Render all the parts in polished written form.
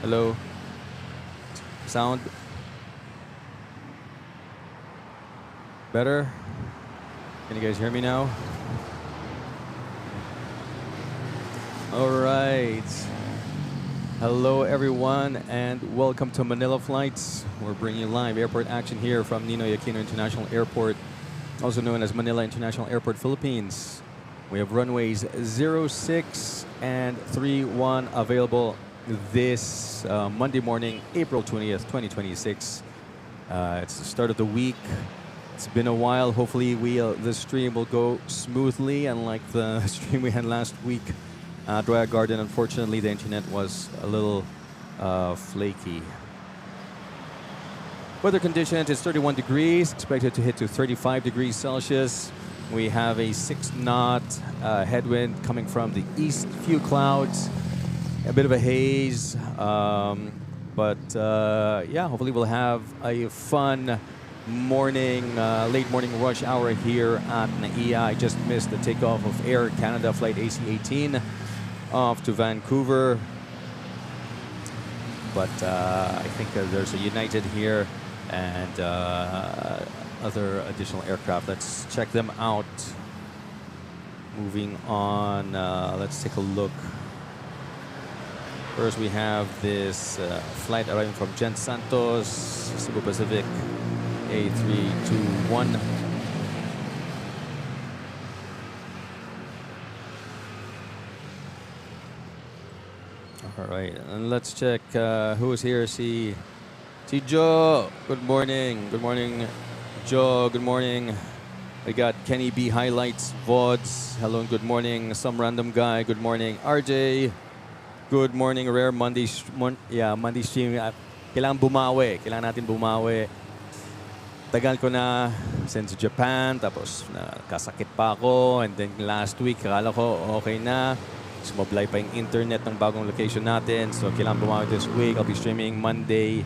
Hello. Sound better? Can you guys hear me now? All right. Hello, everyone, and welcome to Manila Flights. We're bringing you live airport action here from Ninoy Aquino International Airport, also known as Manila International Airport, Philippines. We have runways 06 and 31 available this Monday morning, April 20th, 2026. It's the start of the week. It's been a while. Hopefully, the stream will go smoothly, unlike the stream we had last week at Royal Garden. Unfortunately, the internet was a little flaky. Weather conditions, it's 31 degrees, expected to hit to 35 degrees Celsius. We have a 6-knot headwind coming from the east, few clouds, a bit of a haze. But hopefully we'll have a fun morning, late morning rush hour here at NAIA. I just missed the takeoff of Air Canada flight AC-18 off to Vancouver. But I think there's a United here and other additional aircraft. Let's check them out. Moving on, let's take a look. First, we have this flight arriving from Jen Santos, Cebu Pacific, A321. All right, and let's check who's here. See Joe. Good morning. Good morning, Joe. Good morning. We got Kenny B Highlights VODs. Hello and good morning. Some random guy. Good morning, RJ. Good morning, Rare Monday. Monday stream. Kailangan bumawi. Kailangan natin bumawi. Tagal ko na since Japan. Tapos kasakit pa ako. And then last week, akala ko okay na. Sumablay pa yung internet ng bagong location natin. So kailangan bumawi this week. I'll be streaming Monday.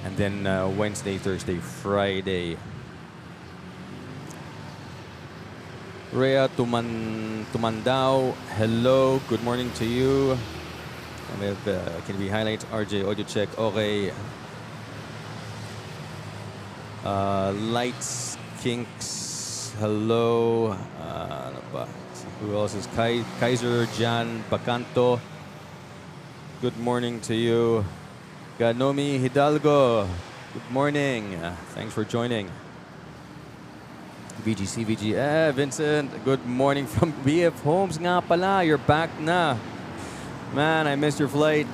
And then Wednesday, Thursday, Friday. Rhea Tumandao, hello, good morning to you. We have can we highlight RJ audio check? Okay. Lights Kinks, hello. Ano ba? Who else is Kaiser Jan Bacanto? Good morning to you. Ganomi Hidalgo, good morning. Thanks for joining. VGC, Vincent, good morning from BF Homes nga pala. You're back na. Man, I missed your flight.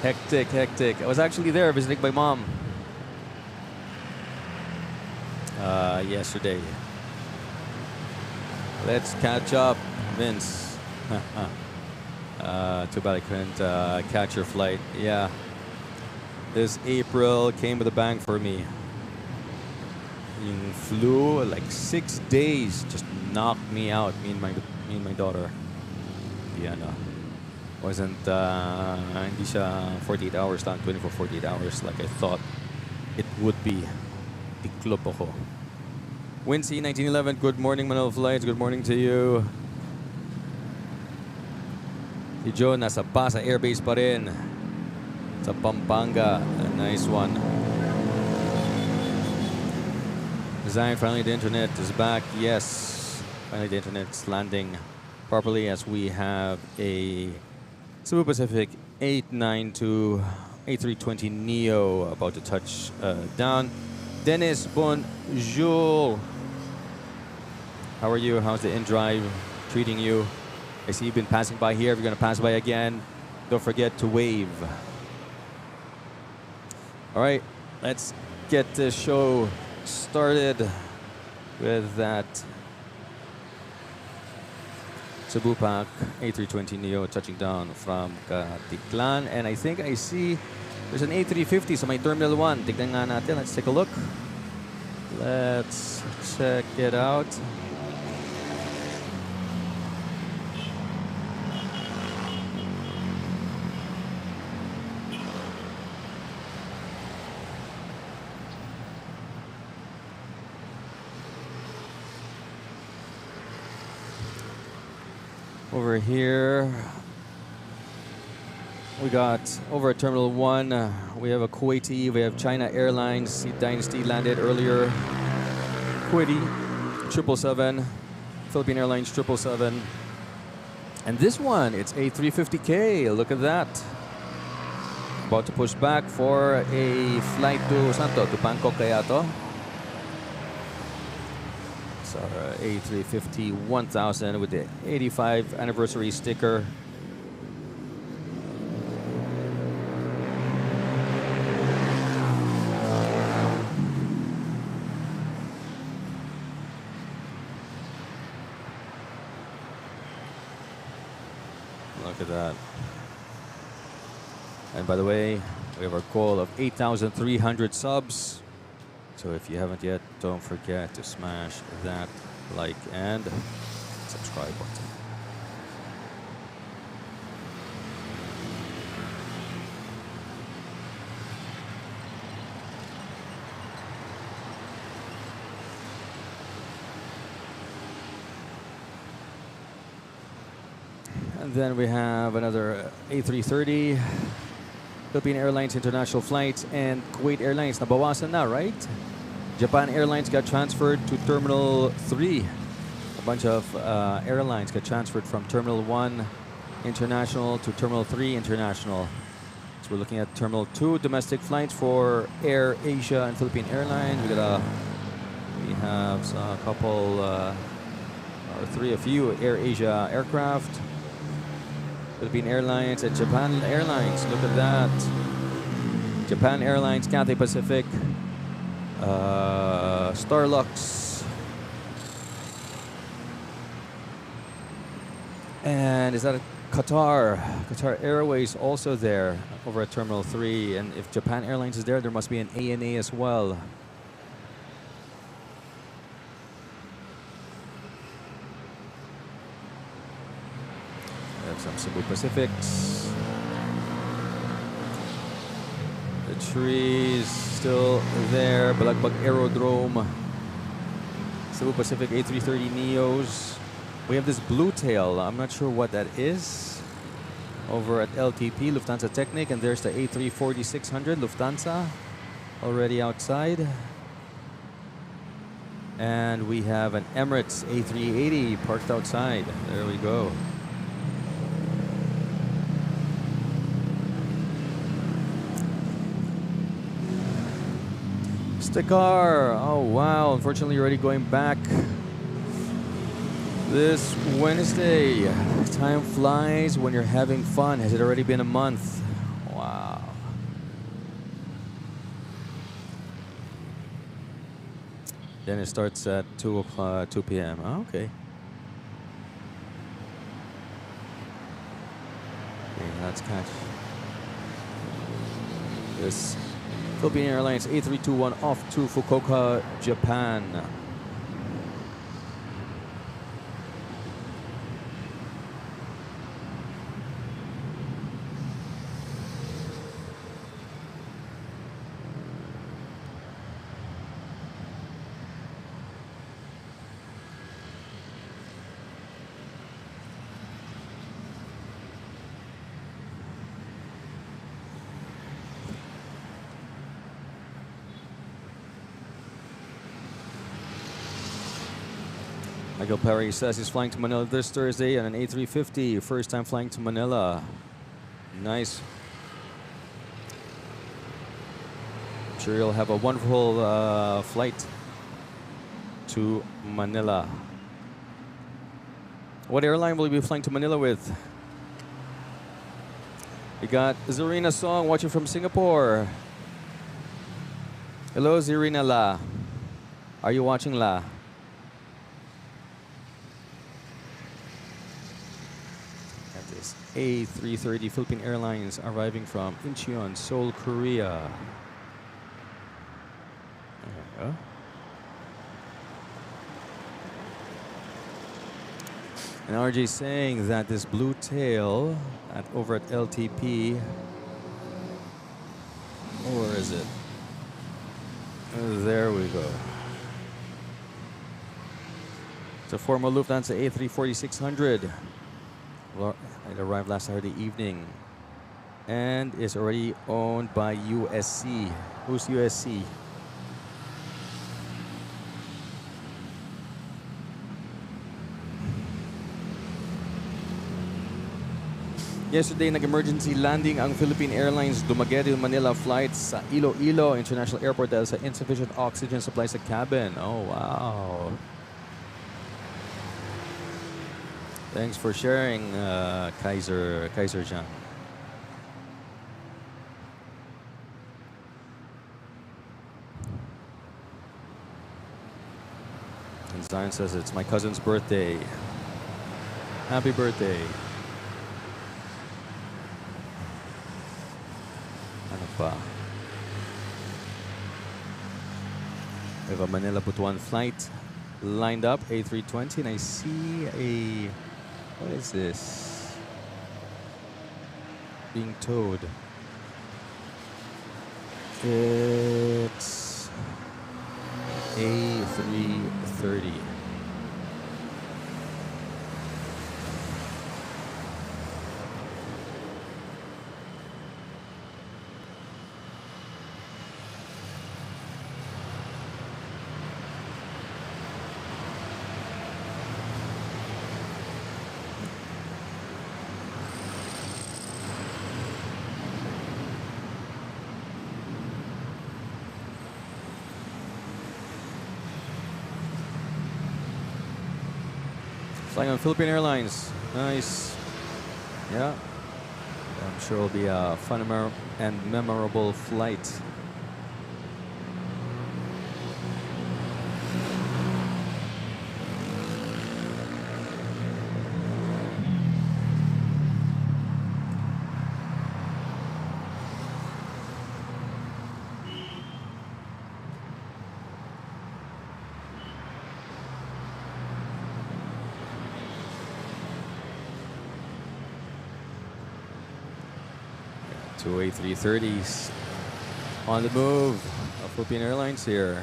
Hectic. I was actually there visiting my mom yesterday. Let's catch up, Vince. Too bad I couldn't catch your flight. Yeah. This April came with a bang for me. You flew like 6 days, just knocked me out. Me and my daughter. Diana. Wasn't hindi siya 48 hours lang, 24-48 hours like I thought it would be. Tiklop ako. Wincy 1911, good morning, Manila Flights. Good morning to you. Si Joe nasa Pasay Airbase pa rin. Sa Pampanga. A nice one. Design, finally the internet is back. Yes. Finally the internet's landing properly as we have a Cebu Pacific 892 A320 Neo about to touch down. Dennis, bonjour. How are you? How's the in-drive treating you? I see you've been passing by here. If you're going to pass by again, don't forget to wave. All right, let's get the show started with that Cebu Pac A320 Neo touching down from Katiklan. And I think I see there's an A350 sa may Terminal 1. Tignan nga natin. Let's take a look. Let's check it out. Over here, We got over at Terminal 1, we have a Kuwaiti, we have China Airlines, Sea Dynasty landed earlier. Kuwaiti, 777, Philippine Airlines 777. And this one, it's A350K, look at that. About to push back for a flight to Santo, to Bangkok kaya to. So A350 1000 with the 85th anniversary sticker. Look at that. And by the way, we have our goal of 8,300 subs. So if you haven't yet, don't forget to smash that like and subscribe button. And then we have another A330, Philippine Airlines International Flights, and Kuwait Airlines. Nabawasan na, right? Japan Airlines got transferred to Terminal 3. A bunch of airlines got transferred from Terminal 1 International to Terminal 3 International. So we're looking at Terminal 2 domestic flights for Air Asia and Philippine Airlines. We have a couple, or a few Air Asia aircraft. Philippine Airlines and Japan Airlines. Look at that. Japan Airlines, Cathay Pacific, Starlux, and is that a Qatar? Qatar Airways also there over at Terminal 3. And if Japan Airlines is there, there must be an ANA as well. Some Cebu Pacifics. The trees still there. Balagbag Aerodrome. Cebu Pacific A330 Neos. We have this blue tail. I'm not sure what that is. Over at LTP, Lufthansa Technic. And there's the A340-600 Lufthansa already outside. And we have an Emirates A380 parked outside. There we go. The car. Oh wow, unfortunately you're already going back this Wednesday. Time flies when you're having fun. Has it already been a month? Wow. Then it starts at 2 p.m. Oh, okay. Okay, let's catch this Philippine Airlines A321 off to Fukuoka, Japan. Michael Perry says he's flying to Manila this Thursday on an A350. First time flying to Manila. Nice. I'm sure you'll have a wonderful flight to Manila. What airline will you be flying to Manila with? We got Zarina Song watching from Singapore. Hello, Zarina La. Are you watching La? A330 Philippine Airlines arriving from Incheon, Seoul, Korea. There we go. And RJ saying that this blue tail over at LTP, where is it? There we go. It's a former Lufthansa A340-600. It arrived last Saturday evening. and is already owned by USC. Who's USC? Yesterday, nag-emergency landing ang Philippine Airlines Dumaguete Manila flights sa Iloilo International Airport dahil sa insufficient oxygen supply sa cabin. Oh, wow. Thanks for sharing, Kaiser Jan. And Zion says it's my cousin's birthday. Happy birthday. Ano pa? We have a Manila Butuan flight lined up, A320, and I see a... What is this? Being towed. It's A330. Flying on Philippine Airlines. Nice. Yeah. I'm sure it'll be a fun and memorable flight. Two A330s on the move of Philippine Airlines here.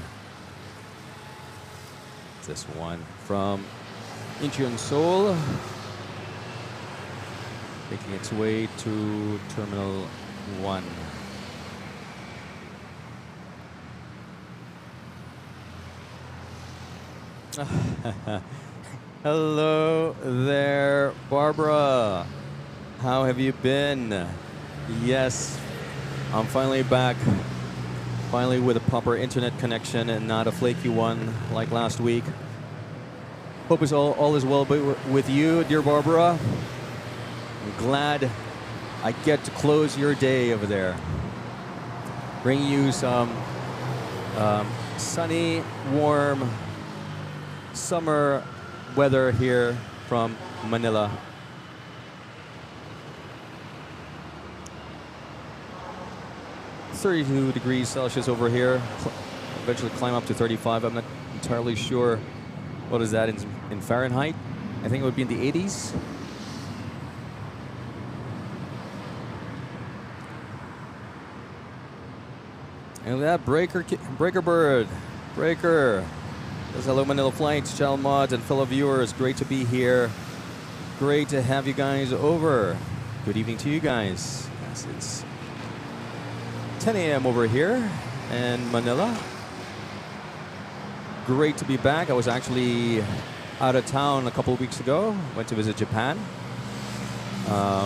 This one from Incheon, Seoul, making its way to Terminal 1. Hello there, Barbara. How have you been? Yes, I'm finally back. Finally with a proper internet connection and not a flaky one like last week. Hope it's all is well with you, dear Barbara. I'm glad I get to close your day over there. Bring you some sunny, warm summer weather here from Manila. 32 degrees Celsius over here. Eventually climb up to 35. I'm not entirely sure what is that in Fahrenheit. I think it would be in the 80s. And that Breaker Bird. Breaker. Says hello Manila Flights, channel mods, and fellow viewers. Great to be here. Great to have you guys over. Good evening to you guys. Yes, it's 10 a.m. over here in Manila. Great to be back. I was actually out of town a couple of weeks ago. Went to visit Japan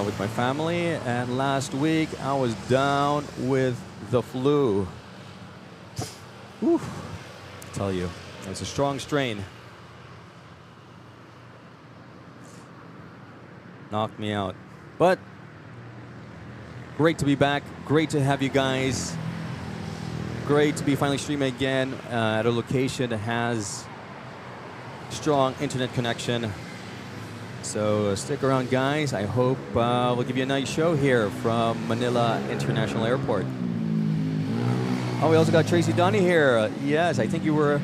with my family. And last week I was down with the flu. Whew. I tell you, it's a strong strain. Knocked me out. But great to be back. Great to have you guys. Great to be finally streaming again at a location that has strong internet connection. So stick around, guys. I hope we'll give you a nice show here from Manila International Airport. Oh, we also got Tracy Donnie here. Yes, I think you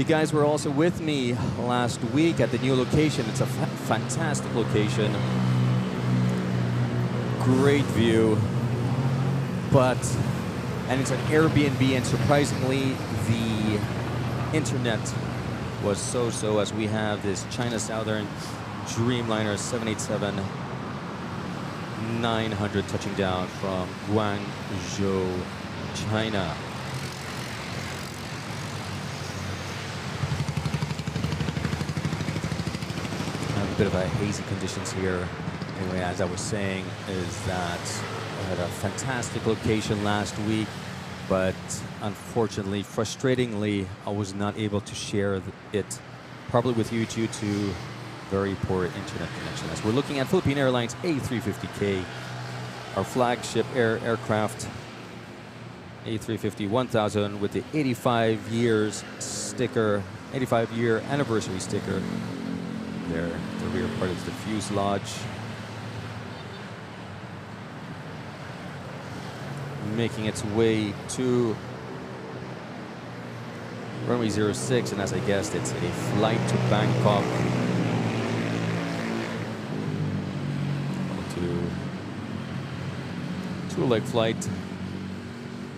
guys were also with me last week at the new location. It's a fantastic location. Great view. And it's an Airbnb, and surprisingly, the internet was so-so, as we have this China Southern Dreamliner 787 900 touching down from Guangzhou, China. A bit of a hazy conditions here. Anyway, as I was saying, is that I had a fantastic location last week, but unfortunately, frustratingly, I was not able to share it probably with you due to very poor internet connection. As we're looking at Philippine Airlines A350K, our flagship aircraft, A350-1000 with the 85 years sticker, 85-year anniversary sticker. There, the rear part is the fuselage. Making its way to runway 06, and as I guessed, it's a flight to Bangkok. Two-leg flight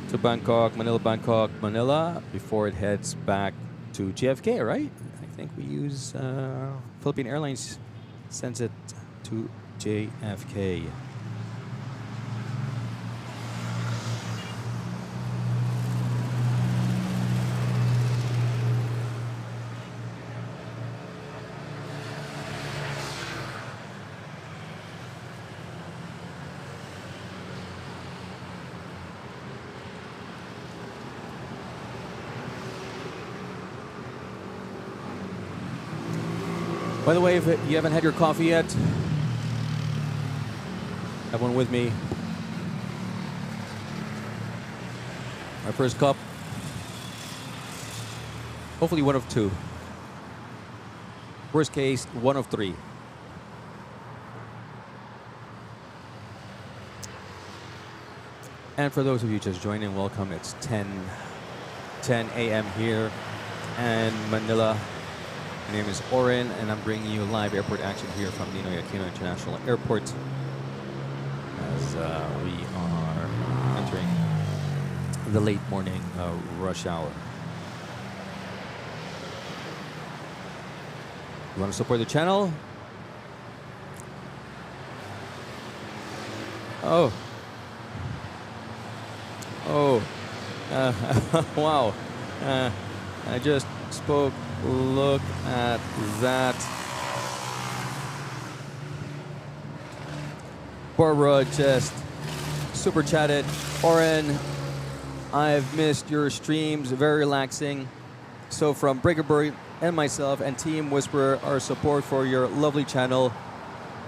to Bangkok, Manila, Manila, before it heads back to JFK, right? I think we use Philippine Airlines sends it to JFK. By the way, if you haven't had your coffee yet, have one with me. Our first cup. Hopefully one of two. Worst case, one of three. And for those of you just joining, welcome. It's 10 a.m. here in Manila. My name is Oren, and I'm bringing you live airport action here from Ninoy Aquino International Airport as we are entering the late morning rush hour. You want to support the channel? Oh. Wow. I just spoke. Look at that. Barbara just super chatted. Oren, I've missed your streams. Very relaxing. So from Breakerberry and myself and Team Whisperer, our support for your lovely channel.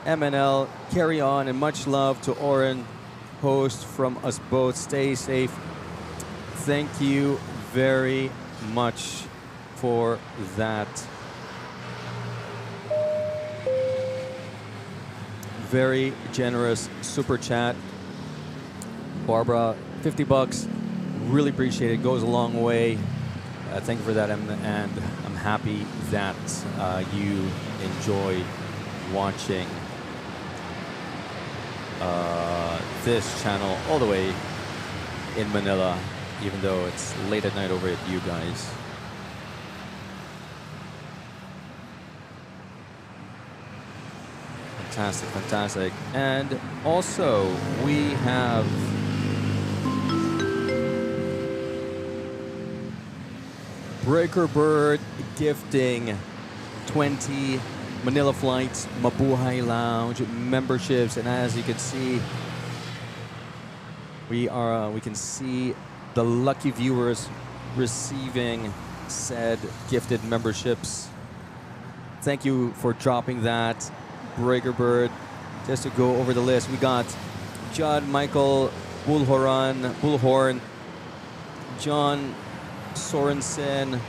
MNL, carry on, and much love to Oren, host from us both. Stay safe. Thank you very much for that. Very generous super chat. Barbara, 50 bucks. Really appreciate it. Goes a long way. Thank you for that, and I'm happy that you enjoy watching this channel all the way in Manila, even though it's late at night over at you guys. Fantastic, fantastic. And also, we have Breaker Bird gifting 20 Manila Flights Mabuhay Lounge memberships, and as you can see, we can see the lucky viewers receiving said gifted memberships. Thank you for dropping that, Breaker Bird. Just to go over the list, we got John Michael Bullhorn, John Sorensen,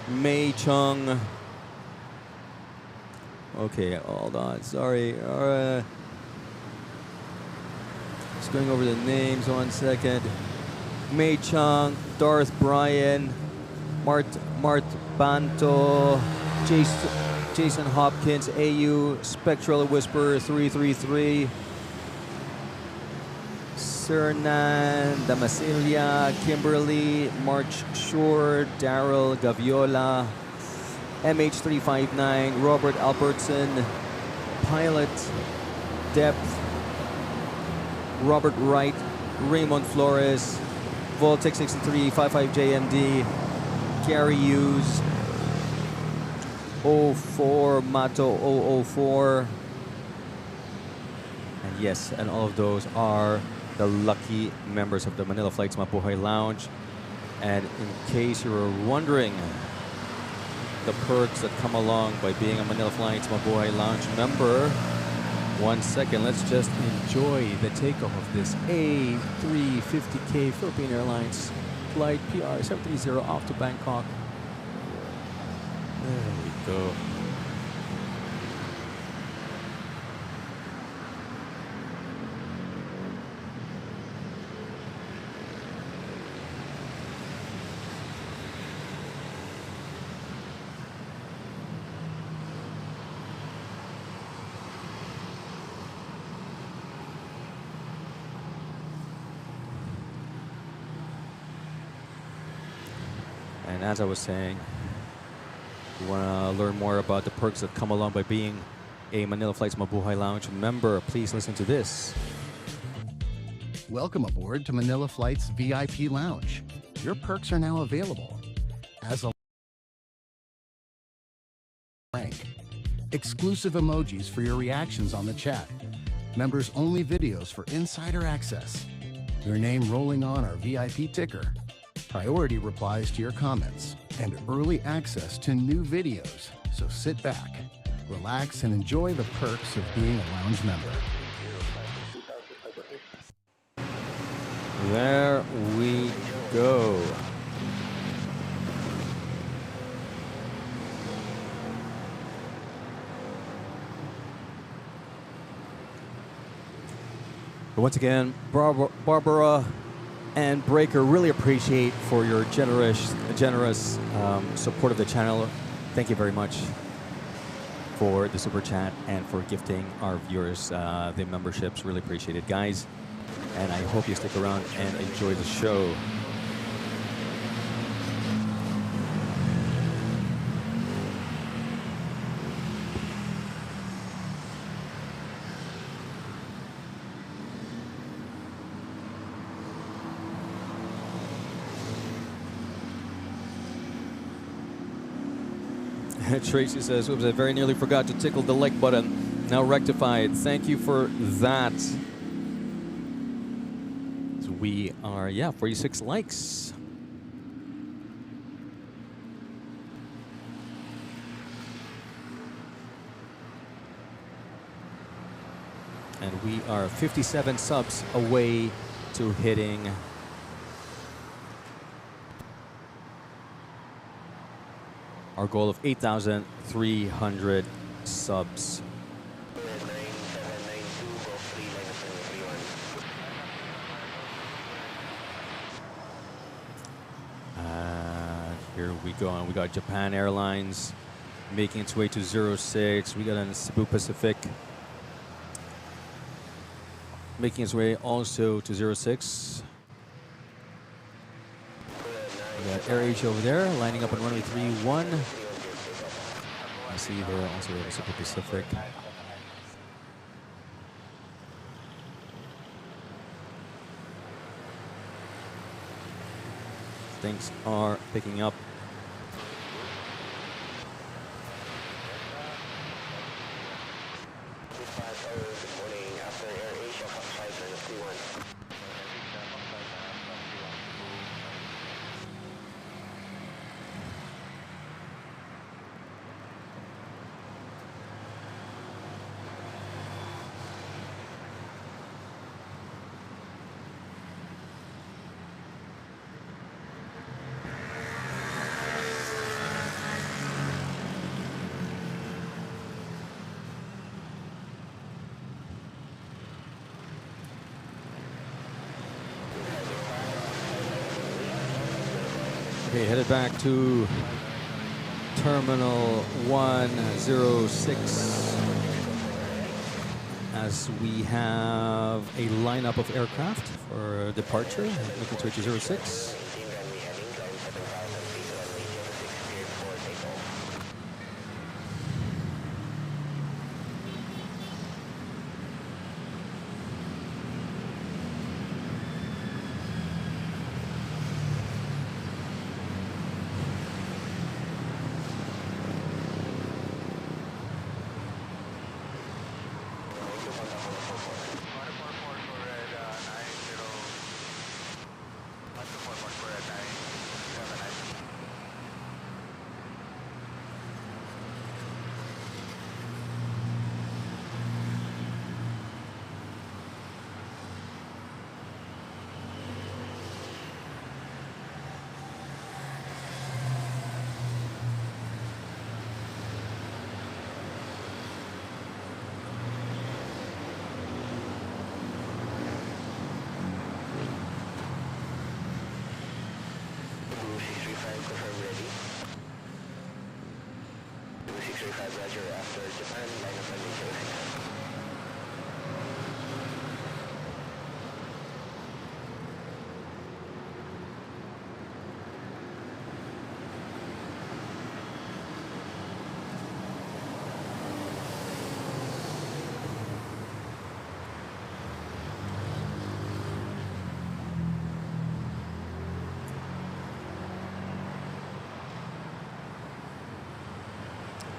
Mei Chung. Okay, hold on, sorry. Just going over the names 1 second. Mei Chung, Darth Bryan, Mart Banto, Jason Hopkins, AU, Spectral Whisperer 333, Cernan, Damasilia, Kimberly, March Shore, Daryl Gaviola, MH359, Robert Albertson, Pilot, Depth, Robert Wright, Raymond Flores, Voltec 63, 55JMD, Gary Hughes, 04, Mato 004. And yes, and all of those are the lucky members of the Manila Flights Mabuhay Lounge. And in case you were wondering, the perks that come along by being a Manila Flights Mabuhay Lounge member, 1 second, let's just enjoy the takeoff of this A350K Philippine Airlines flight PR 730 off to Bangkok. There we go. And as I was saying, if you want to learn more about the perks that come along by being a Manila Flights Mabuhay Lounge member, please listen to this. Welcome aboard to Manila Flights VIP Lounge. Your perks are now available. As a rank, exclusive emojis for your reactions on the chat, members only videos for insider access, your name rolling on our VIP ticker, priority replies to your comments, and early access to new videos. So sit back, relax, and enjoy the perks of being a lounge member. There we go. But once again, Barbara and Breaker, really appreciate for your generous support of the channel. Thank you very much for the super chat and for gifting our viewers the memberships. Really appreciate it, guys. And I hope you stick around and enjoy the show. Tracy says, oops, I very nearly forgot to tickle the like button. Now rectified. Thank you for that. So we are, 46 likes. And we are 57 subs away to hitting our goal of 8,300 subs. Here we go. We got Japan Airlines making its way to 06. We got a Cebu Pacific making its way also to 06. We got AirAsia over there, lining up on runway 31. I see there also the Cebu Pacific. Things are picking up. Okay, headed back to Terminal 106 as we have a lineup of aircraft for departure, making its way to 06.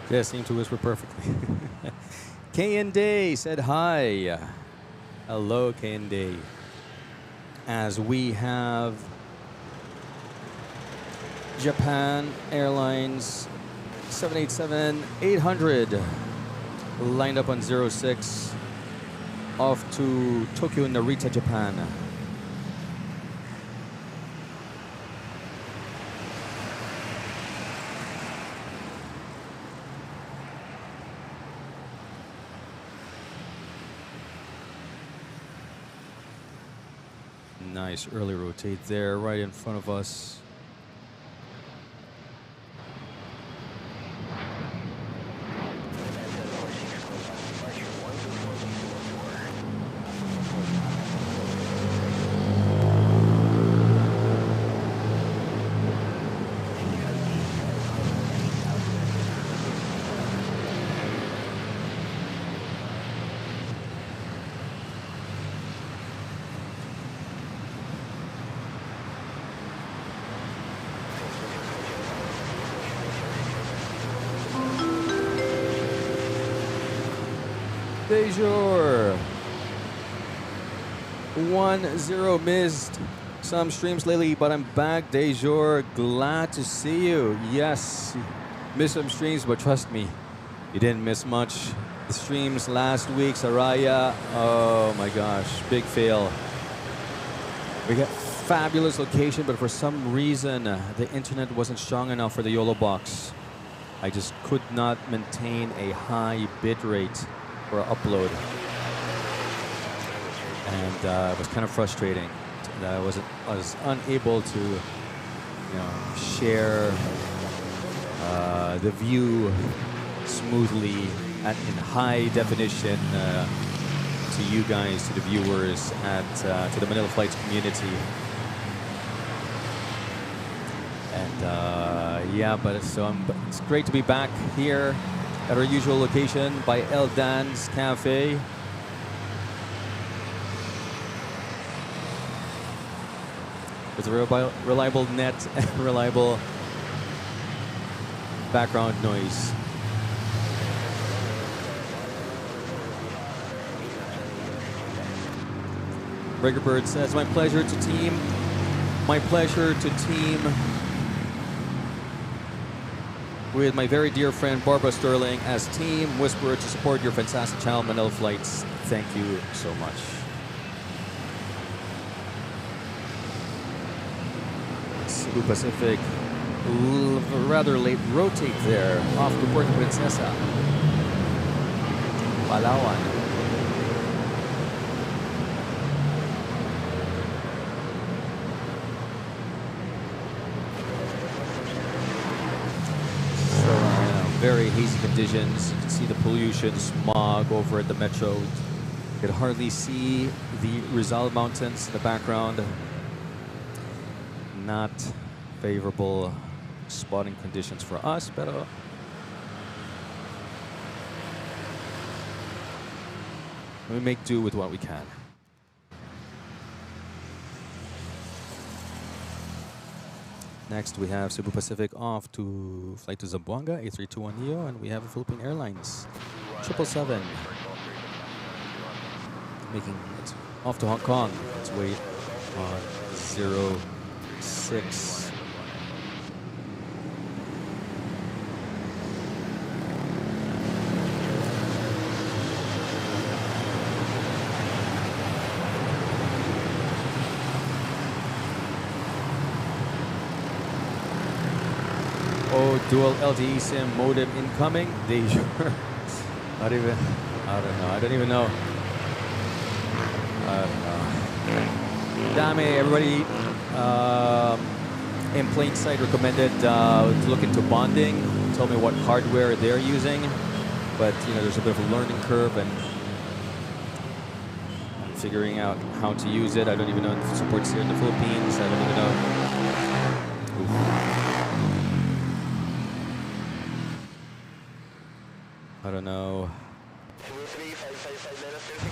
Yeah, seemed to whisper perfectly. K and Day said hi. Hello, K and Day. As we have Japan Airlines 787-800 lined up on 06 off to Tokyo, Narita, Japan. Nice early rotate there, right in front of us. Bonjour. 1-0 missed some streams lately, but I'm back. Dejour, glad to see you. Yes, missed some streams, but trust me, you didn't miss much. The streams last week, Saraya, oh my gosh, big fail. We got fabulous location, but for some reason, the internet wasn't strong enough for the YOLO box. I just could not maintain a high bit rate for upload, and it was kind of frustrating that I was unable to, share the view smoothly in high definition to you guys, to the viewers, to the Manila Flights community. And yeah, but it's great to be back here at our usual location by El Dan's Cafe. With a reliable net and reliable background noise. Breaker Bird says, my pleasure to team. My pleasure to team with my very dear friend Barbara Sterling as Team Whisperer to support your fantastic channel, Manila Flights. Thank you so much. Cebu Pacific, rather late rotate there off to Puerto Princesa, Palawan. Very hazy conditions. You can see the pollution, smog over at the metro. You can hardly see the Rizal Mountains in the background. Not favorable spotting conditions for us, but we make do with what we can. Next, we have Cebu Pacific off to flight to Zamboanga, A321neo, and we have Philippine Airlines 777 making it off to Hong Kong. Let's wait on 06. Oh, dual LTE SIM modem incoming. Dejour. I don't even know. Dame, everybody in plain sight recommended to look into bonding. Told me what hardware they're using, but there's a bit of a learning curve and I'm figuring out how to use it. I don't even know if it supports here in the Philippines. I don't even know. Oof. I don't know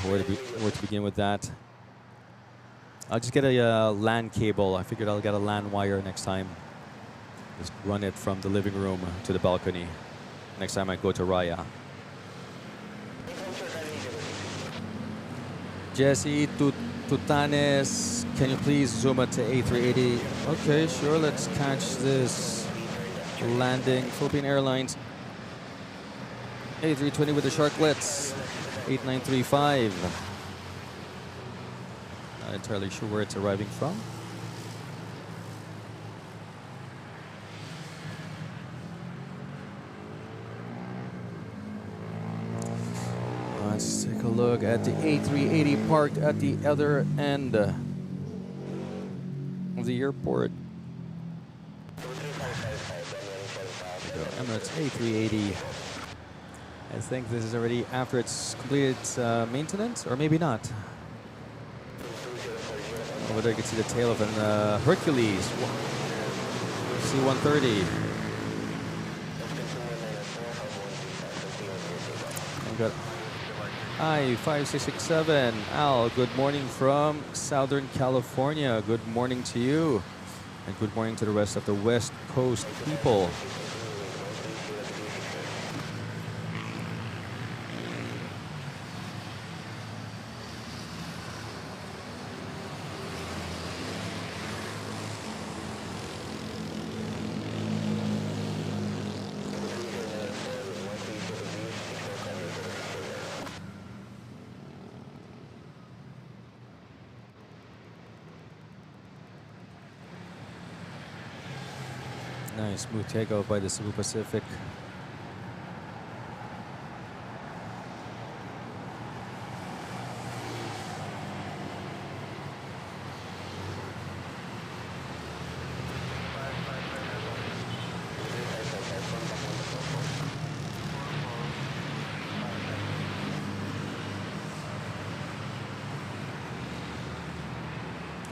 where to begin with that. I'll just get a LAN cable. I figured I'll get a LAN wire next time. Just run it from the living room to the balcony. Next time I go to Raya. Jesse Tutanes, can you please zoom out to A380? Okay, sure, let's catch this landing. Philippine Airlines A320 with the Sharklets, 8935. Not entirely sure where it's arriving from. Let's take a look at the A380 parked at the other end of the airport. Emirates A380. I think this is already after it's completed maintenance, or maybe not. Whether you can see the tail of an Hercules C-130. I've got I-5667. Al, good morning from Southern California. Good morning to you. And good morning to the rest of the West Coast people. Nice smooth takeoff by the Cebu Pacific.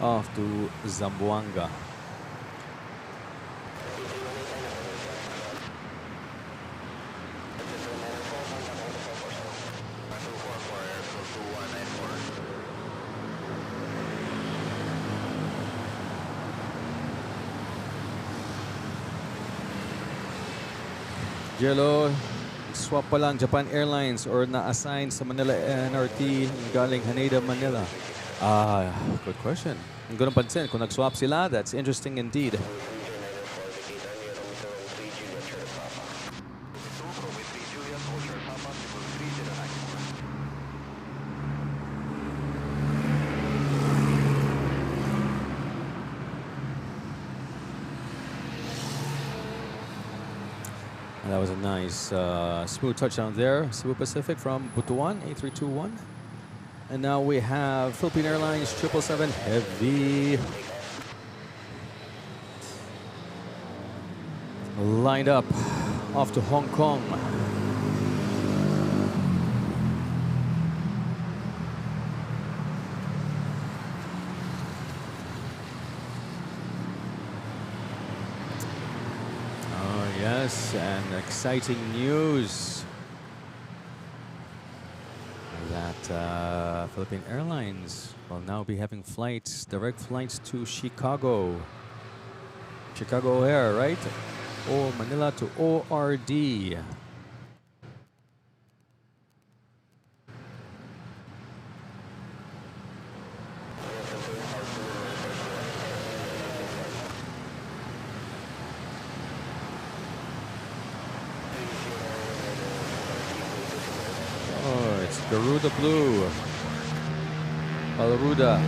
Off to Zamboanga. Jello, swap pa lang Japan Airlines or na-assign sa Manila NRT galing Haneda, Manila? Good question. Ang ganun pansin, kung nag-swap sila, that's interesting indeed. And that was a nice smooth touchdown there. Cebu Pacific from Butuan, A321. And now we have Philippine Airlines 777 Heavy lined up off to Hong Kong. Oh yes, and exciting news that Philippine Airlines will now be having flights, direct flights to Chicago. Chicago O'Hare, right? Or Manila to ORD. Oh, it's Garuda Blue. Garuda.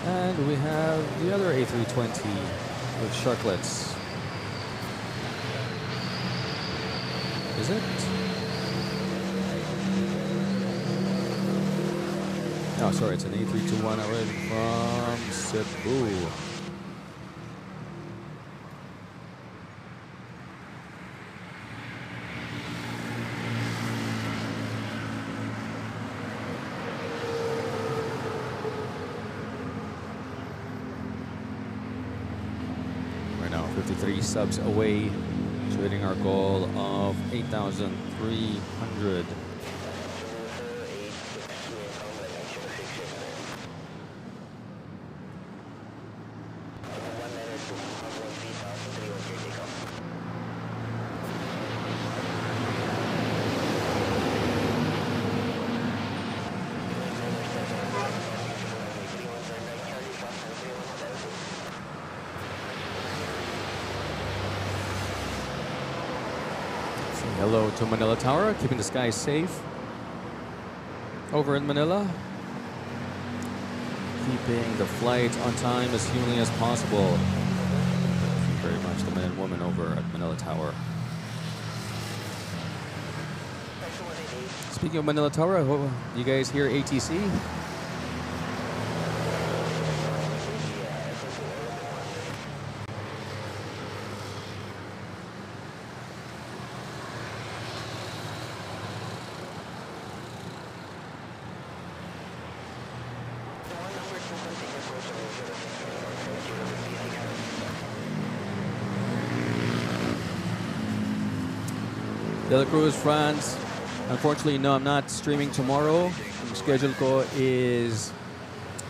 And we have the other A320 with sharklets. Is it? Oh, sorry, it's an A321 arriving from Cebu. We're now 53 subs away, shooting our goal of 8,300. Hello to Manila Tower, keeping the skies safe over in Manila. Keeping the flight on time as humanly as possible. Thank you very much, the men and women over at Manila Tower. Speaking of Manila Tower, you guys hear ATC? The other crew is France. Unfortunately, no, I'm not streaming tomorrow. Ang schedule ko is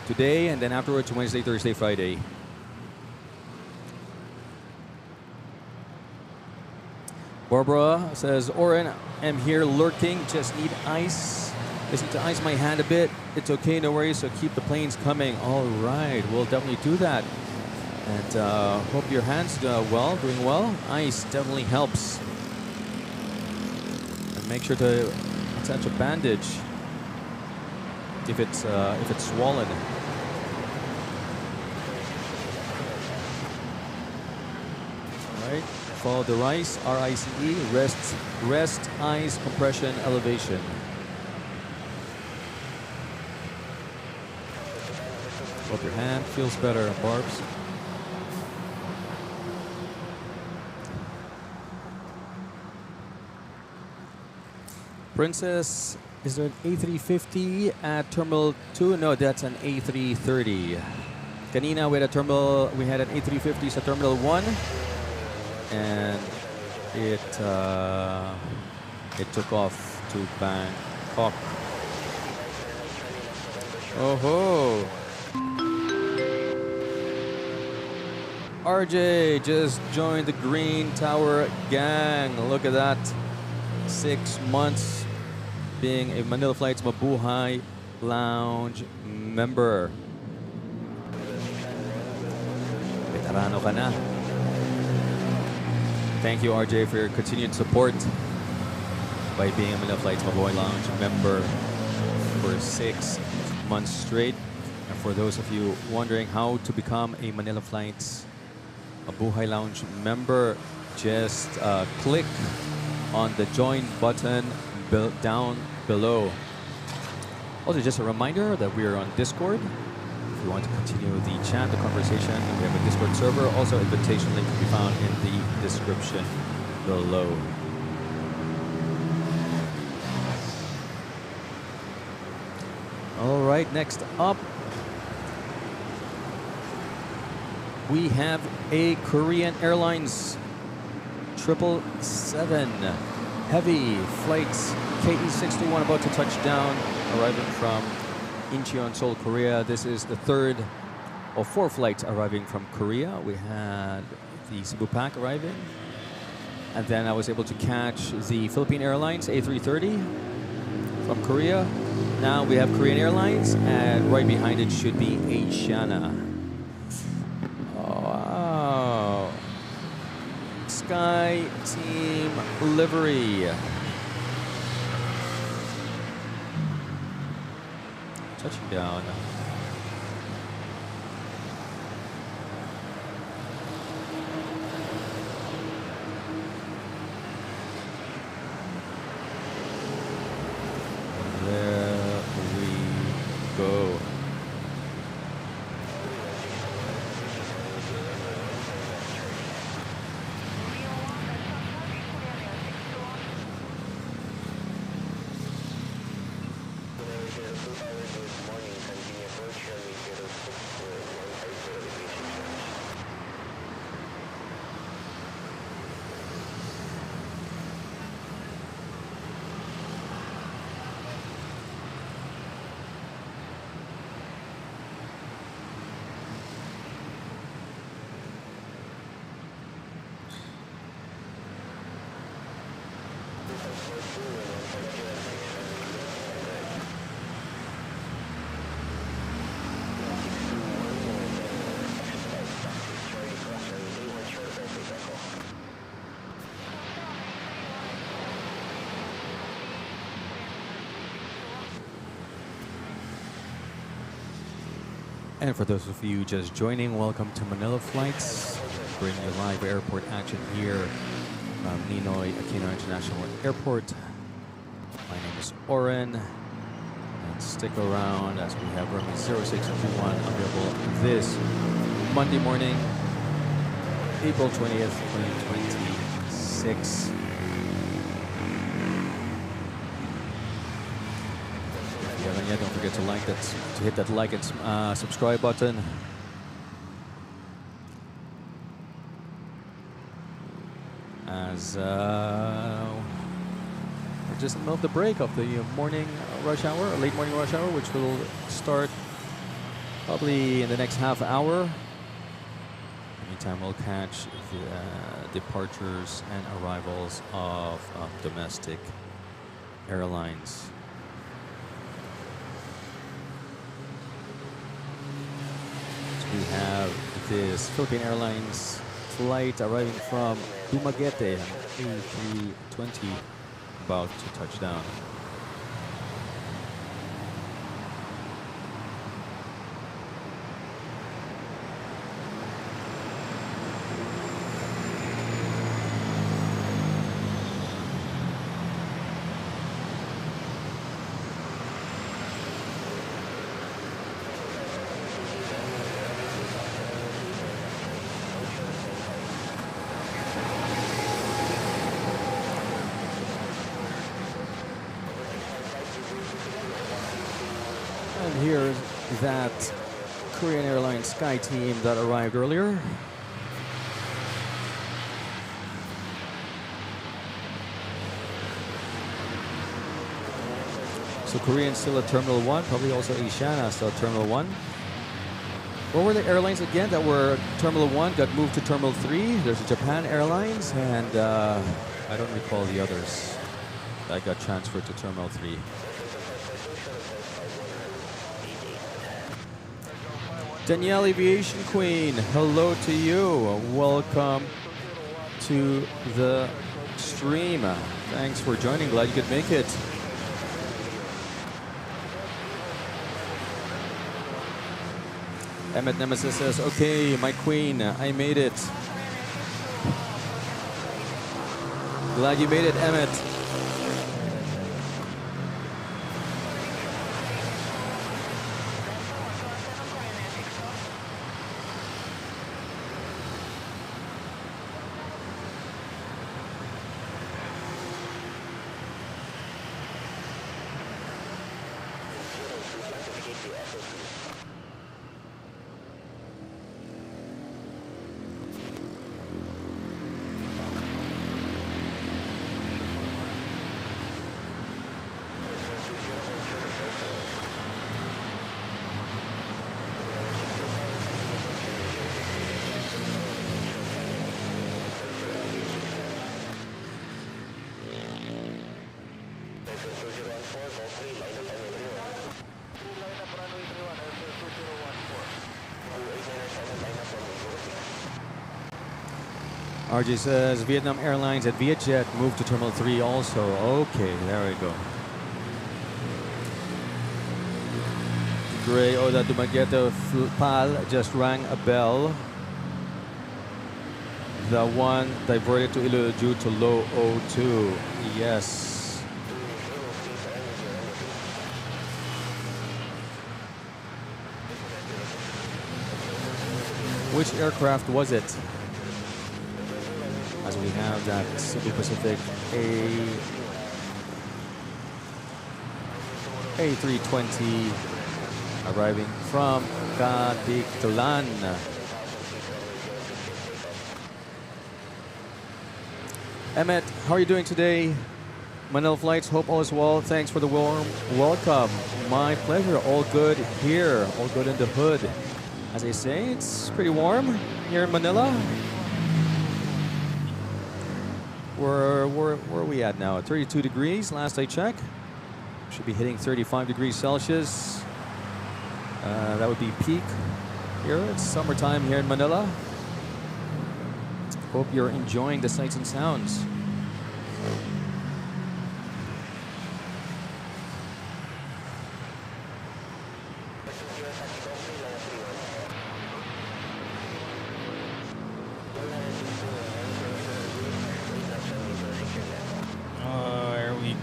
today and then afterwards Wednesday, Thursday, Friday. Barbara says, Oren, I'm here lurking, just need ice. Just need to ice my hand a bit. It's okay, no worries, so keep the planes coming. All right, we'll definitely do that. And hope your hand's doing well. Ice definitely helps. Make sure to attach a bandage if it's swollen. All right, follow the RICE, R-I-C-E, rest, ice, compression, elevation. Hope your hand feels better, Barbs. Princess, is there an A350 at Terminal 2? No, that's an A330. Kanina we had an A350 at Terminal 1, and it took off to Bangkok. Oh ho! RJ just joined the Green Tower gang. Look at that. 6 months being a Manila Flights Mabuhay Lounge member. Veterano ka na. Thank you, RJ, for your continued support by being a Manila Flights Mabuhay Lounge member for 6 months straight. And for those of you wondering how to become a Manila Flights Mabuhay Lounge member, just click on the join button down below. Also, just a reminder that we are on Discord. If you want to continue the chat, the conversation, we have a Discord server. Also, invitation link can be found in the description below. All right, next up, we have a Korean Airlines 777 heavy flights KE61 about to touch down, arriving from Incheon, Seoul, Korea. This is the third of 4 flights arriving from Korea. We had the Cebu Pack arriving, and then I was able to catch the Philippine Airlines A330 from Korea. Now we have Korean Airlines, and right behind it should be Asiana. Wow. Sky Team livery. Touching down. And for those of you just joining, welcome to Manila Flights. Bringing you live airport action here from Ninoy, Aquino International Airport. My name is Oren. And stick around as we have runway 0621 available this Monday morning, April 20th, 2026. If you haven't yet, don't forget to hit that like and subscribe button. As we're just in the middle of the break of the morning rush hour, late morning rush hour, which will start probably in the next half hour. Meantime, we'll catch the departures and arrivals of domestic airlines. We have this Philippine Airlines flight arriving from Dumaguete, A320, about to touch down. Here's that Korean Airlines Sky team that arrived earlier. So Korean still at Terminal 1, probably also Asiana still at Terminal 1. What were the airlines again that were Terminal 1, got moved to Terminal 3? There's a Japan Airlines, and I don't recall the others that got transferred to Terminal 3. Danielle Aviation Queen, hello to you. Welcome to the stream. Thanks for joining. Glad you could make it. Emmett Nemesis says, okay, my queen, I made it. Glad you made it, Emmett. RJ says Vietnam Airlines at Vietjet moved to Terminal 3 also. Okay, there we go. Gray Oda Dumaguete PAL just rang a bell. The one diverted to Iloju to low 02. Yes. Which aircraft was it? As we have that Cebu Pacific A320 arriving from Caticlan. Emmett, how are you doing today? Manila Flights, hope all is well. Thanks for the warm welcome. My pleasure. All good here. All good in the hood. As I say, it's pretty warm here in Manila. Where are we at now? 32 degrees, last I checked. Should be hitting 35 degrees Celsius. That would be peak here. It's summertime here in Manila. Hope you're enjoying the sights and sounds.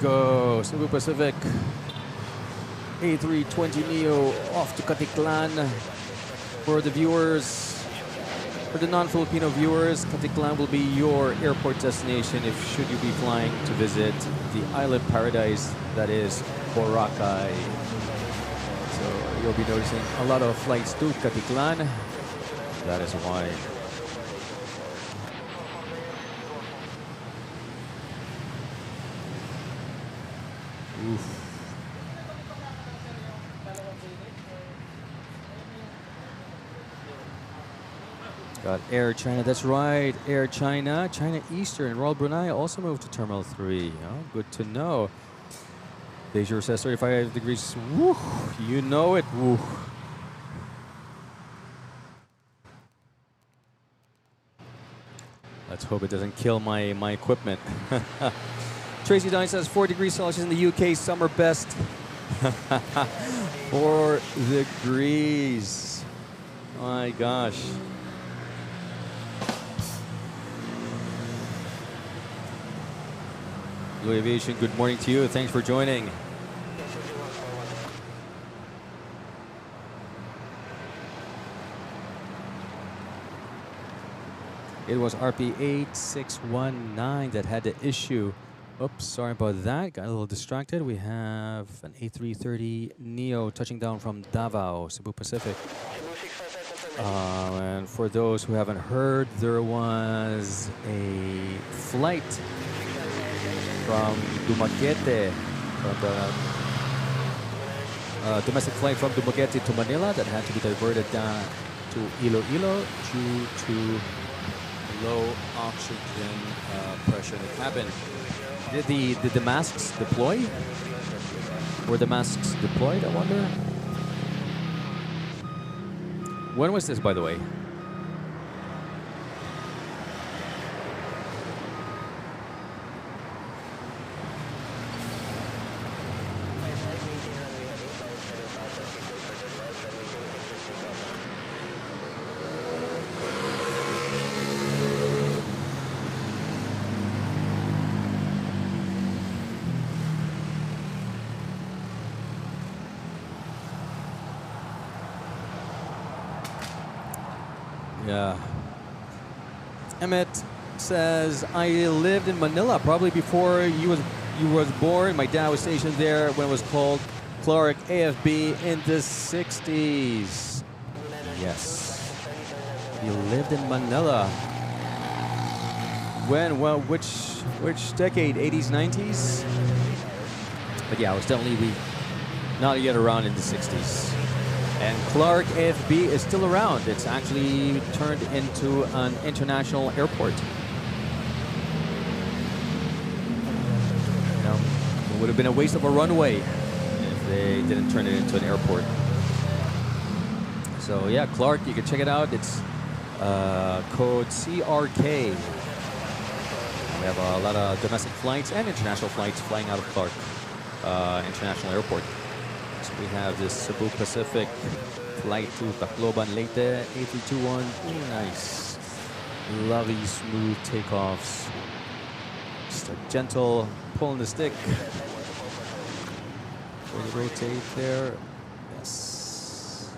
go. Cebu Pacific. A320neo off to Katiklan. For the viewers, for the non-Filipino viewers, Katiklan will be your airport destination if should you be flying to visit the island paradise that is Boracay. So you'll be noticing a lot of flights to Katiklan. That is why. Oof. Got Air China, that's right, Air China. China Eastern, Royal Brunei also moved to Terminal 3. Oh, good to know. Beijing says 35 degrees. Woo, you know it. Woo. Let's hope it doesn't kill my equipment. Tracy Dine says 4 degrees Celsius in the UK, summer best. 4 degrees. My gosh. Blue Aviation, good morning to you. Thanks for joining. It was RP8619 that had the issue. Oops, sorry about that. Got a little distracted. We have an A330neo touching down from Davao, Cebu Pacific. And for those who haven't heard, there was a flight from Dumaguete, from the domestic flight from Dumaguete to Manila that had to be diverted down to Iloilo due to low oxygen pressure in the cabin. Did the masks deploy? Were the masks deployed, I wonder? When was this, by the way? Yeah. Emmett says, I lived in Manila probably before you was born. My dad was stationed there when it was called Clark AFB in the 60s. Yes. You lived in Manila. When? Well, which decade? 80s, 90s? But yeah, I was definitely not yet around in the 60s. And Clark AFB is still around. It's actually turned into an international airport. You know, it would have been a waste of a runway if they didn't turn it into an airport. So yeah, Clark, you can check it out. It's code CRK. We have a lot of domestic flights and international flights flying out of Clark International Airport. So we have this Cebu Pacific flight to Tacloban, Leyte, A321. Nice. Lovely, smooth takeoffs. Just a gentle pull on the stick. Really rotate there. Yes.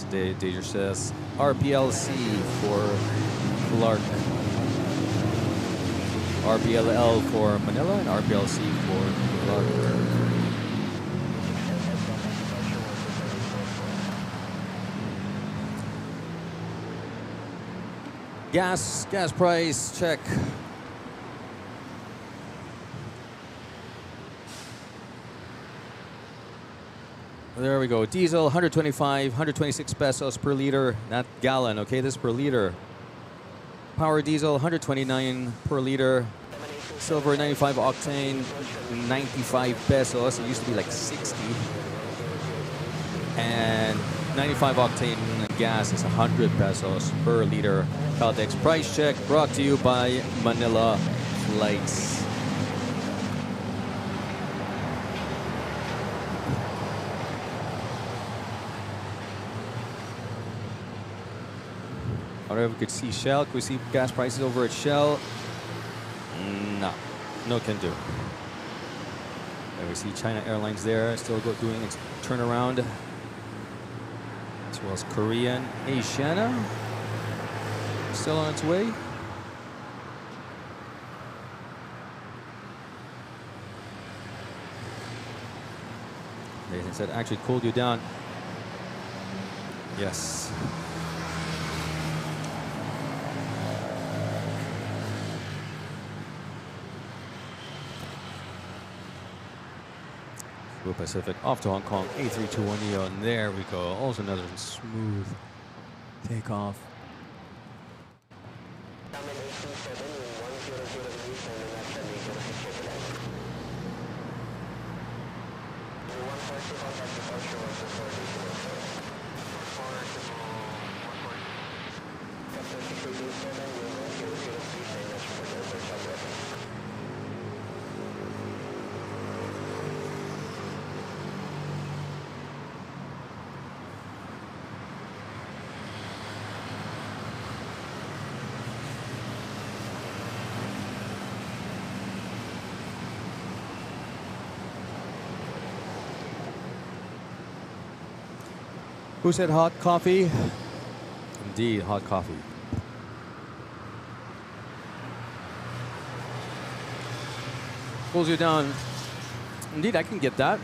Danger says RPLC for Clark. RPLL for Manila and RPLC for Clark. Gas price check. There we go. Diesel 125, 126 pesos per liter, not gallon, okay? This is per liter. Power diesel 129 per liter. Silver 95 octane, 95 pesos. It used to be like 60. And 95 octane gas is 100 pesos per liter. Caltex price check brought to you by Manila.FLIGHTS. I don't know if we could see Shell. Could we see gas prices over at Shell? No. No can do. There we see China Airlines there, still doing its turnaround. As well as Korean Asiana, still on its way. They said actually cooled you down. Yes. Blue Pacific off to Hong Kong, A321 Neo, and there we go. Also another smooth takeoff. Who said hot coffee? Indeed, hot coffee. Cools you down. Indeed, I can get that.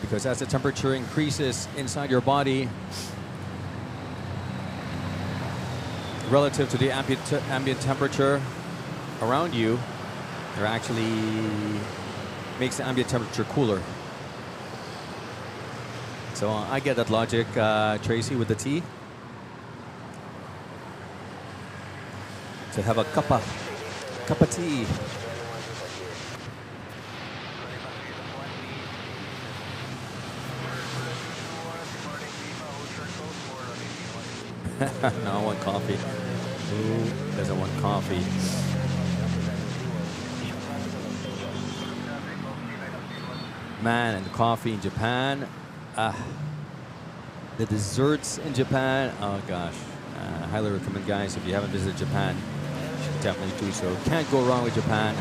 Because as the temperature increases inside your body relative to the ambient temperature around you, it actually makes the ambient temperature cooler. So I get that logic, Tracy, with the tea. To have a cup of tea. No, I want coffee. Who doesn't want coffee? Man, and coffee in Japan. The desserts in Japan. Oh gosh, I highly recommend, guys, if you haven't visited Japan, you should definitely do so. Can't go wrong with Japan.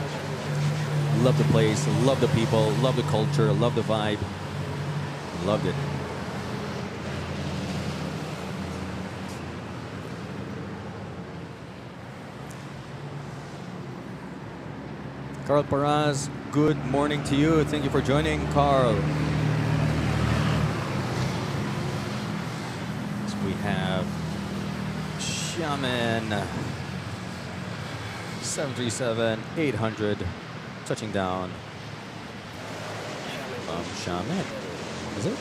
Love the place, love the people, love the culture, love the vibe. Loved it. Carl Paraz, good morning to you. Thank you for joining, Carl. So we have Shaman 737-800 touching down from Shaman. Is it?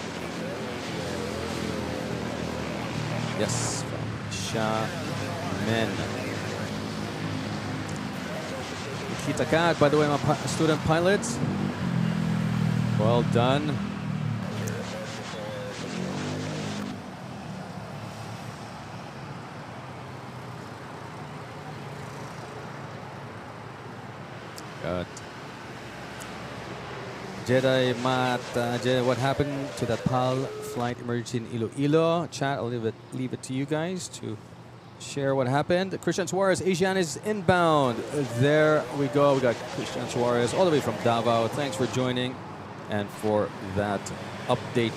Yes, from Shaman. Kita Kat, by the way, my student pilots. Well done. Good. Jedi Mat, Jedi, what happened to that PAL flight emergency in Iloilo? Chat, I'll leave it to you guys to share what happened. Christian Suarez, Asian is inbound. There we go. We got Christian Suarez all the way from Davao. Thanks for joining and for that update.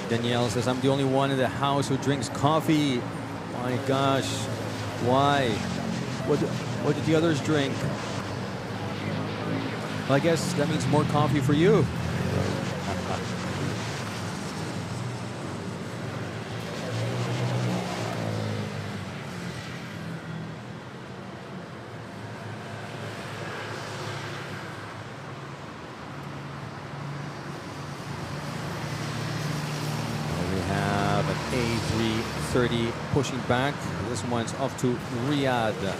Danielle says, I'm the only one in the house who drinks coffee. My gosh, why? What did the others drink? Well, I guess that means more coffee for you. We have an A330 pushing back. This one's off to Riyadh.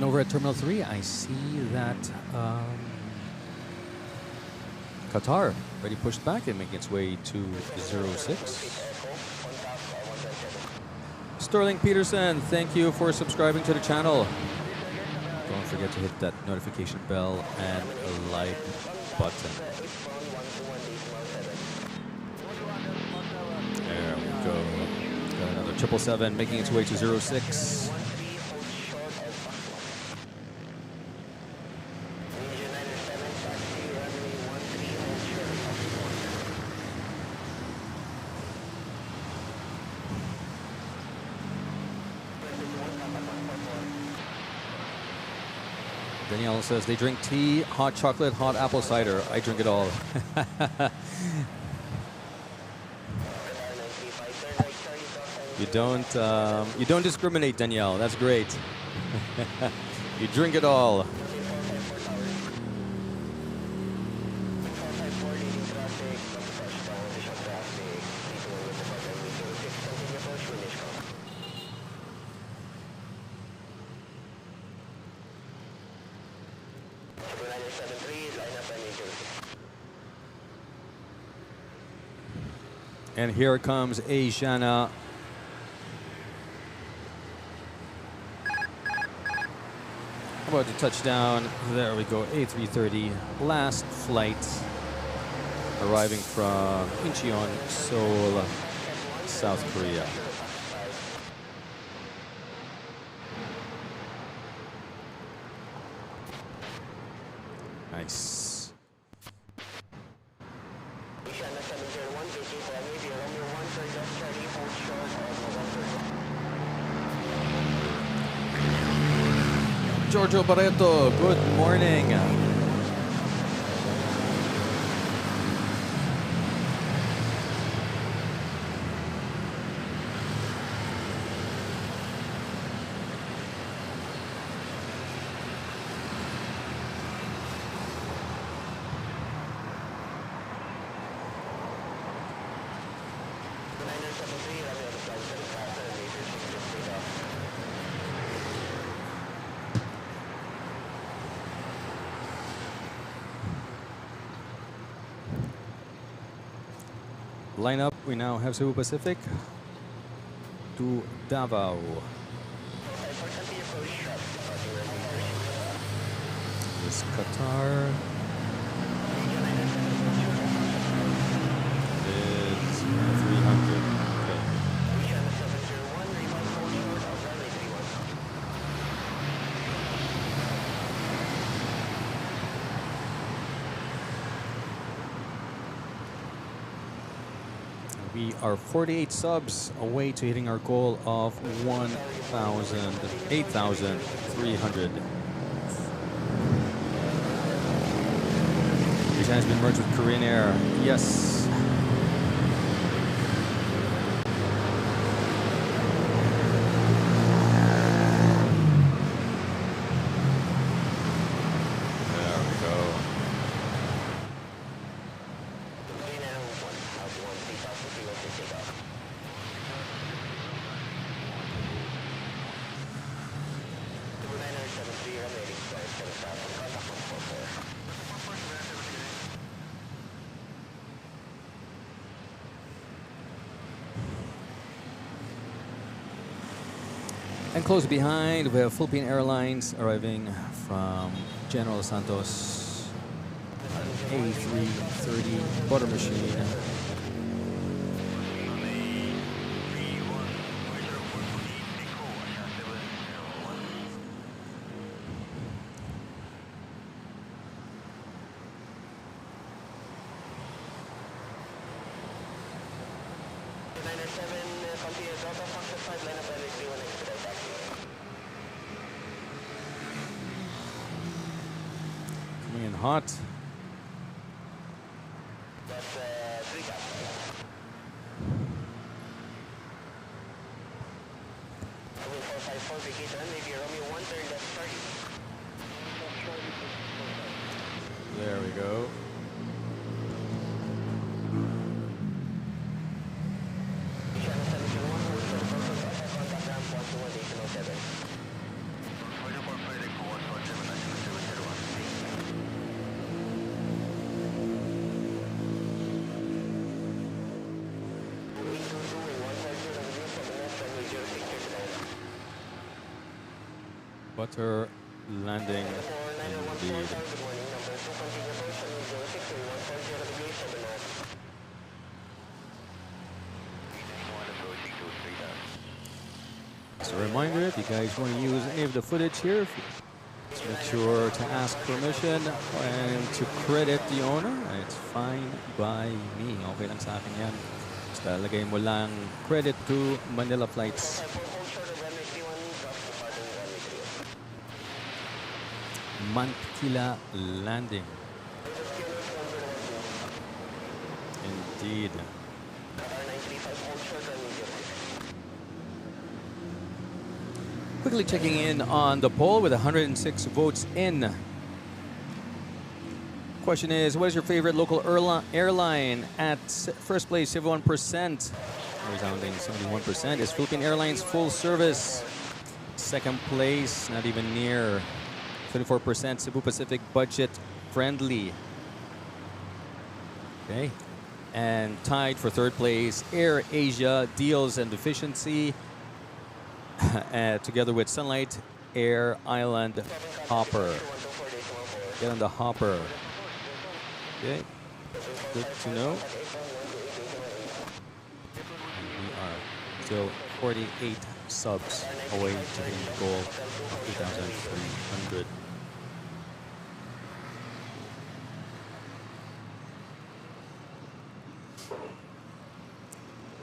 And over at Terminal 3, I see that Qatar already pushed back and making its way to 06. Sterling Peterson, thank you for subscribing to the channel. Don't forget to hit that notification bell and like button. There we go. Got another 777 making its way to 06. Danielle says they drink tea, hot chocolate, hot apple cider. I drink it all. You don't discriminate, Danielle. That's great. You drink it all. And here comes Asiana. About to touch down. There we go, A330. Last flight arriving from Incheon, Seoul, South Korea. Nice. Giorgio Barreto, good morning. Lineup, we now have Cebu Pacific to Davao. This Qatar is 300. Okay. We are 48 subs away to hitting our goal of 8,300. Which has been merged with Korean Air. Yes. And close behind, we have Philippine Airlines arriving from General Santos, A330 butter machine. Coming in hot. There we go. Butter landing indeed. As a reminder, if you guys want to use any of the footage here, just make sure to ask permission and to credit the owner. It's fine by me. Okay lang sa akin yan. Basta lagay mo lang credit to Manila Flights. Manila landing. Indeed. Quickly checking in on the poll with 106 votes in. Question is, what is your favorite local airline? At first place, 71%. Resounding 71% is Philippine Airlines full service. Second place, not even near. 24% Cebu Pacific budget friendly. Okay. And tied for third place, Air Asia deals and efficiency. Together with Sunlight Air Island Hopper. Get on the hopper. Okay, good to know. And we are still 48 subs away to hitting the goal of 2,300.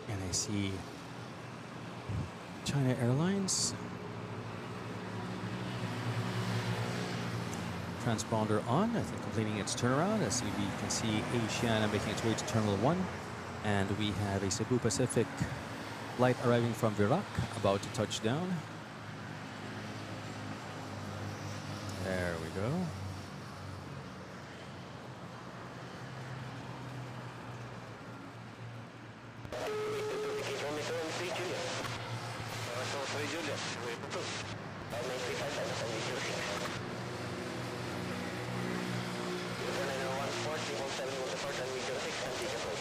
And I see China Airlines transponder on, I think completing its turnaround. As we can see Aviation making its way to Terminal 1. And we have a Cebu Pacific flight arriving from Virac, about to touch down. There we go.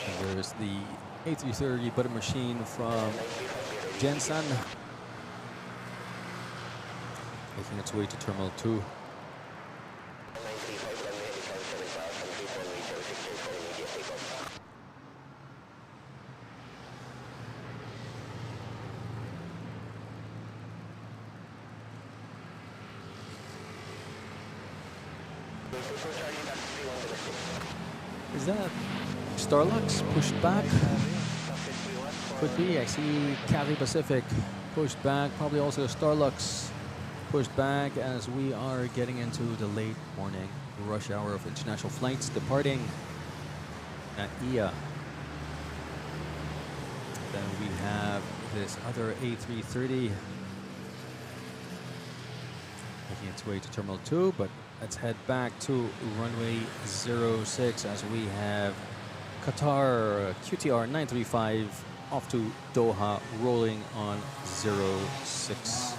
And there's the A330 butter machine from Jensen, making its way to Terminal 2. Is that Starlux pushed back? Could be. I see Cathay Pacific pushed back. Probably also Starlux pushed back as we are getting into the late morning rush hour of international flights departing NAIA. Then we have this other A330 making its way to Terminal 2, but let's head back to runway 06 as we have Qatar QTR 935 off to Doha, rolling on 06.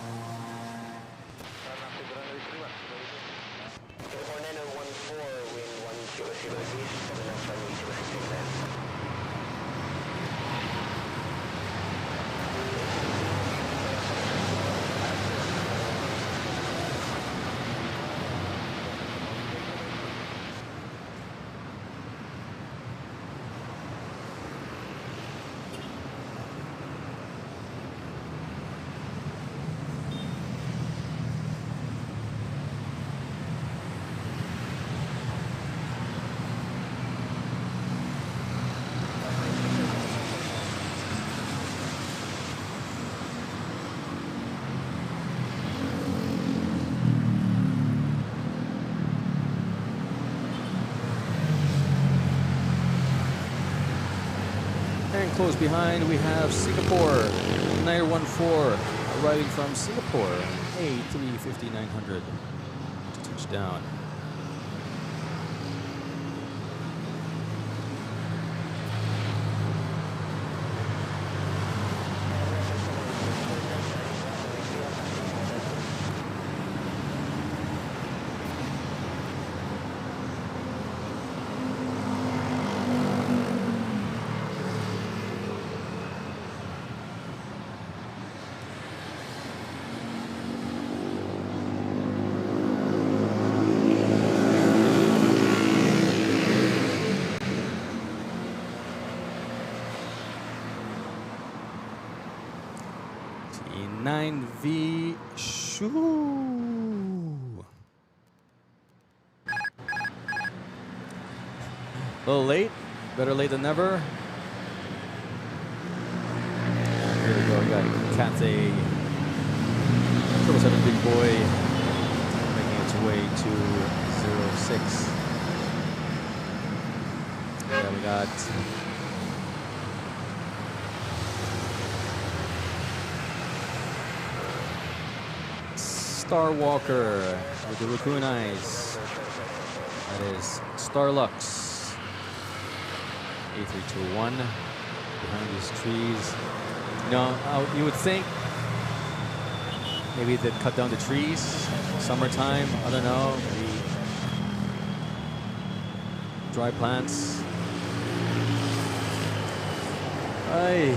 And close behind, we have Singapore 914 arriving from Singapore, A350-900 to touch down. T9V Shoo. A little late. Better late than never. Here we go. We got Cathay 777 Big Boy making its way to 06. Yeah, we got Star Walker with the raccoon eyes. That is Starlux. A321 behind these trees. You know, you would think maybe they'd cut down the trees. Summertime, I don't know. Maybe dry plants. Ay.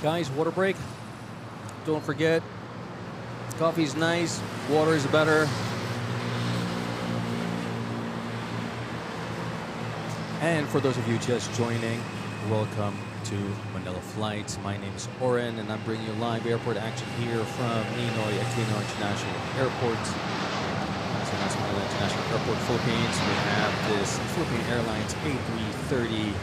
Guys, water break. Don't forget, coffee's nice, water is better. And for those of you just joining, welcome to Manila Flights. My name is Oren, and I'm bringing you live airport action here from Ninoy, Aquino International Airport. So that's Manila International Airport, Philippines. We have this Philippine Airlines A330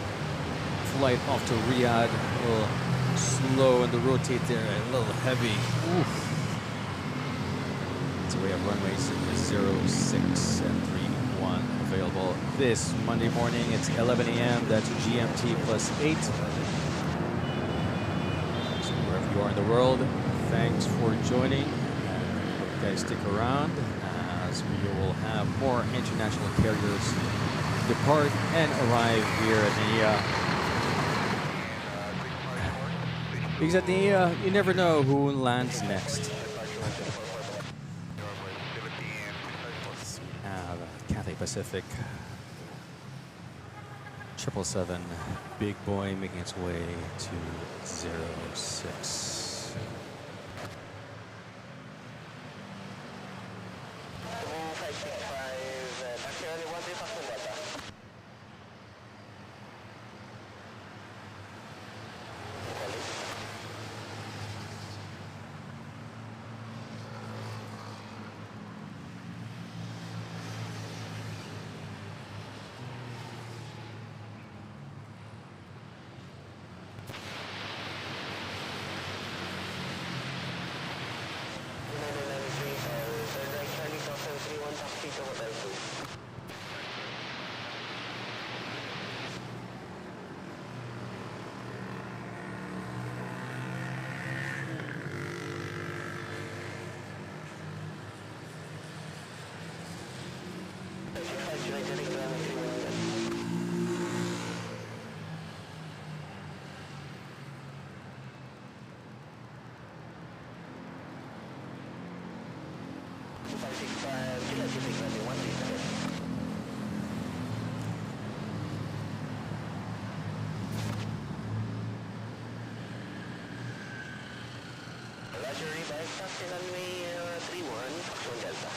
flight off to Riyadh. A little slow in the rotate there, a little heavy. Oof. So we have runways 06 and 31 available this Monday morning. It's 11 a.m. That's GMT plus 8. So wherever you are in the world, thanks for joining. Hope you guys stick around as we will have more international carriers depart and arrive here at NAIA. Because at NAIA, you never know who lands next. Cathay Pacific 777 Big Boy making its way to 06. Runway 31, Delta.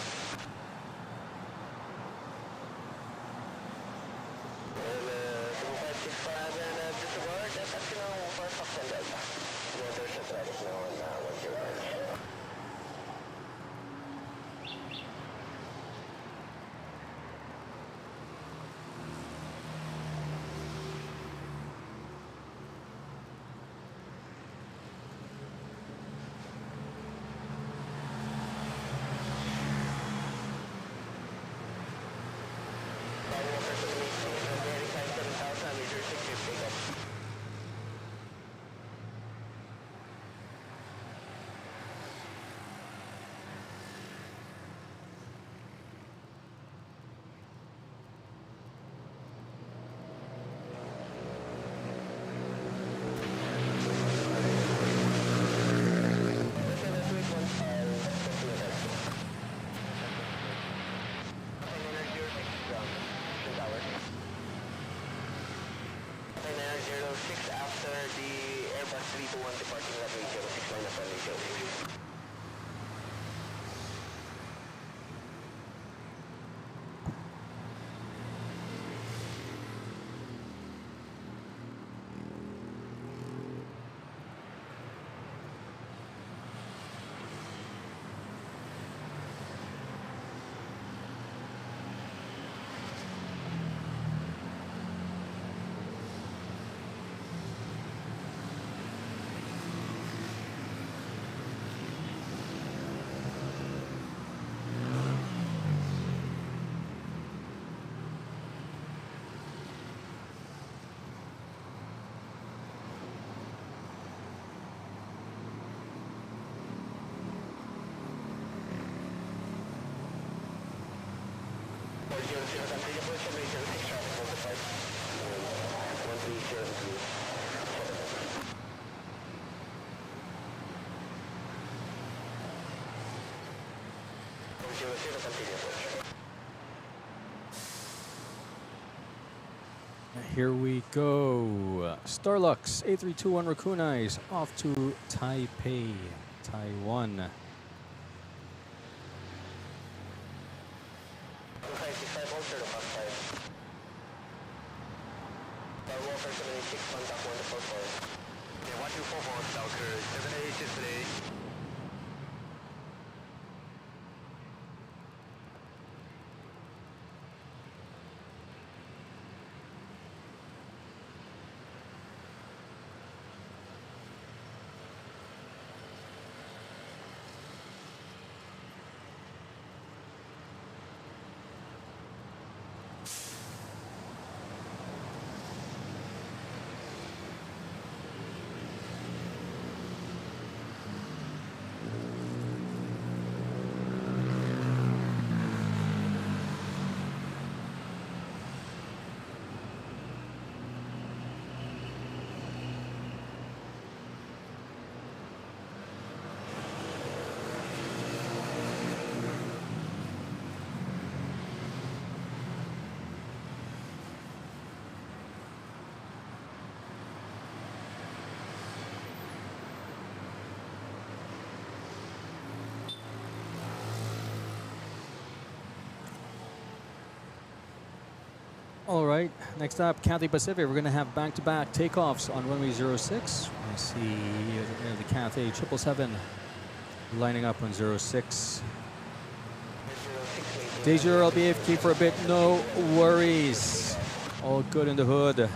Here we go. Starlux A321 Raccoon Eyes off to Taipei, Taiwan. All right, next up, Cathay Pacific. We're going to have back-to-back takeoffs on runway 06. I see the Cathay 777 lining up on 06. Deja, I'll be AFK for a bit. No worries. All good in the hood.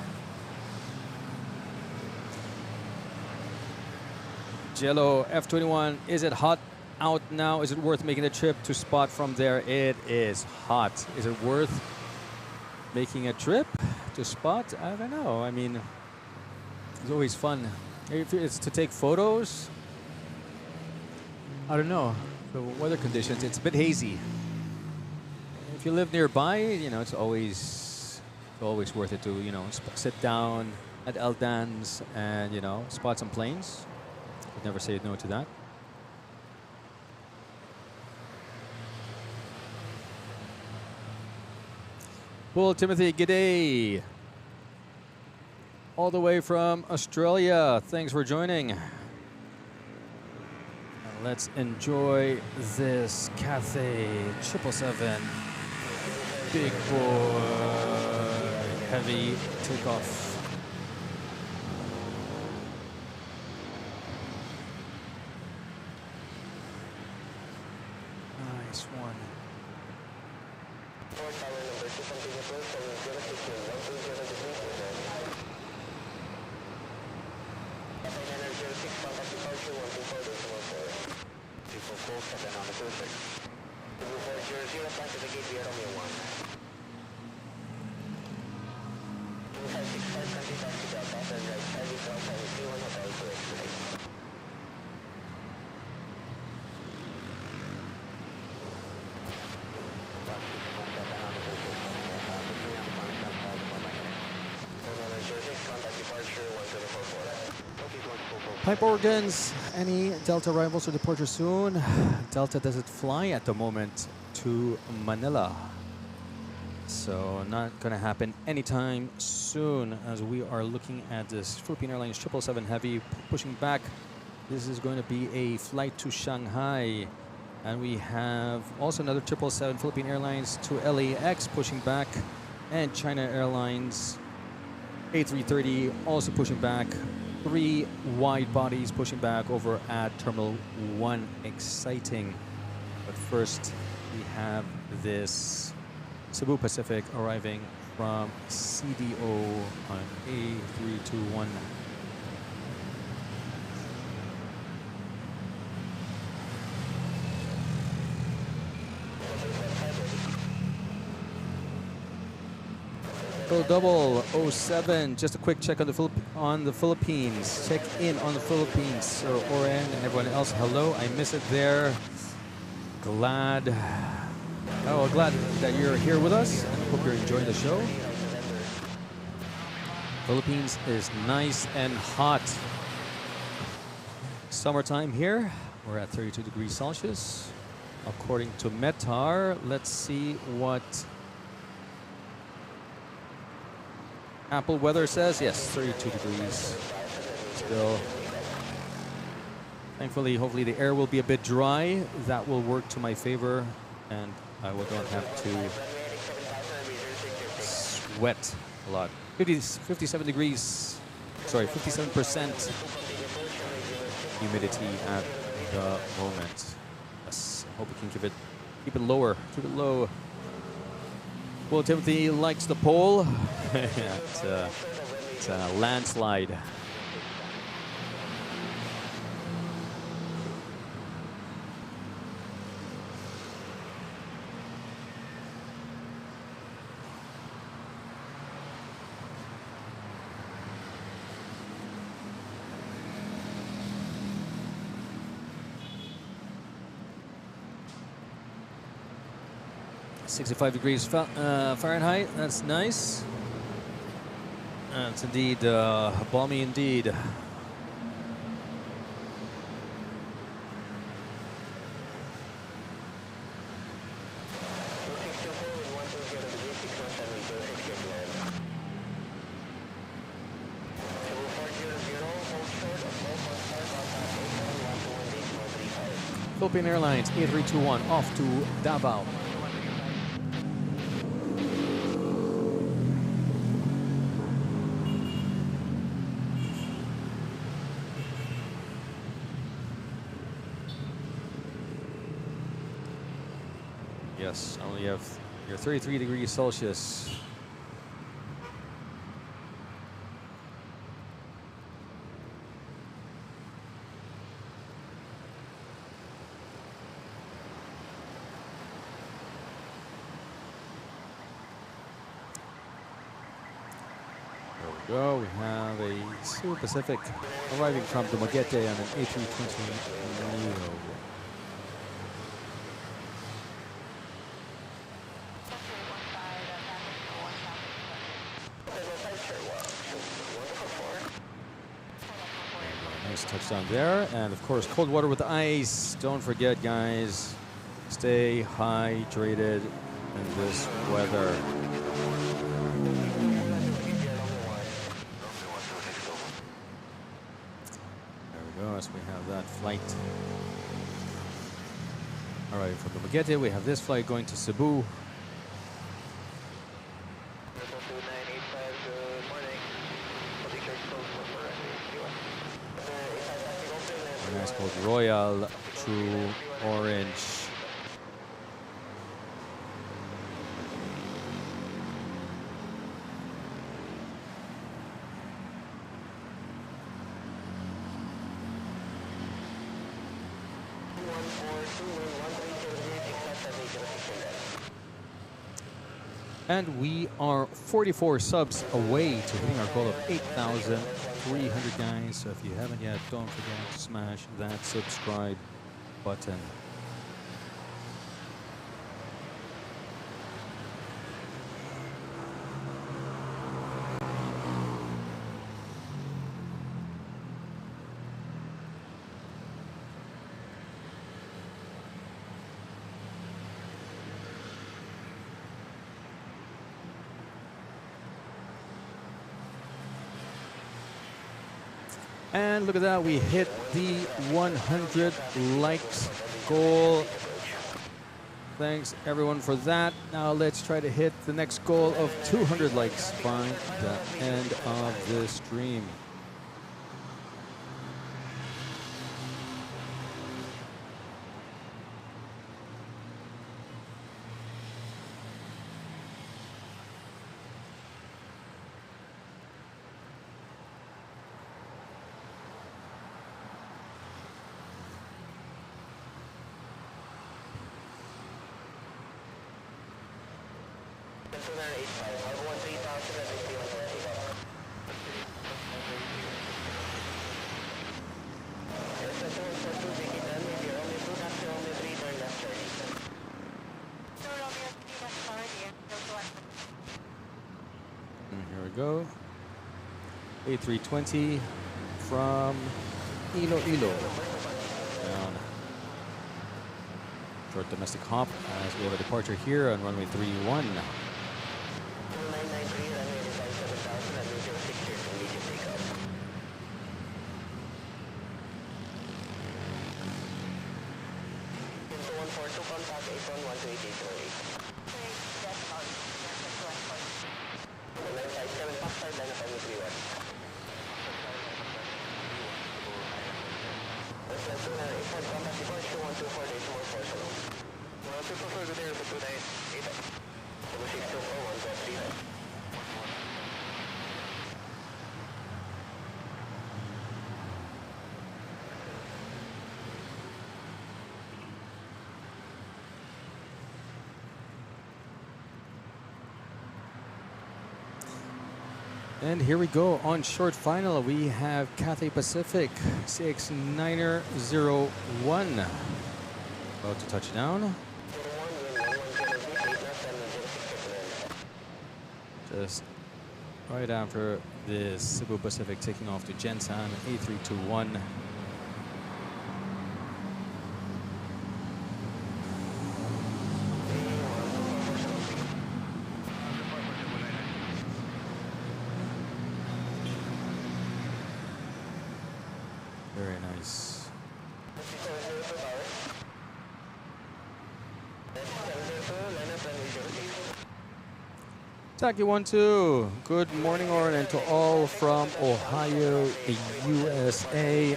Jello, F21, is it hot out now? Is it worth making a trip to spot from there? It is hot. Is it worth making a trip to spot? I don't know. I mean, it's always fun. If it's to take photos, I don't know. The weather conditions, it's a bit hazy. If you live nearby, you know, it's always worth it to, you know, sit down at Eldan's and, you know, spot some planes. Would never say no to that. Well, Timothy, g'day. All the way from Australia. Thanks for joining. Let's enjoy this Cathay 777 big boy heavy takeoff. next one. Pipe organs, any Delta arrivals or departure soon? Delta doesn't fly at the moment to Manila. So not going to happen anytime soon as we are looking at this Philippine Airlines 777 Heavy pushing back. This is going to be a flight to Shanghai. And we have also another 777 Philippine Airlines to LAX pushing back. And China Airlines A330 also pushing back. 3 wide bodies pushing back over at Terminal 1. Exciting. But first, we have this Cebu Pacific arriving from CDO on A321. Go double 07. Just a quick check on the Philippines. Check in on the Philippines, Sir Oren and everyone else. Hello, I miss it there. Glad that you're here with us, and hope you're enjoying the show. Philippines is nice and hot. Summertime here. We're at 32 degrees Celsius. According to METAR, let's see what Apple weather says. Yes, 32 degrees still. Thankfully, hopefully the air will be a bit dry. That will work to my favor, and I will don't have to sweat a lot. 57 degrees, sorry, 57% humidity at the moment. Yes, hope we can keep it lower, keep it low. Well, Timothy likes the poll. It's a landslide. .65 degrees Fahrenheit. That's nice. It's indeed balmy indeed. Philippine Airlines A321 off to Davao. Yes, only have your 33 degrees Celsius. There we go. We have a Cebu Pacific arriving from Dumaguete on an A320 Neo. Nice touchdown there, and of course cold water with ice. Don't forget, guys, stay hydrated in this weather. There we go, as we have that flight. All right, from Dumaguete we have this flight going to Cebu. Nice called Royal True Orange. And we are 44 subs away to hitting our goal of 8,300, guys. So if you haven't yet, don't forget to smash that subscribe button. And look at that, we hit the 100 likes goal. Thanks everyone for that. Now let's try to hit the next goal of 200 likes by the end of the stream. Here we go. A320 from Iloilo. Down. Short domestic hop as we have a departure here on runway 31. And here we go on short final. We have Cathay Pacific 6901 about to touch down. Just right after this Cebu Pacific taking off to Gensan A321. Very nice. Taki 12, good morning, Oren, and to all from Ohio, USA.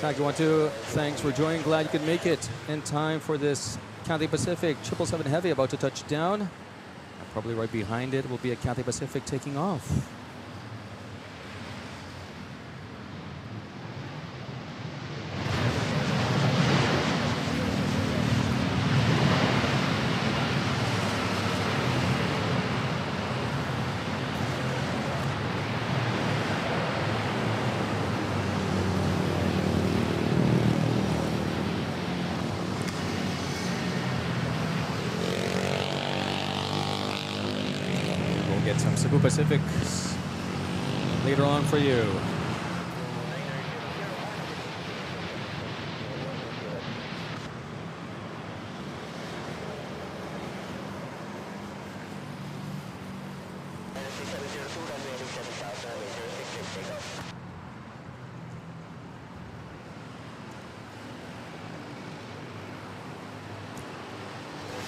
Taki 12, thanks for joining. Glad you could make it in time for this Cathay Pacific 777 Heavy about to touch down. And probably right behind it will be a Cathay Pacific taking off. Get some Cebu Pacifics later on for you.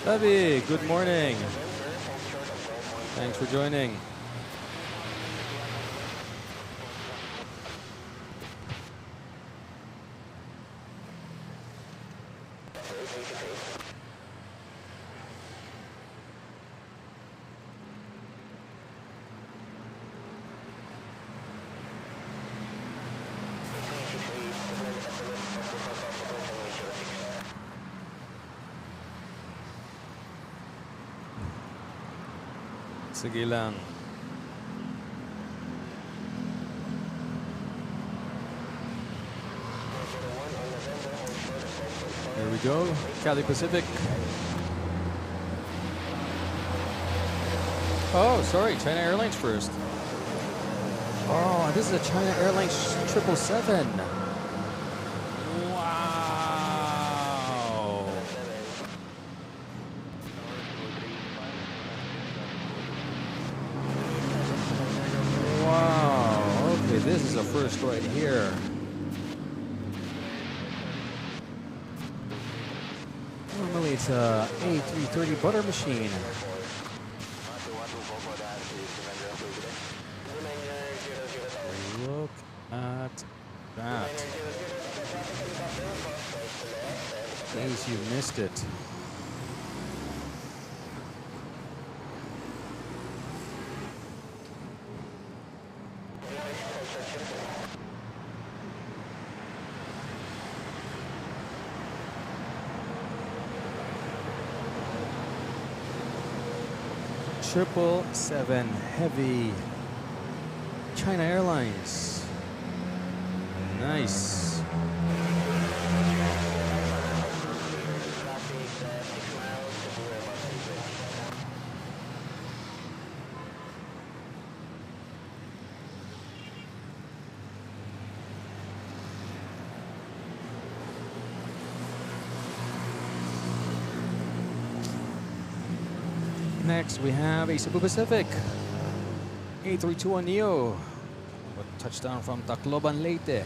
Avi, good morning. Thanks for joining. Sige lang. Here we go. Cali Pacific. Oh, sorry. China Airlines first. Oh, this is a China Airlines 777. Wow. Wow. Okay, this is a first right here. Normally it's a A330 butter machine. Look at that. In case you missed it. Triple seven heavy China Airlines. Nice. Next, we have a Cebu Pacific A321neo. Touchdown from Tacloban, Leyte.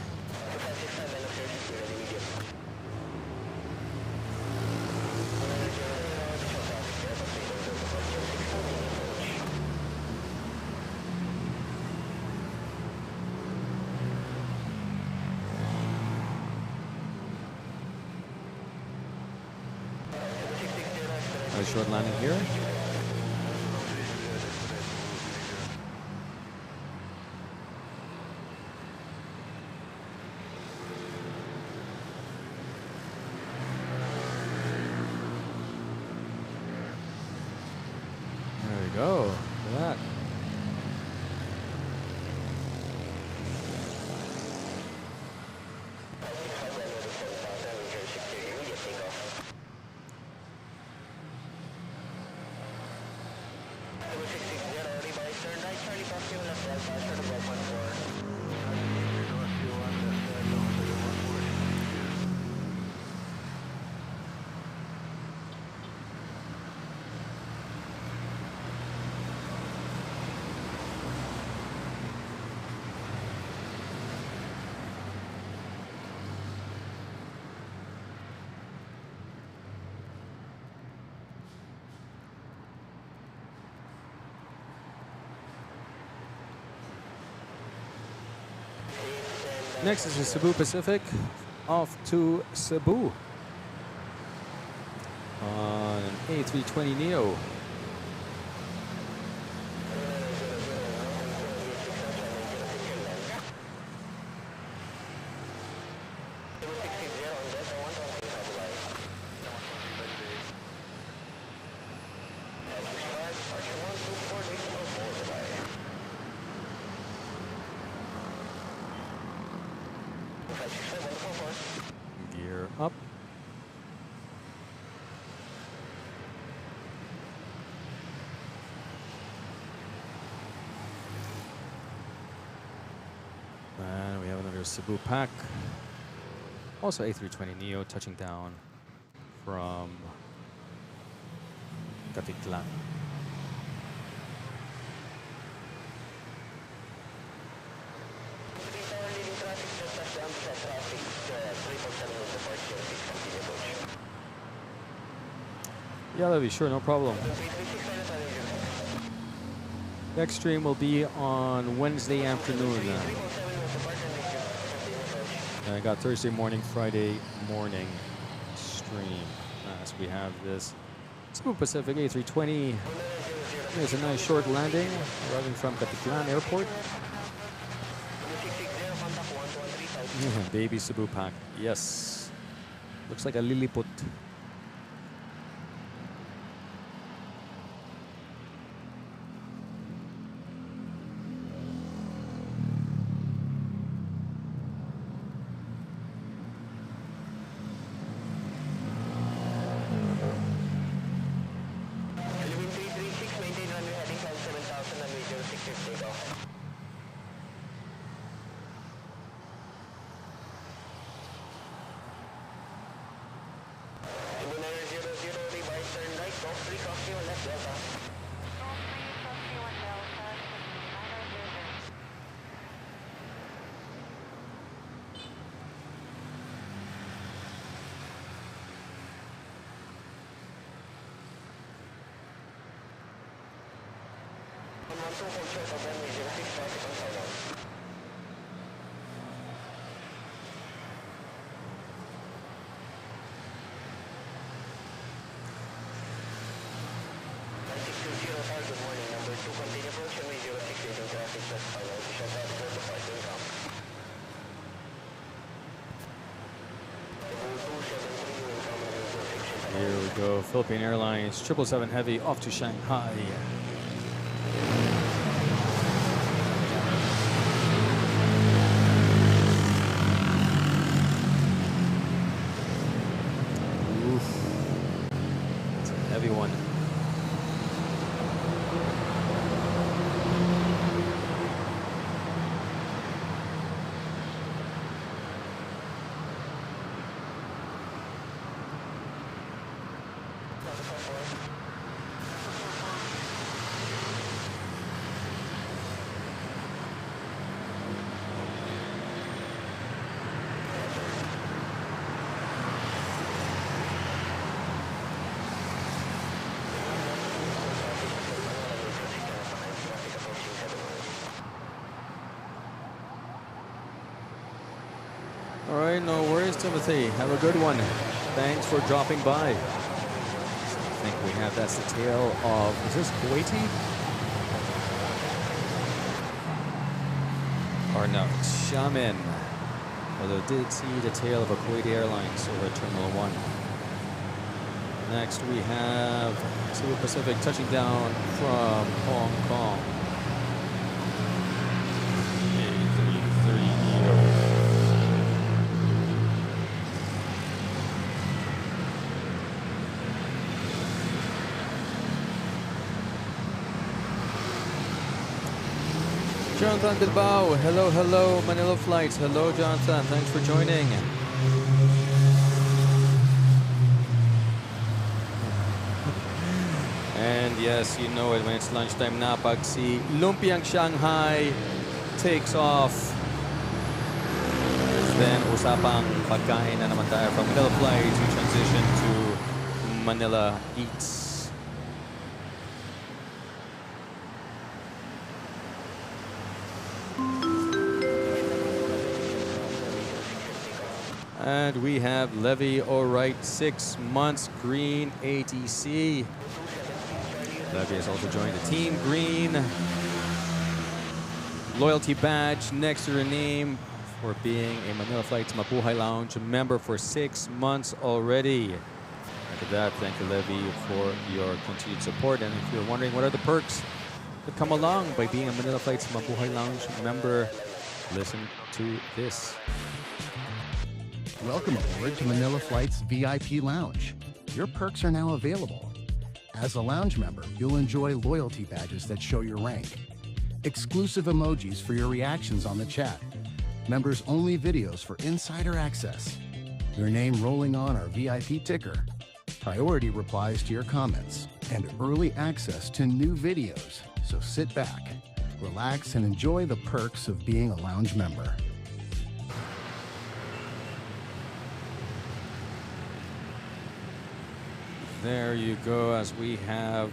A short landing here. Go. Look at that. Next is the Cebu Pacific, off to Cebu on an A320neo. Gear up. And we have another Cebu pack. Also A320neo touching down from Katiklan. Yeah, that'll be sure, no problem. Next stream will be on Wednesday afternoon. I got Thursday morning, Friday morning stream as we have this Cebu Pacific A320. It's a nice short landing arriving from Katiklan Airport. Baby Cebu pack, yes. Looks like a liliput. Here we go. Philippine Airlines 777 Heavy off to Shanghai. Oof. It's a heavy one. All right, no worries, Timothy. Have a good one. Thanks for dropping by. I think we have, that's the tail of, is this Kuwaiti? Or no, it's Xiamen. Although I did see the tail of a Kuwaiti Airlines over at Terminal 1. Next we have Cebu Pacific touching down from Hong Kong. Jonathan Bilbao, hello, hello, Manila Flights. Hello, Jonathan, thanks for joining. And yes, you know it when it's lunchtime na pag si Lumpiang Shanghai takes off. Then usapang pagkain na naman tayo from Manila Flights. We transition to Manila Eats. And we have Levy Alright 6 months green ATC. Levy has also joined the team green. Loyalty badge next to her name for being a Manila Flights Mabuhay Lounge member for 6 months already. After that, thank you, Levy, for your continued support. And if you're wondering what are the perks that come along by being a Manila Flights Mabuhay Lounge member, listen to this. Welcome aboard to Manila Flight's VIP Lounge. Your perks are now available. As a lounge member, you'll enjoy loyalty badges that show your rank, exclusive emojis for your reactions on the chat, members-only videos for insider access, your name rolling on our VIP ticker, priority replies to your comments, and early access to new videos. So sit back, relax, and enjoy the perks of being a lounge member. There you go, as we have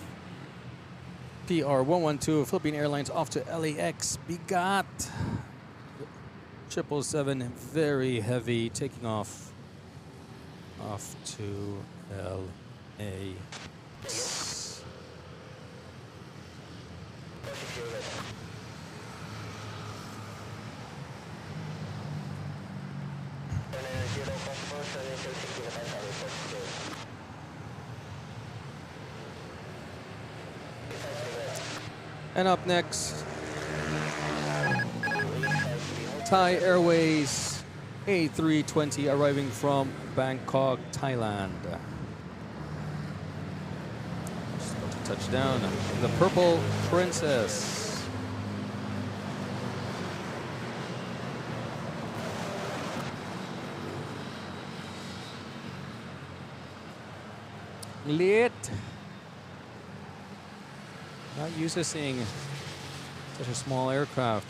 PR112 Philippine Airlines off to LAX. Bigat 777, very heavy, taking off to LAX. And up next, Thai Airways A320 arriving from Bangkok, Thailand. Just about to touch down. The Purple Princess. Late. Not used to seeing such a small aircraft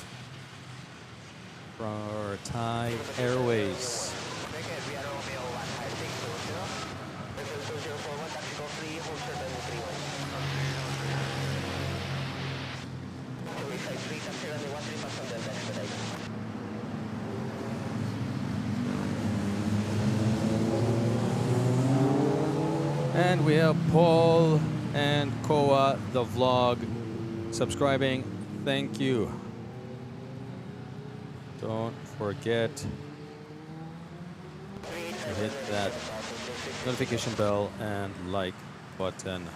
for Thai Airways. And we have Paul and Koa, the vlog, subscribing. Thank you. Don't forget to hit that notification bell and like button.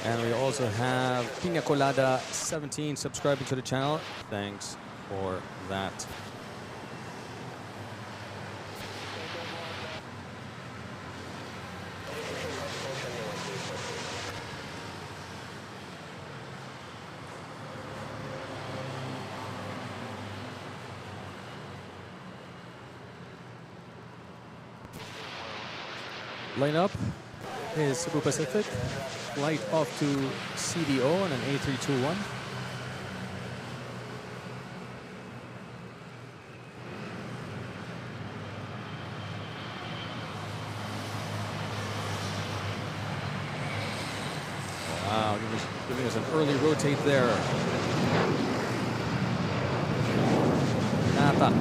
And we also have Pina Colada 17 subscribing to the channel. Thanks for that. Lineup is Cebu Pacific, flight off to CDO on an A321. Wow, giving us an early rotate there. Nata.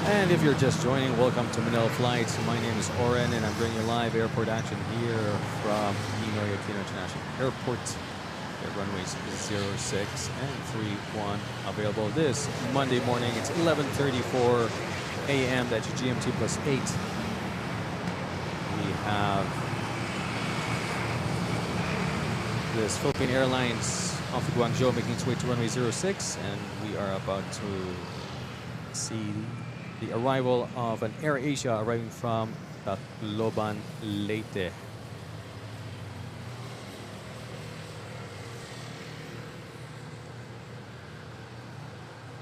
And if you're just joining, welcome to Manila Flights. My name is Oren, and I'm bringing you live airport action here from Ninoy Aquino International Airport. At runways 06 and 31 available this Monday morning. It's 11:34 a.m. That's GMT plus 8. We have this Philippine Airlines off of Guangzhou making its way to runway 06, and we are about to see the arrival of an AirAsia arriving from Tacloban, Leyte.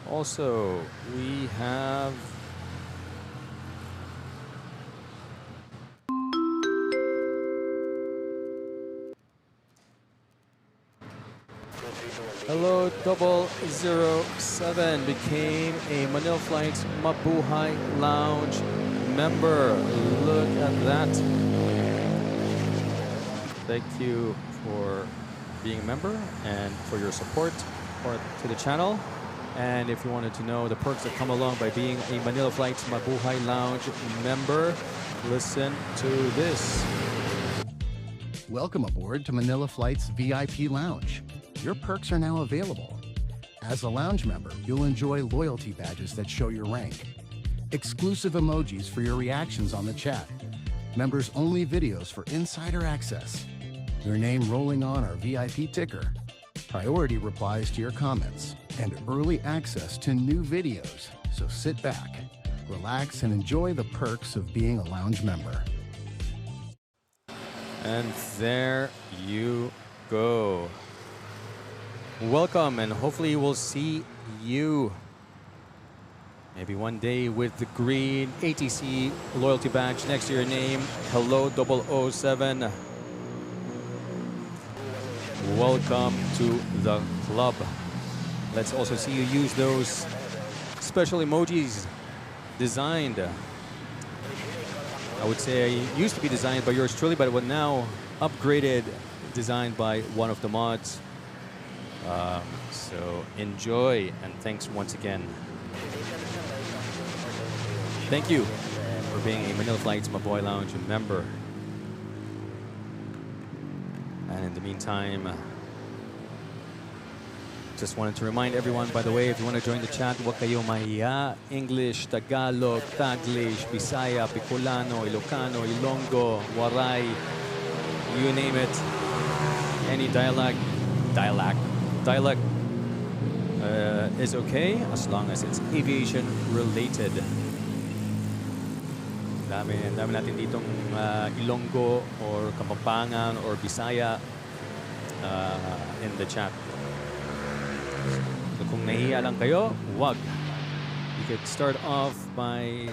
Also, we have Hello 007 became a Manila Flights Mabuhay Lounge member. Look at that. Thank you for being a member and for your support to the channel. And if you wanted to know the perks that come along by being a Manila Flights Mabuhay Lounge member, listen to this. Welcome aboard to Manila Flight's VIP Lounge. Your perks are now available. As a lounge member, you'll enjoy loyalty badges that show your rank, exclusive emojis for your reactions on the chat, members-only videos for insider access, your name rolling on our VIP ticker, priority replies to your comments, and early access to new videos. So sit back, relax, and enjoy the perks of being a lounge member. And there you go. Welcome, and hopefully we'll see you maybe one day with the green ATC loyalty badge next to your name. Hello 007. Welcome to the club. Let's also see you use those special emojis designed. I would say used to be designed by yours truly, but now upgraded, designed by one of the mods. So enjoy, and thanks once again. Thank you for being a Manila Flights Mabuhay Lounge member. And in the meantime, just wanted to remind everyone, by the way, if you want to join the chat, huwag kayo mahiya. English, Tagalog, Taglish, Bisaya, Bicolano, Ilocano, Ilonggo, Waray, you name it. Any dialect is okay as long as it's aviation related. Dami natin ditong Ilonggo or Kapampangan or Bisaya in the chat. So kung nahiya lang kayo, wag. You could start off by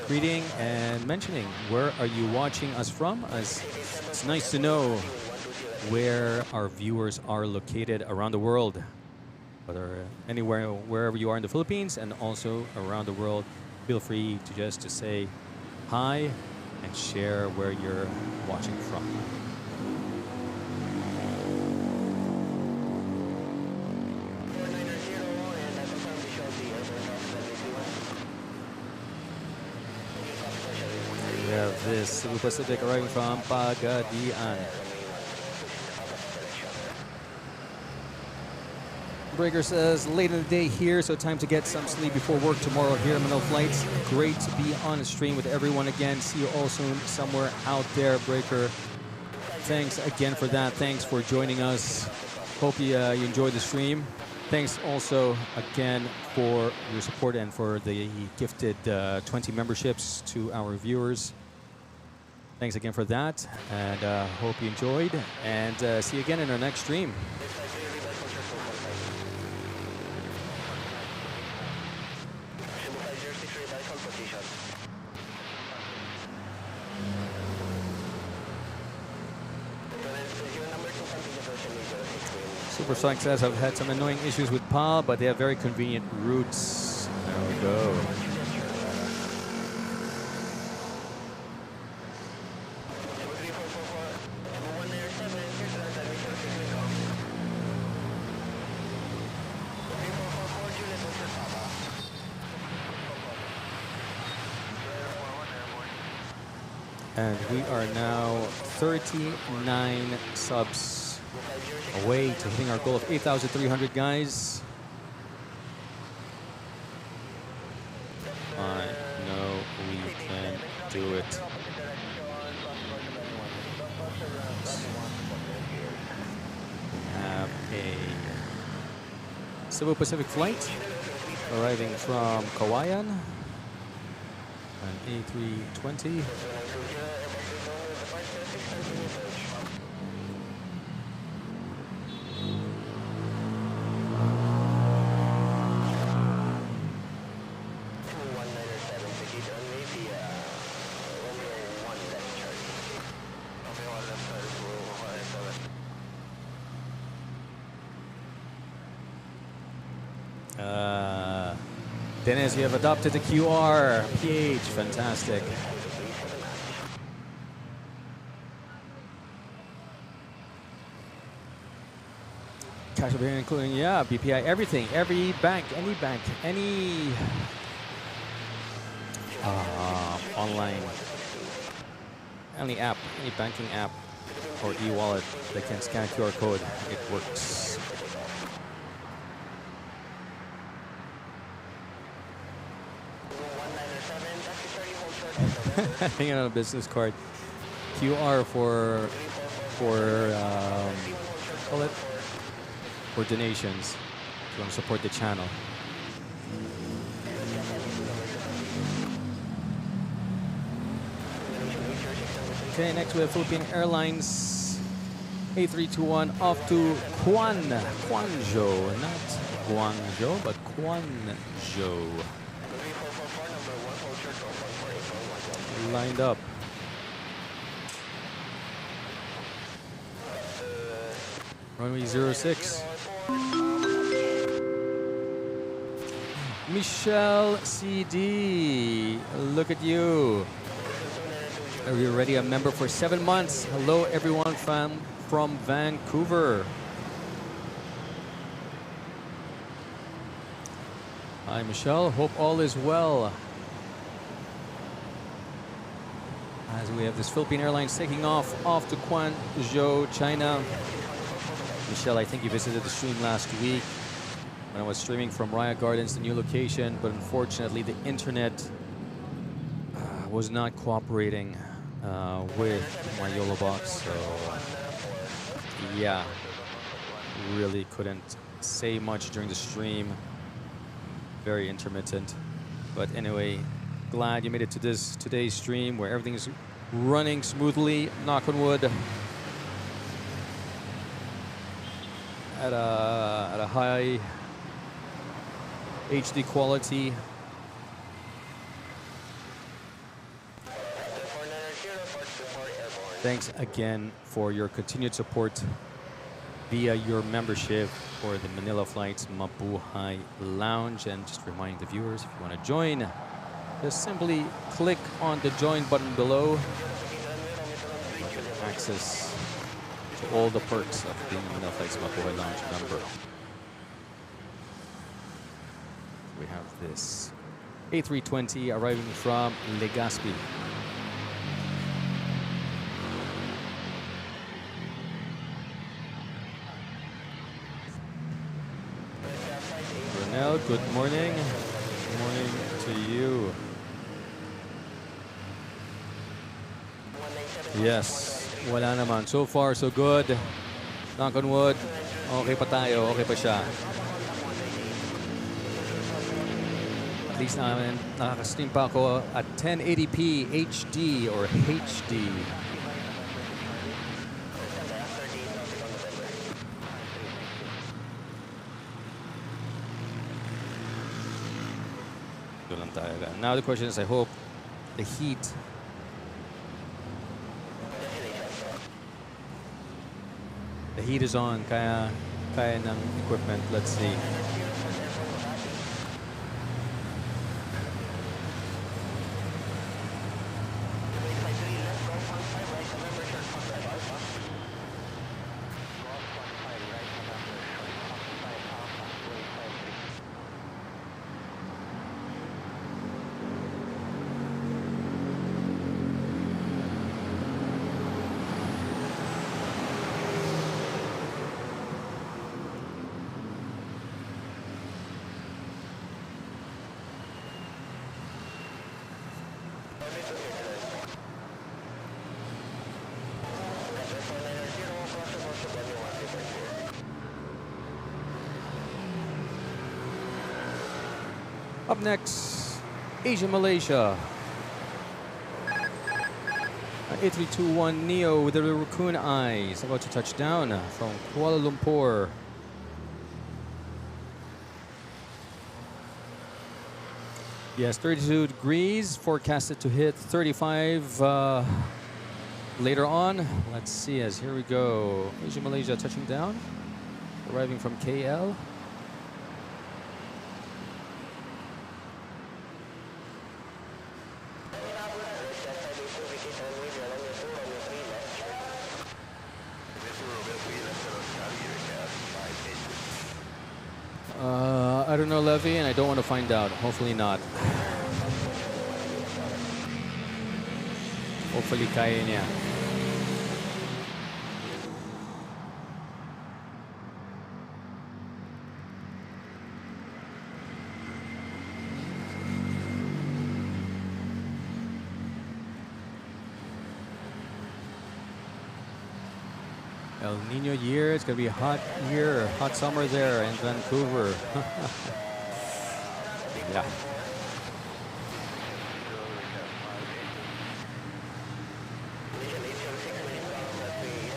greeting and mentioning where are you watching us from, as it's nice to know where our viewers are located around the world, whether anywhere, wherever you are in the Philippines and also around the world. Feel free to just to say hi and share where you're watching from. We have this Cebu Pacific arriving from Pagadian. Breaker says, late in the day here, so time to get some sleep before work tomorrow here at MNL.FLIGHTS. Great to be on the stream with everyone again. See you all soon somewhere out there, Breaker. Thanks again for that. Thanks for joining us. Hope you enjoyed the stream. Thanks also again for your support and for the gifted 20 memberships to our viewers. Thanks again for that, and hope you enjoyed, and see you again in our next stream. Supersonic says, I've had some annoying issues with PAL, but they have very convenient routes. There we go. And we are now 39 subs away to hitting our goal of 8,300, guys. I know we can do it. We have a Cebu Pacific flight arriving from Kawayan, an A320. Dennis, you have adopted the QR. PH, fantastic. Cash over here, including, yeah, BPI, everything, every bank, any online, any app, any banking app or e-wallet that can scan QR code, it works. Hanging on a business card. QR for call it, for donations. If you want to support the channel. Okay, next we have Philippine Airlines A321 off to Guangzhou, not Guangzhou, but Guangzhou. Lined up. Runway 06. Michelle CD, look at you. Are you already a member for 7 months? Hello everyone from Vancouver. Hi Michelle, hope all is well. As we have this Philippine Airlines taking off to Guangzhou, China. Michelle, I think you visited the stream last week when I was streaming from Raya Gardens, the new location, but unfortunately the internet was not cooperating with my YOLO box, so yeah, really couldn't say much during the stream. Very intermittent, but anyway, glad you made it to today's stream where everything is running smoothly, knock on wood, at a high HD quality. Thanks again for your continued support via your membership for the Manila Flights Mabuhay Lounge. And just reminding the viewers, if you want to join, just simply click on the join button below. You get access to all the perks of being a Manila Flights Mabuhay Lounge member. We have this A320 arriving from Legazpi. Ronel, good morning. Good morning to you. Yes, wala naman. So far, so good. Knock on wood. Okay pa tayo. Okay pa siya. At least nakaka-stream pa ako at 1080p HD or HD. Now the question is, I hope the heat is on, kaya ng equipment. Let's see. Up next, Asia Malaysia. A321 Neo with the raccoon eyes about to touch down from Kuala Lumpur. Yes, 32 degrees, forecasted to hit 35 later on. Let's see as here we go. Asia Malaysia touching down, arriving from KL. I don't know, Levy, and I don't want to find out. Hopefully not. Hopefully kaya niya. El Nino year, it's going to be a hot year, hot summer there in Vancouver. Yeah.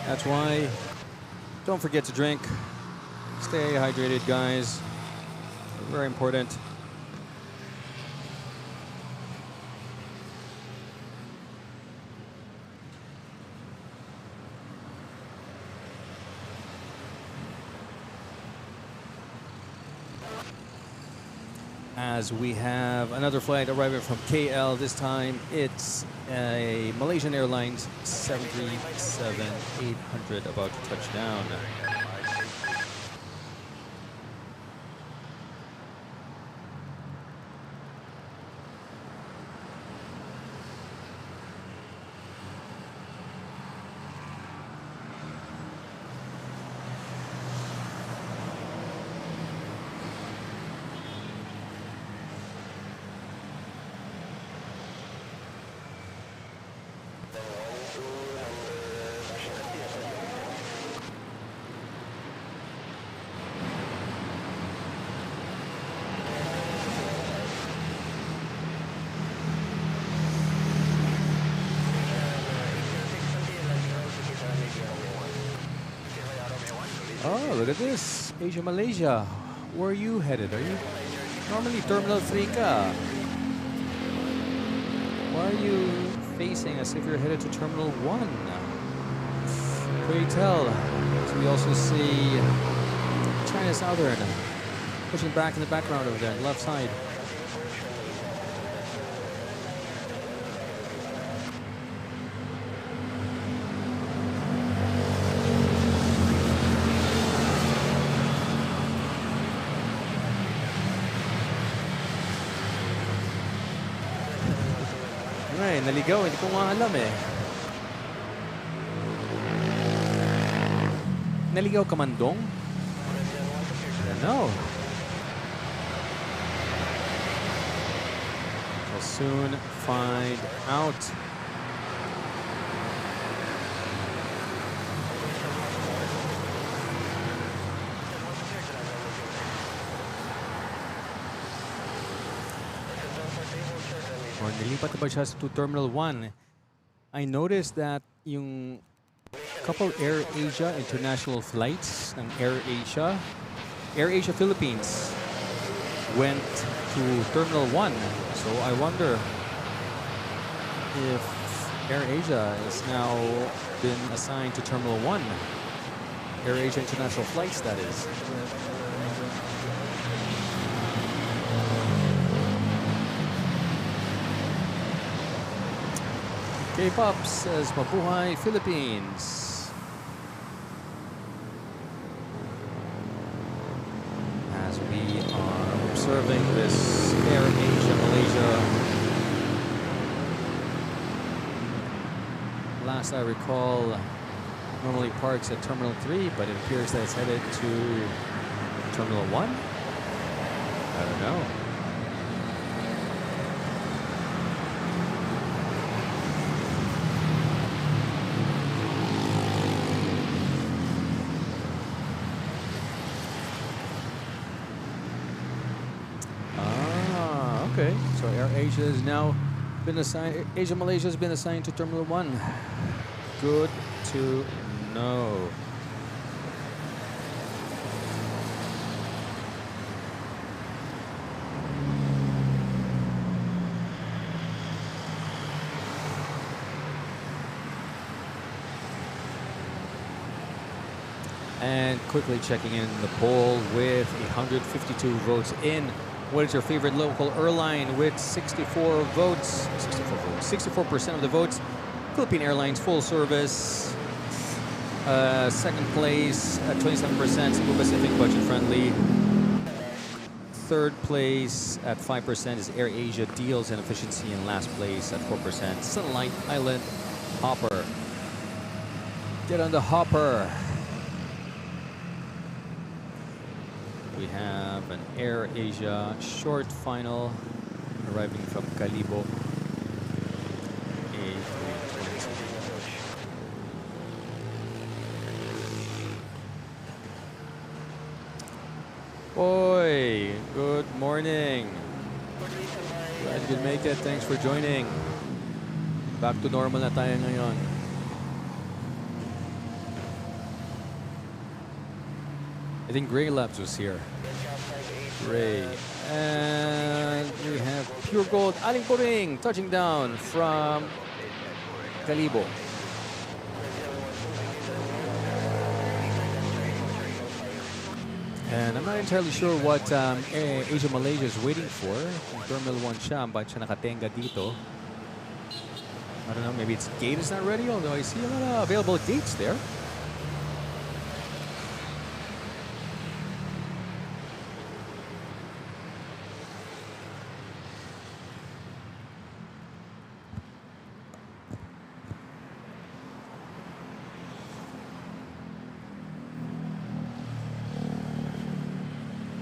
That's why don't forget to drink. Stay hydrated, guys. Very important. As we have another flight arriving from KL. This time it's a Malaysian Airlines 737-800 about to touch down. Oh, look at this. Asia Malaysia. Where are you headed? Are you normally Terminal 3 ka? Why are you facing as if you're headed to Terminal 1. Pray tell. So we also see China Southern pushing back in the background over there on the left side. Ay, naligaw. Hindi ko nga alam eh. Naligaw ka man dong? I don't know. We'll soon find out. Or nilipat na ba siya to Terminal 1? I noticed that yung couple Air Asia international flights ng Air Asia Philippines went to Terminal 1. So I wonder if Air Asia is now been assigned to Terminal 1. Air Asia international flights, that is. K-Pop says, Mabuhay Philippines. As we are observing this Air Asia Malaysia. Last I recall, normally parks at Terminal 3, but it appears that it's headed to Terminal 1. I don't know. Okay, so Air Asia has now been assigned, Asia Malaysia has been assigned to Terminal 1. Good to know. And quickly checking in the poll with 152 votes in. What is your favorite local airline with 64 votes? 64% of the votes. Philippine Airlines full service. Second place at 27%, Cebu Pacific budget friendly. Third place at 5% is Air Asia deals and efficiency, and last place at 4% Satellite Island Hopper. Get on the hopper. We have an Air Asia short final arriving from Calibo. Oi, good morning. Glad you could make it. Thanks for joining. Back to normal na tayo ngayon. I think Gray Labs was here. Gray. And we have Pure Gold Aling Puring touching down from Calibo. And I'm not entirely sure what Asia Malaysia is waiting for. Terminal 1 siya, but siya nakatenga dito. I don't know, maybe its gate is not ready, although I see a lot of available gates there.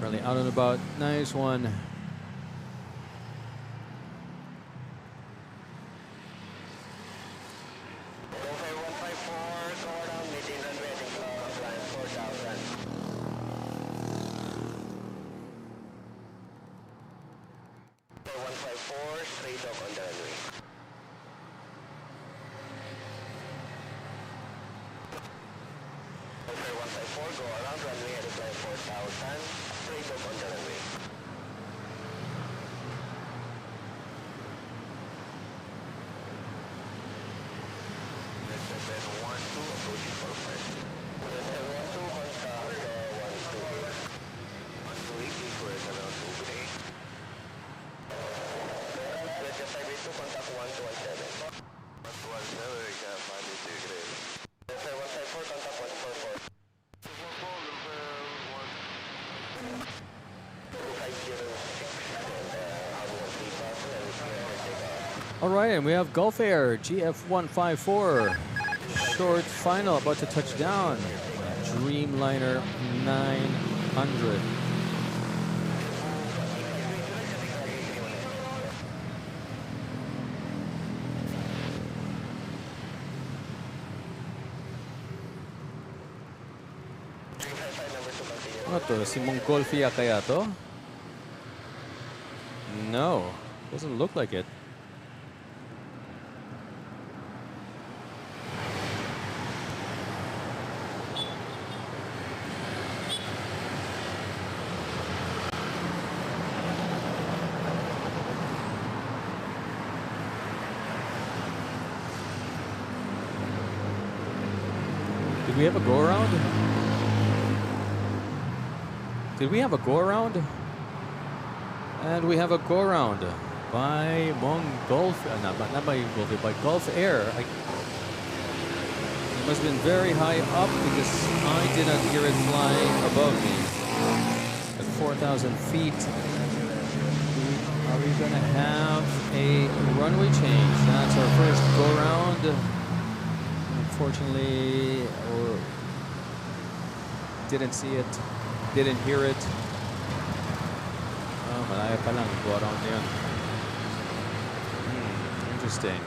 Really out and about. Nice one. All right, and we have Gulf Air GF154 short final about to touch down. Dreamliner 900. Ano to? Si Mongolfia kaya to? No, doesn't look like it. Did we have a go-around? Did we have a go-around? And we have a go-around by not by Mongolfia, by Gulf Air. It must have been very high up because I did not hear it flying above me. At 4,000 feet. Are we going to have a runway change? That's our first go-around. Unfortunately, or didn't see it, didn't hear it. Oh, malaya pa lang. Go around na yun. Interesting.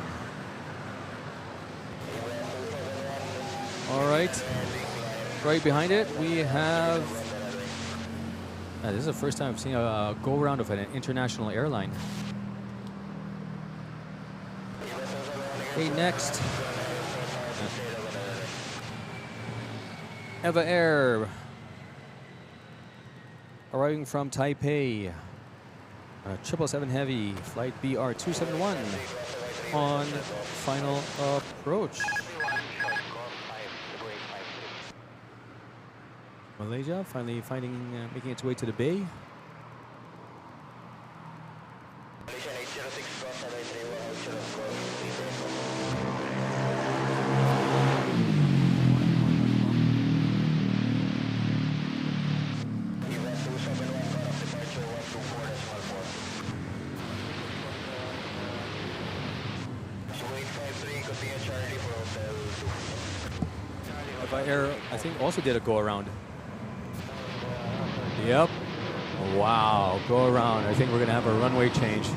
All right. Right behind it, we have... this is the first time I've seen a go-around of an international airline. Okay, next. Eva Air arriving from Taipei. 777 Heavy, flight BR271 on final approach. Malaysia finally making its way to the bay. Air, I think, also did a go-around. Yep. Wow, go-around. I think we're going to have a runway change.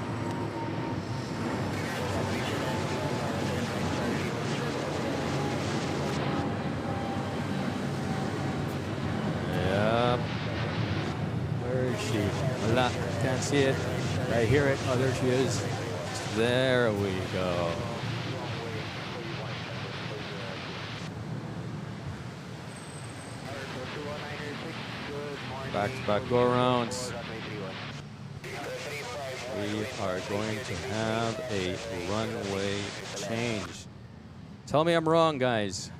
Yep. Where is she? Wala. Can't see it. I hear it. Oh, there she is. There we go. Back-to-back go-arounds. We are going to have a runway change. Tell me I'm wrong, guys.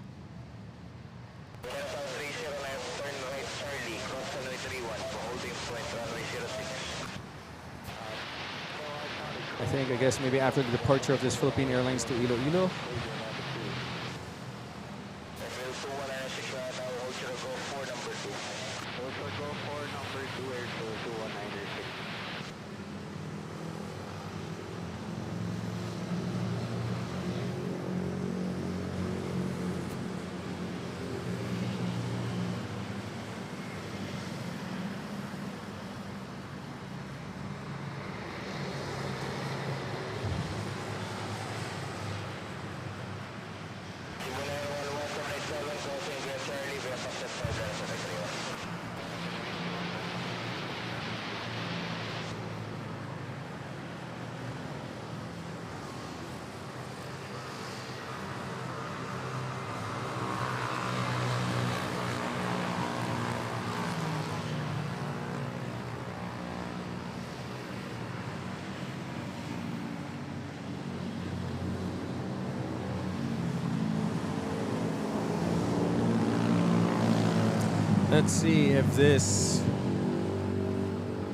I guess maybe after the departure of this Philippine Airlines to Iloilo. Let's see if this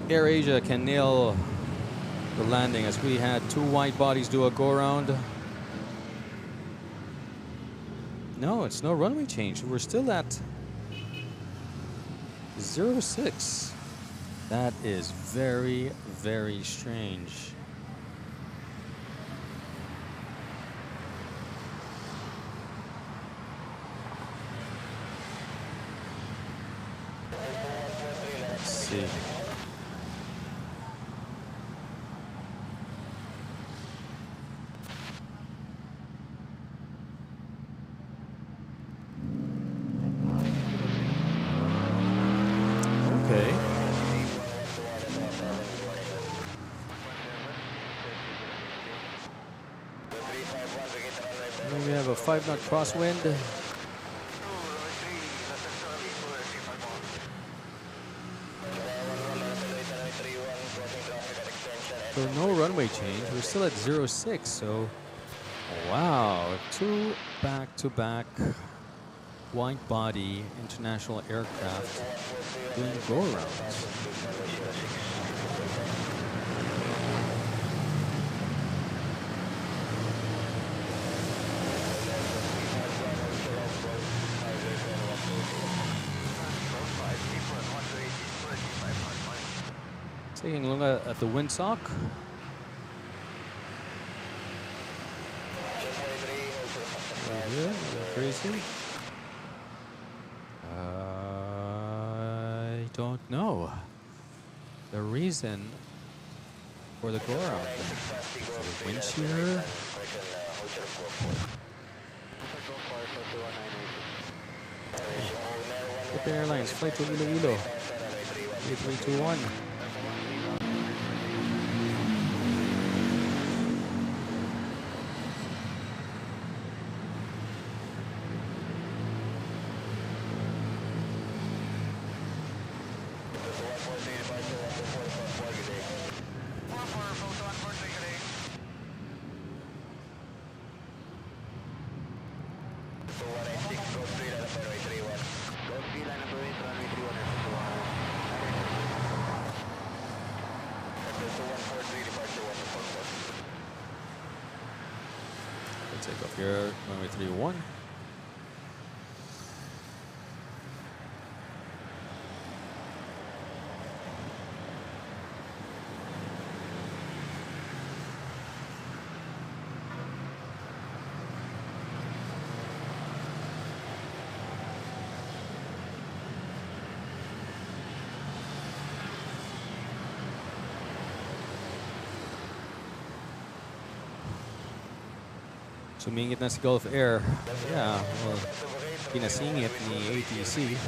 AirAsia can nail the landing as we had 2 wide bodies do a go around. No, it's no runway change. We're still at 06. That is very, very strange. Let's see. Okay. And then we have a 5-knot crosswind. So no runway change. We're still at 06. So, wow, 2 back-to-back wide-body international aircraft doing go-arounds. Taking a look at the windsock. Right here, crazy. I don't know the reason for the go-around. Wind shear. With Airlines, flight to Iloilo. 3321. Take off here, runway 31. Sumingit na si Gulf Air. Yeah, well, pinasingit ni ATC.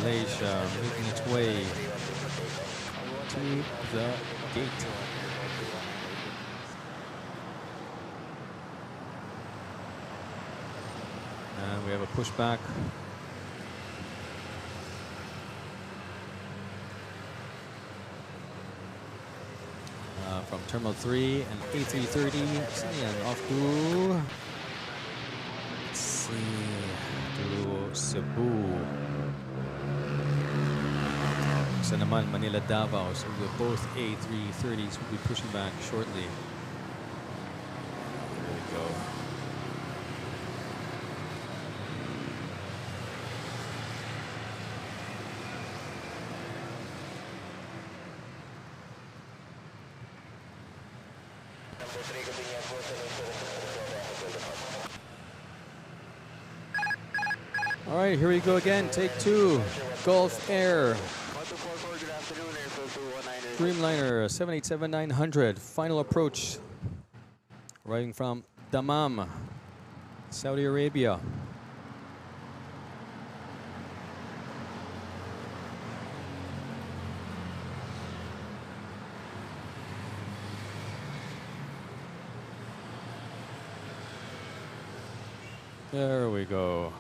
Malaysia making its way to the gate. And we have a pushback. From Terminal 3 and A330, and off to, let's see, to Cebu. So naman, Manila, Davao. So both A330s will be pushing back shortly. There we go. All right, here we go again. Take 2. Gulf Air. Dreamliner 787-900. Final approach. Arriving from Dammam, Saudi Arabia. There we go.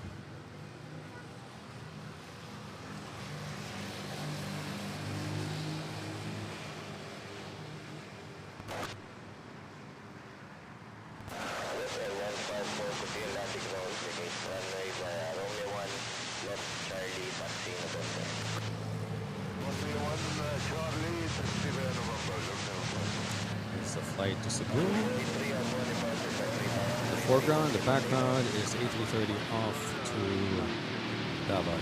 It's the flight to Cebu. The foreground, the background is A330 off to Davao.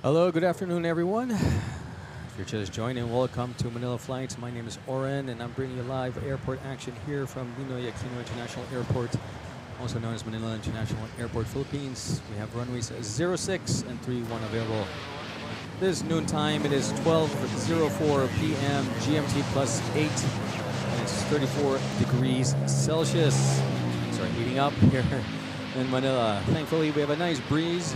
Hello, good afternoon, everyone. If you're just joining, welcome to Manila Flights. My name is Oren, and I'm bringing you live airport action here from Ninoy, Aquino International Airport, also known as Manila International Airport, Philippines. We have runways 06 and 31 available. This noon time, it is 12:04 p.m. GMT plus 8, and it's 34 degrees Celsius. Sorry, heating up here in Manila. Thankfully, we have a nice breeze.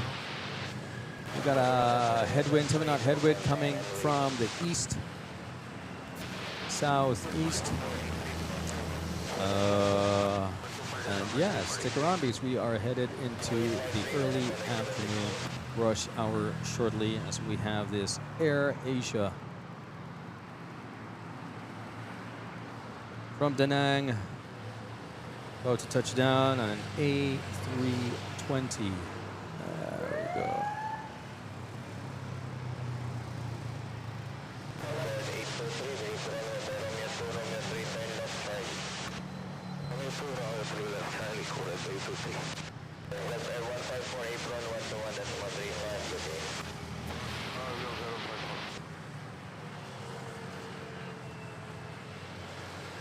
We've got a headwind, 7-knot headwind coming from the east, southeast. And yeah, stick around because we are headed into the early afternoon rush hour shortly as we have this AirAsia from Da Nang, about to touch down on an A320. There we go.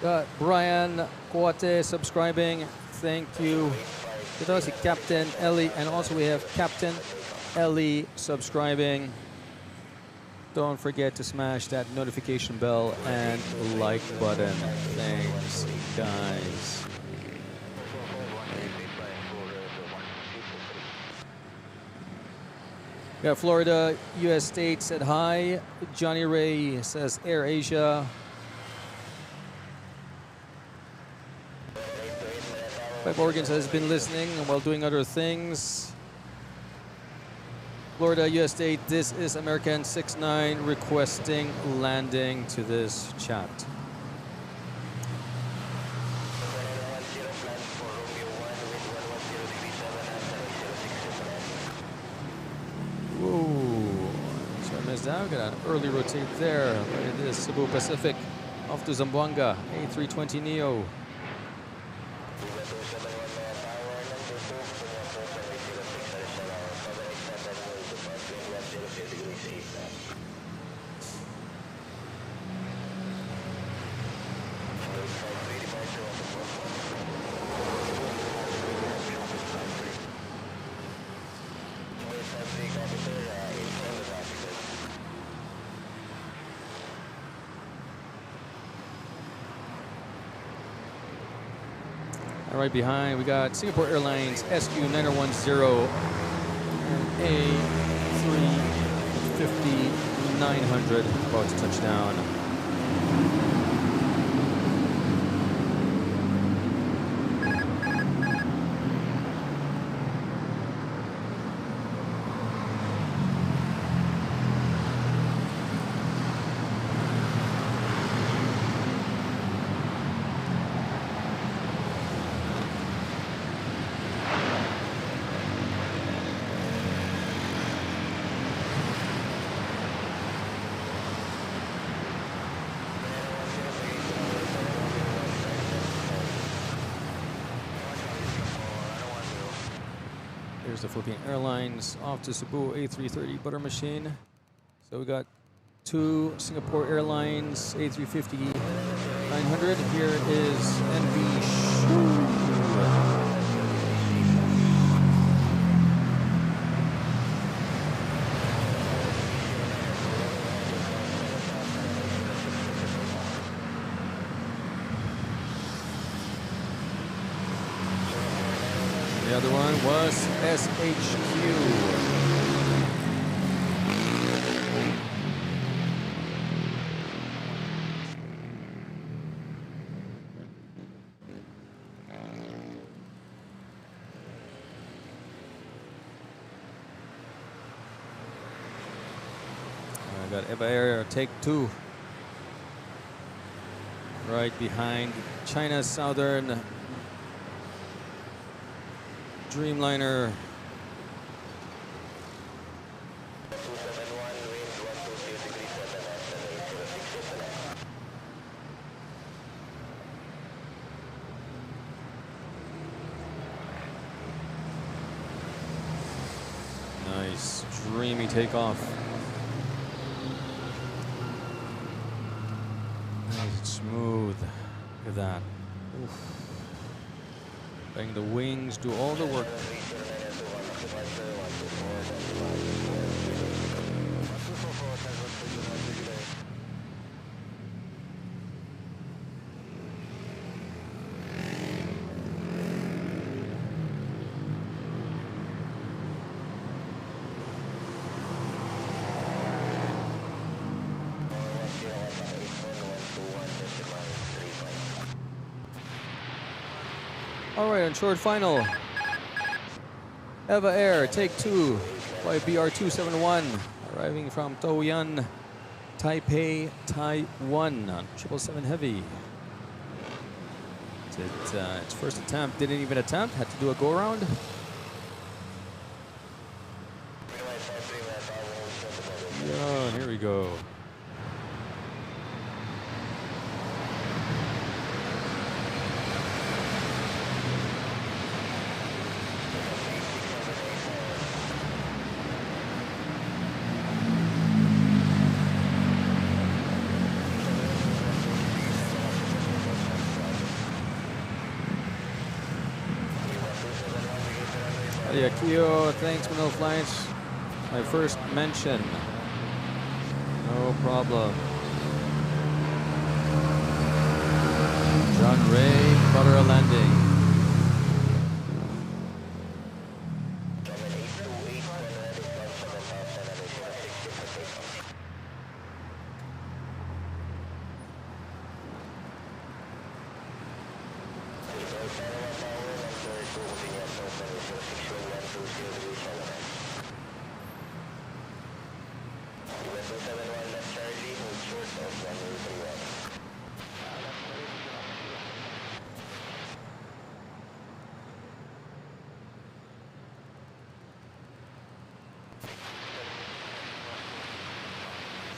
Got Brian Coate subscribing. Thank you. Ito si Captain Ellie, and also we have Captain Ellie subscribing. Don't forget to smash that notification bell and like button. Thanks, guys. Got Florida, U.S. State said hi. Johnny Ray says AirAsia. Pipe Organs has been listening while doing other things. Florida, U.S. State, this is American 69 requesting landing to this chat. Whoa, so I missed out. Got an early rotate there. Look at this, Cebu Pacific off to Zamboanga, A320 Neo. And right behind, we got Singapore Airlines SQ9010 A350-900 about to touch down. Here's the Philippine Airlines off to Cebu A330 butter machine. So we got two Singapore Airlines A350-900. Here is NV Shoo. other one was SHQ. I got Eva Air take 2. Right behind China's Southern Dreamliner. Nice, dreamy takeoff. Nice and smooth. Look at that. Oof. Letting the wings do all the work. All right, on short final. Eva Air, take 2 by BR271, arriving from Taoyuan, Taipei, Taiwan, on 777 Heavy. Its first attempt, didn't even attempt, had to do a go-around. Yeah, here we go. Aquino, thanks MNL.FLIGHTS. My first mention. No problem. John Ray, butter a landing.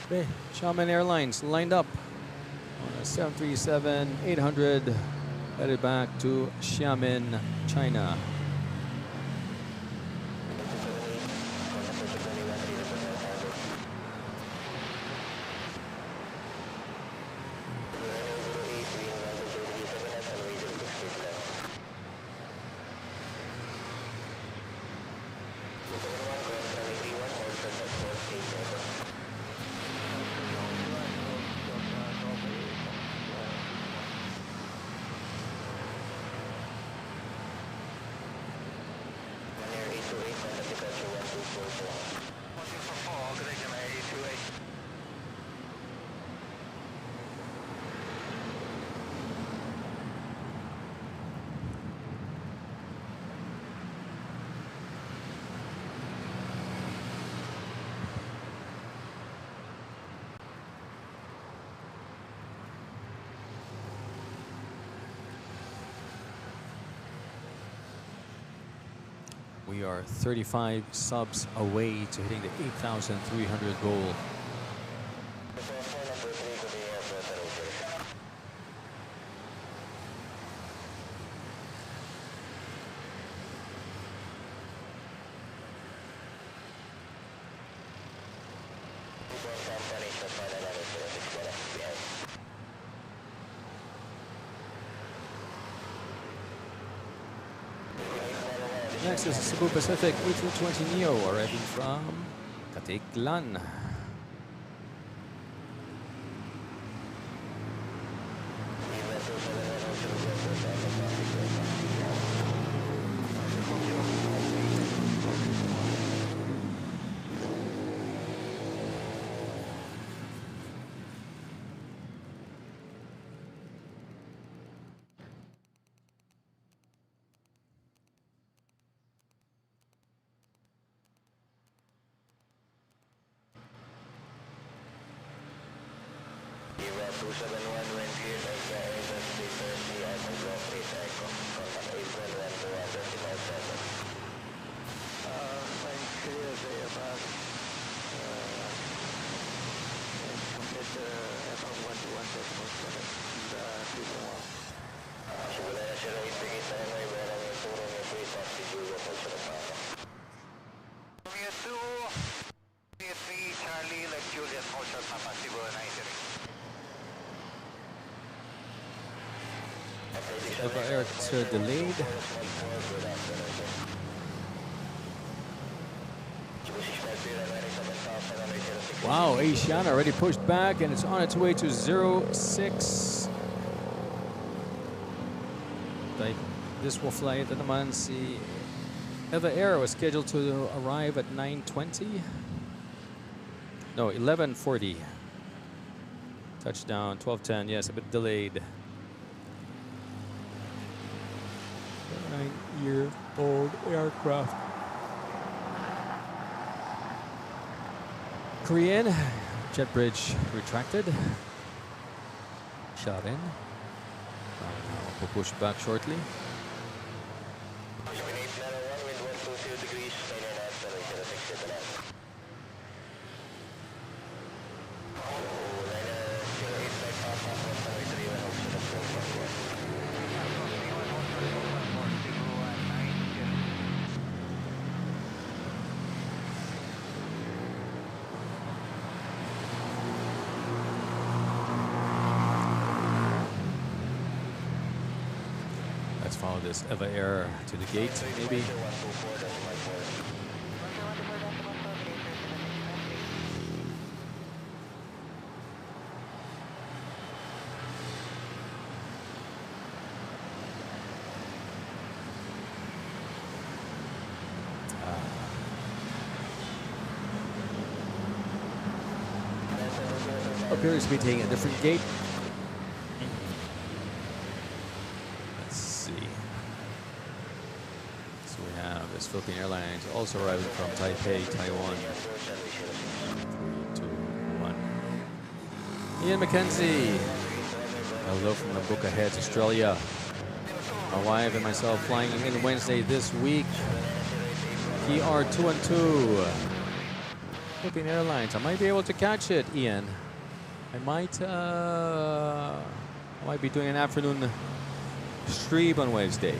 Okay, Xiamen Airlines lined up on a 737-800 headed back to Xiamen, China. We are 35 subs away to hitting the 8,300 goal. Next is Cebu Pacific A320neo arriving from Caticlan. EVA Air delayed. Wow, Asiana already pushed back and it's on its way to 06. This will fly at naman si EVA Air was scheduled to arrive at 9:20. No, 11:40. Touchdown 12:10. Yes, a bit delayed. 9-year-old aircraft. Korean jet bridge retracted. Shot in. We'll push back shortly. Let's follow this EVA Air to the gate, maybe. Appears to be taking a different gate. Let's see. So we have this Philippine Airlines also arriving from Taipei, Taiwan. 3, 2, 1. Ian McKenzie. Hello from Nabucco Heads, Australia. My wife and myself flying in Wednesday this week. PR212. Philippine Airlines. I might be able to catch it, Ian. I might be doing an afternoon stream on Wednesday.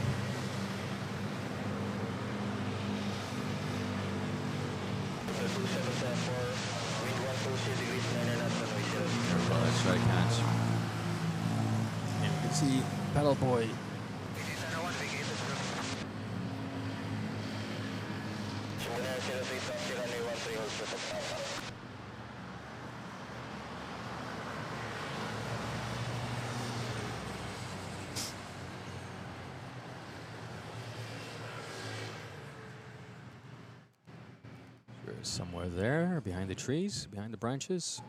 Let's try to catch. And you can see Paddle Boy. Somewhere there, behind the trees, behind the branches.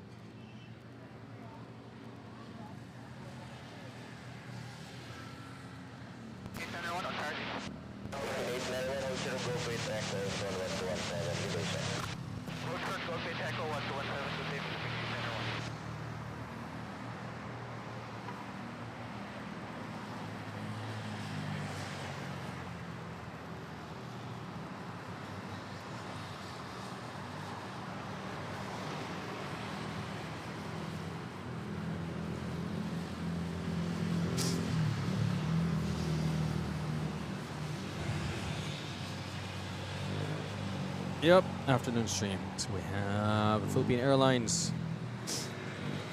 Yep, afternoon stream. So we have Philippine Airlines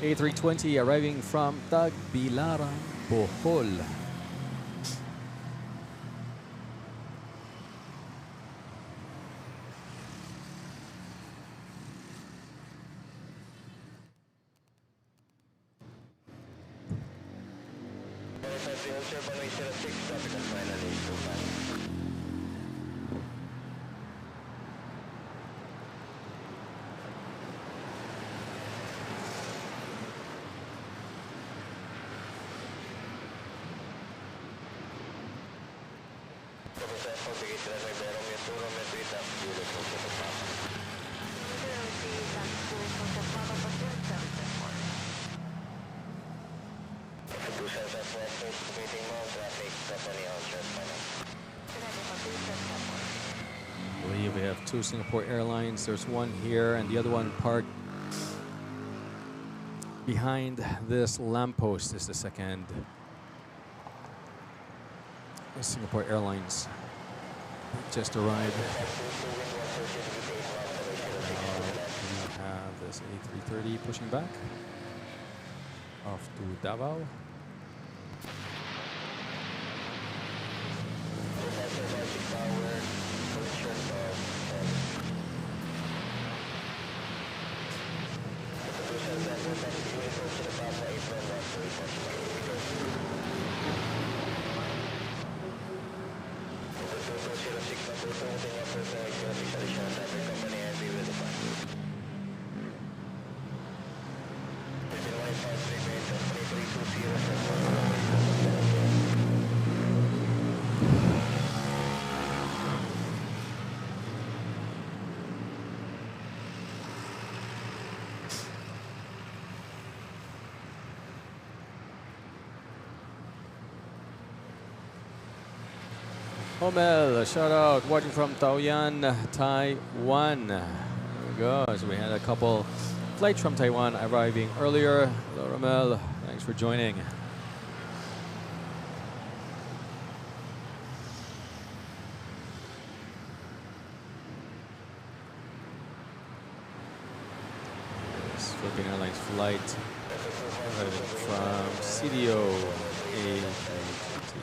A320 arriving from Tagbilaran, Bohol. I believe we have two Singapore Airlines. There's one here and the other one parked behind this lamppost is the second Singapore Airlines. Just arrived. We have this A330 pushing back off to Davao. Homel, shout out, watching from Taoyuan, Taiwan. There we go. So we had a couple flights from Taiwan arriving earlier. Hello, Romel. Thanks for joining. This Philippine Airlines flight arriving from CDO A320.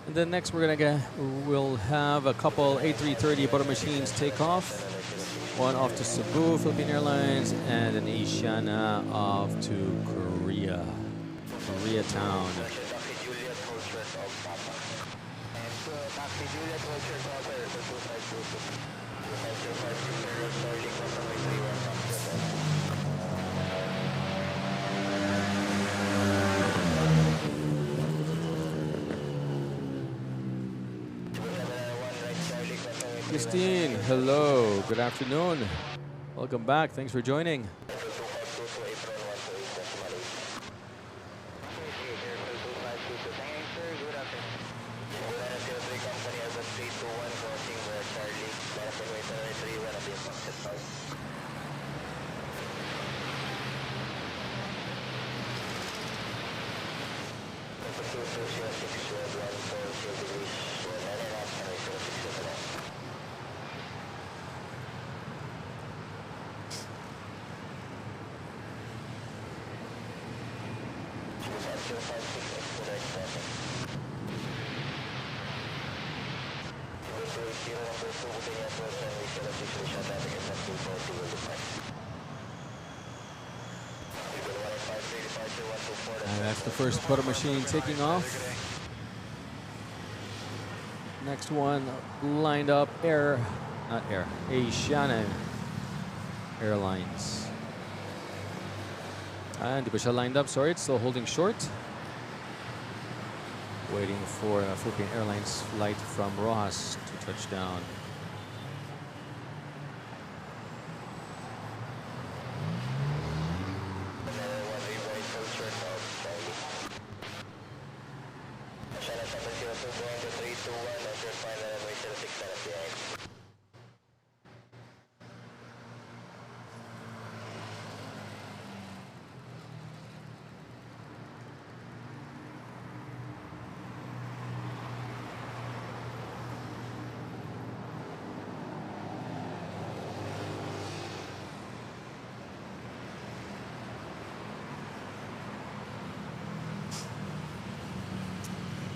And then next we'll have a couple A330 butter machines take off. One off to Cebu, Philippine Airlines, and an Asiana off to Koreatown. Christine, hello, good afternoon. Welcome back, thanks for joining. And that's the first butter machine taking off. Next one lined up, Asiana Airlines. And di ba siya lined up? Sorry, it's still holding short. Waiting for a Philippine Airlines flight from Rojas to touch down.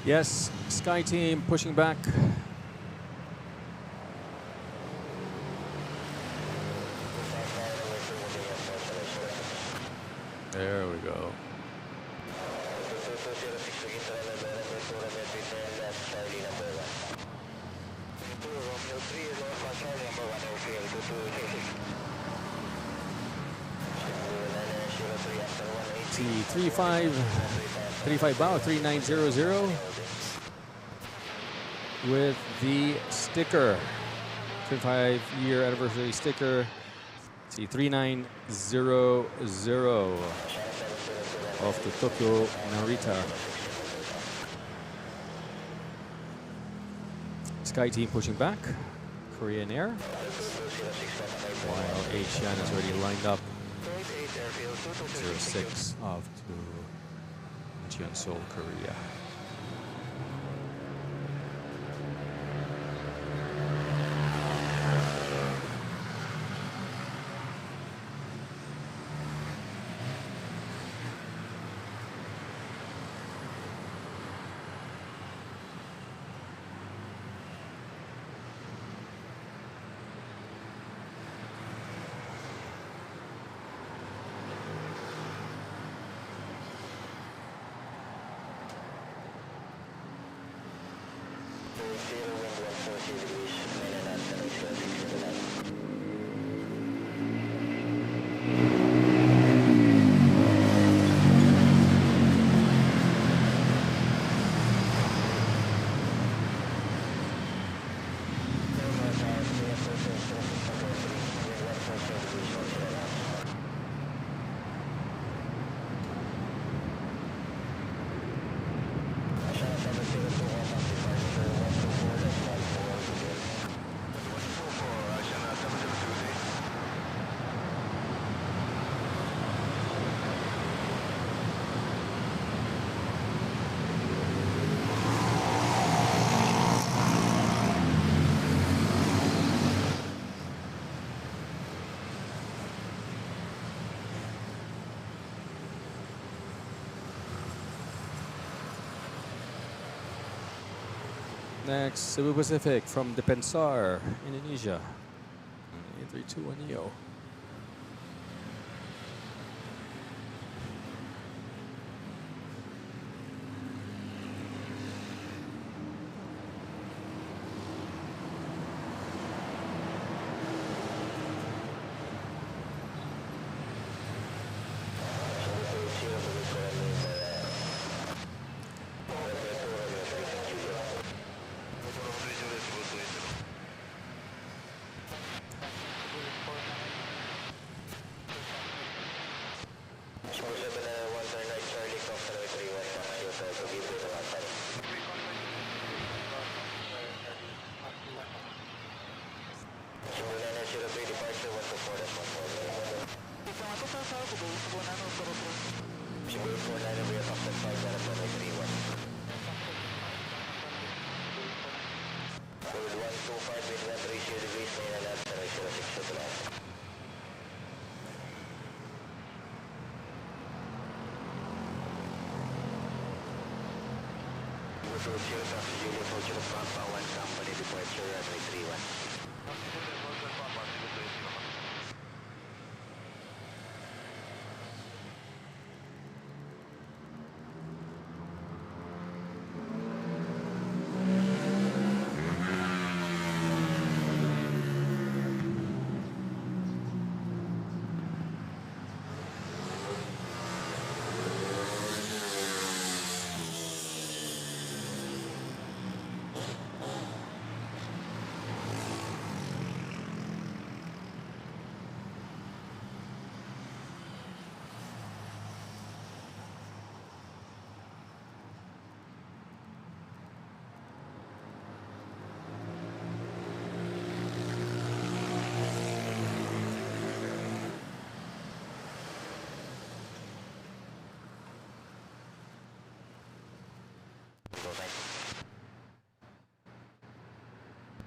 Yes, Sky Team pushing back. There we go. T35 bow 3900. with the sticker. 25-year anniversary sticker. Let's see, 3900 of the Tokyo Narita. Sky team pushing back. Korean Air. While Asian is already lined up. 06 off to Incheon, Seoul, Korea. Next, Cebu Pacific from Depensar, Indonesia. 8321 Neo.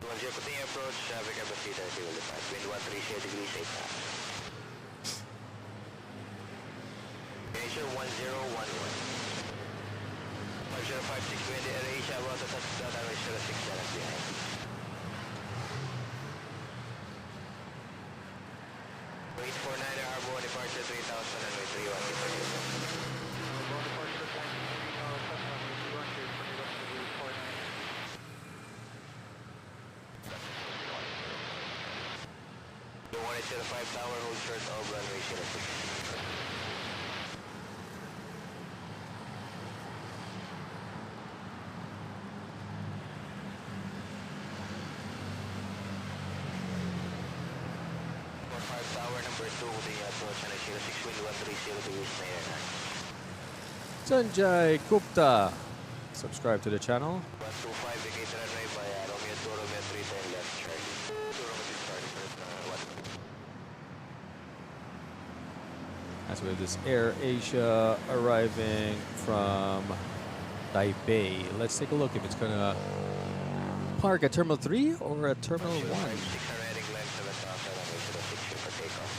Once you're putting your approach, traffic at the speed as you will depart. Wind 130 degrees, 8 knots. Asia 1011. 5056 wind, Asia about to touch down, runway 06 left behind. Wait for 9 Harbor, departure 3000, runway 31, departure. The 105 tower, hold short of runway 06. First 2, continue approach on 06, wind 130 degrees, NAIA. Sanjay Gupta. Subscribe to the channel. 125, vacate runway by Romeo 2, Romeo 3, 10 left, Charlie. 2, Romeo 3, Charlie, first, 1. As with this Air Asia arriving from Taipei. Let's take a look if it's gonna park at Terminal 3 or at Terminal 1. 6 are heading left, 7 to outside runway 06 for takeoff.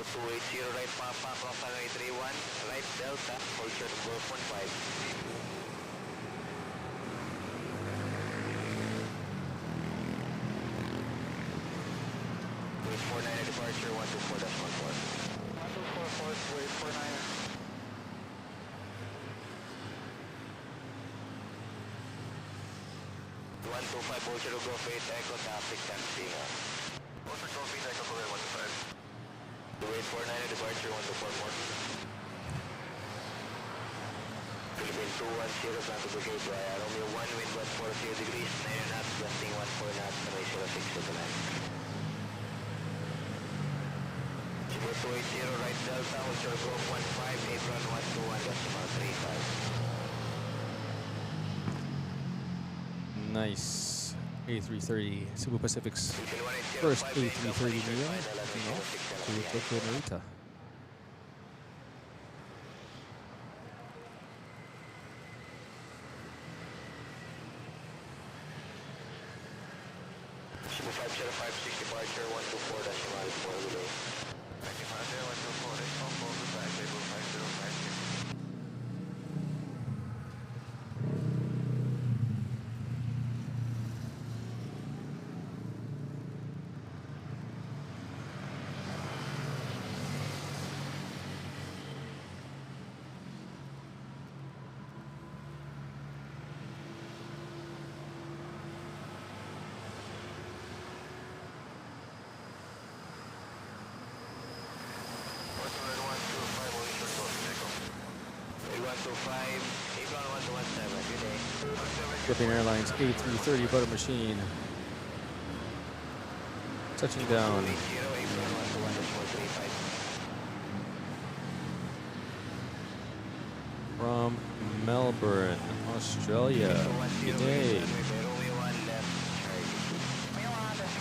280 right Papa, cross runway 31, right Delta, hold short of Golf 15. Wait 49 departure, 124-14. 1244, wait 49. One two five, hold short of Golf 8, Echo, traffic, taxi. Hold short Golf 8, Echo, 125. Wait 49 departure 1244. Philippine 210, plan to brigade via Romeo 1, wind 140 degrees, 9 knots, gusting 14 knots, runway 06 to the land. Cebu 280, right Delta, hold short Golf 15, apron 121, decimal 35. Nice. A330 Cebu Pacific's first A330 Neo to Tokyo Narita. Cebu 505, 6 departure 124, decimal 4 below. 124, response, goodbye, Cebu 5056. Philippine Airlines A330 butter machine touching down. From Melbourne, Australia. Midday.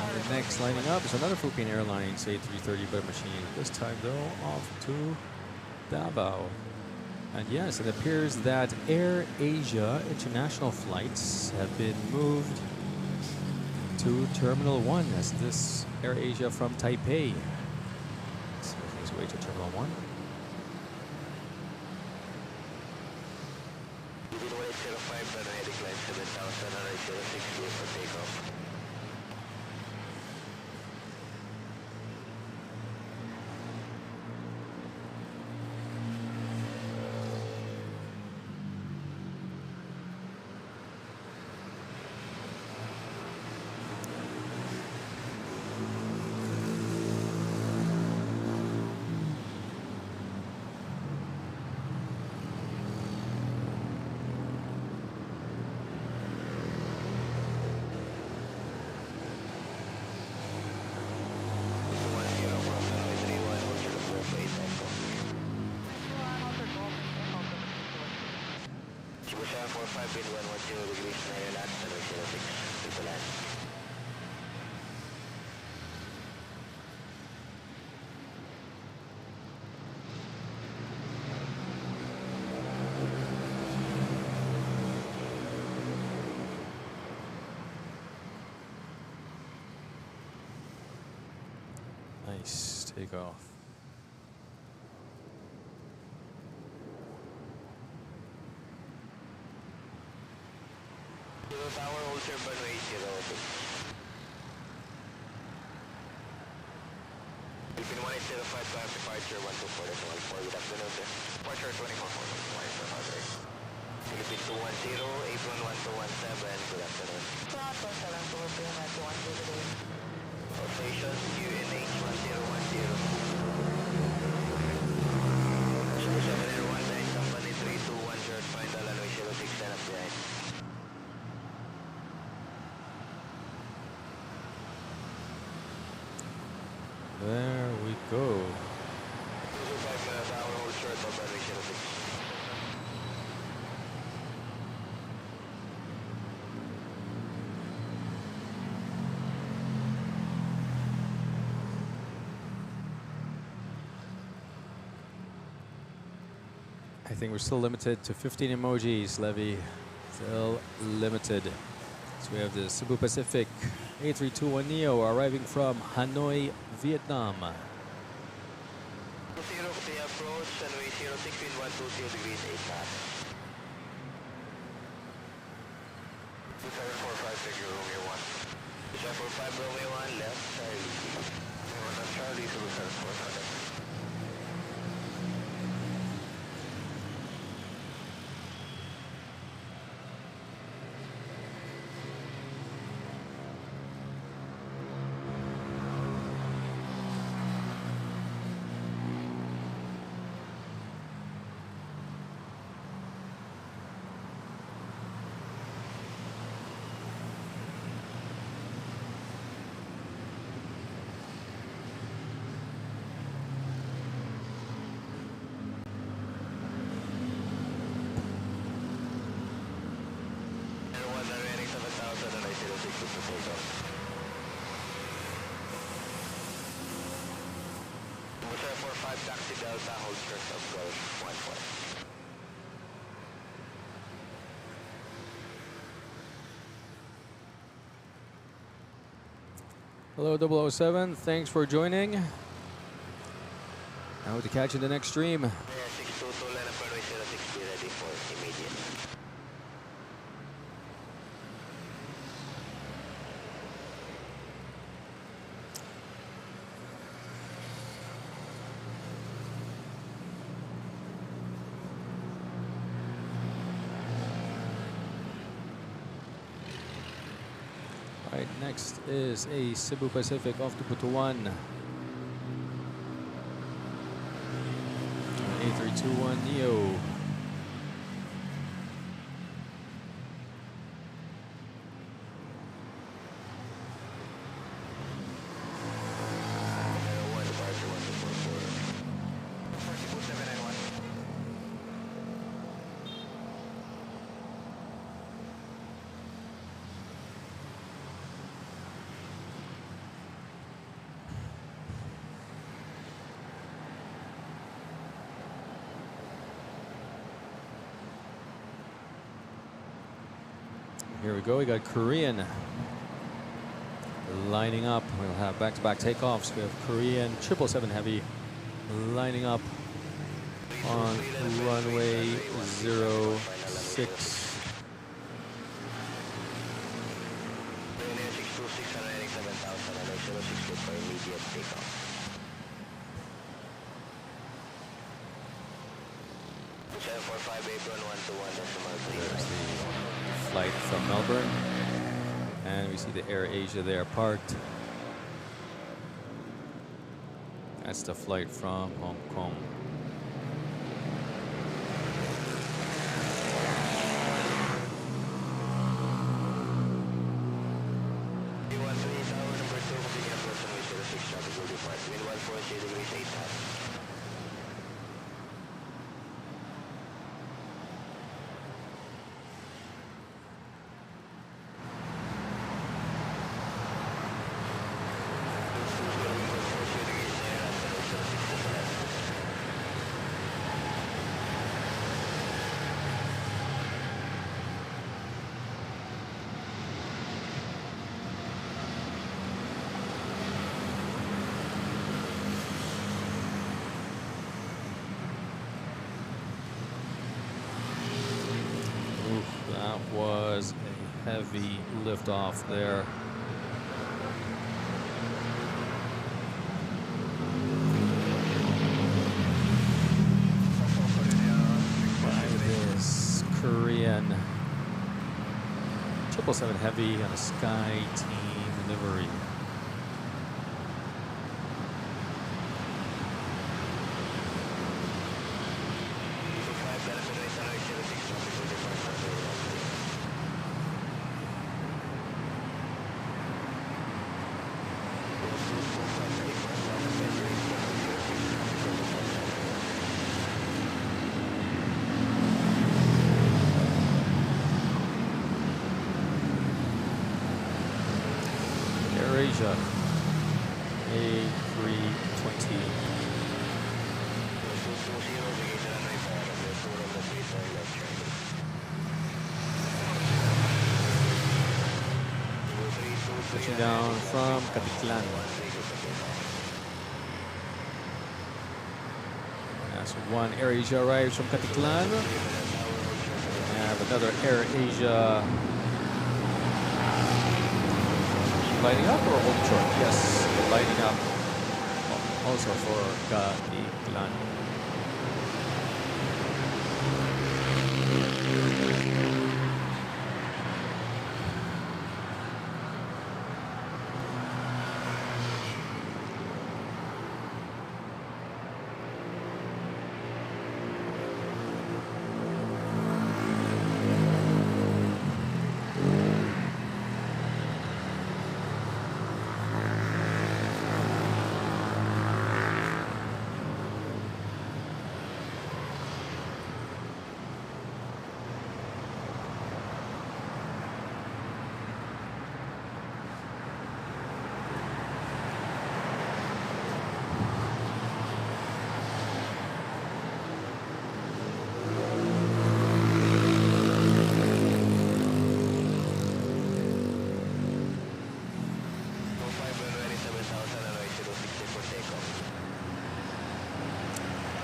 And the next lining up is another Philippine Airlines A330 butter machine. This time though off to Davao. And yes, it appears that Air Asia international flights have been moved to Terminal 1 as this Air Asia from Taipei. So his way to Terminal 1. For takeoff. Cebu 745, wind 110 degrees, 9 knots, runway 06 to the land. Nice takeoff. Tower, hold short runway 06. Philippine 1805, climb departure 124, decimal 4, good afternoon, sir. Departure 24, Philippine 210, apron 1217, good afternoon. All stations, UNH 1010. Cebu 701, line company 321, short final, runway 06, stand up behind. go. 225 tower, hold short of runway 06. I think we're still limited to 15 emojis, Levy. Still limited. So we have the Cebu Pacific A321neo arriving from Hanoi, Vietnam. 20 Copy approach, runway 06, wind 120 degrees 8 knots. 2745, figure Romeo 1. 2745, Romeo 1, left, Charlie. Romeo 1, Charlie, 2745. Taxi Delta, hold short of Gulf 14. Hello, 007. Thanks for joining. I hope to catch you in the next stream. 622, line up runway 06, be ready for immediate. Right, next is a Cebu Pacific off to Butuan. A321neo. Here we go. We got Korean lining up. We'll have back-to-back takeoffs. We have Korean 777 Heavy lining up on runway 06. There's the flight from Melbourne, and we see the Air Asia there parked. That's the flight from Hong Kong. That was a heavy liftoff there. By this Korean 777 Heavy on a Sky Team livery. AirAsia. A320. Touching down from Caticlan. As one AirAsia arrives from Caticlan. We have another AirAsia lighting up or holding short? Yes, lighting up also for Caticlan.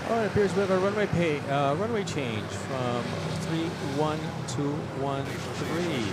Oh, it appears we have a runway change from 31 to 13.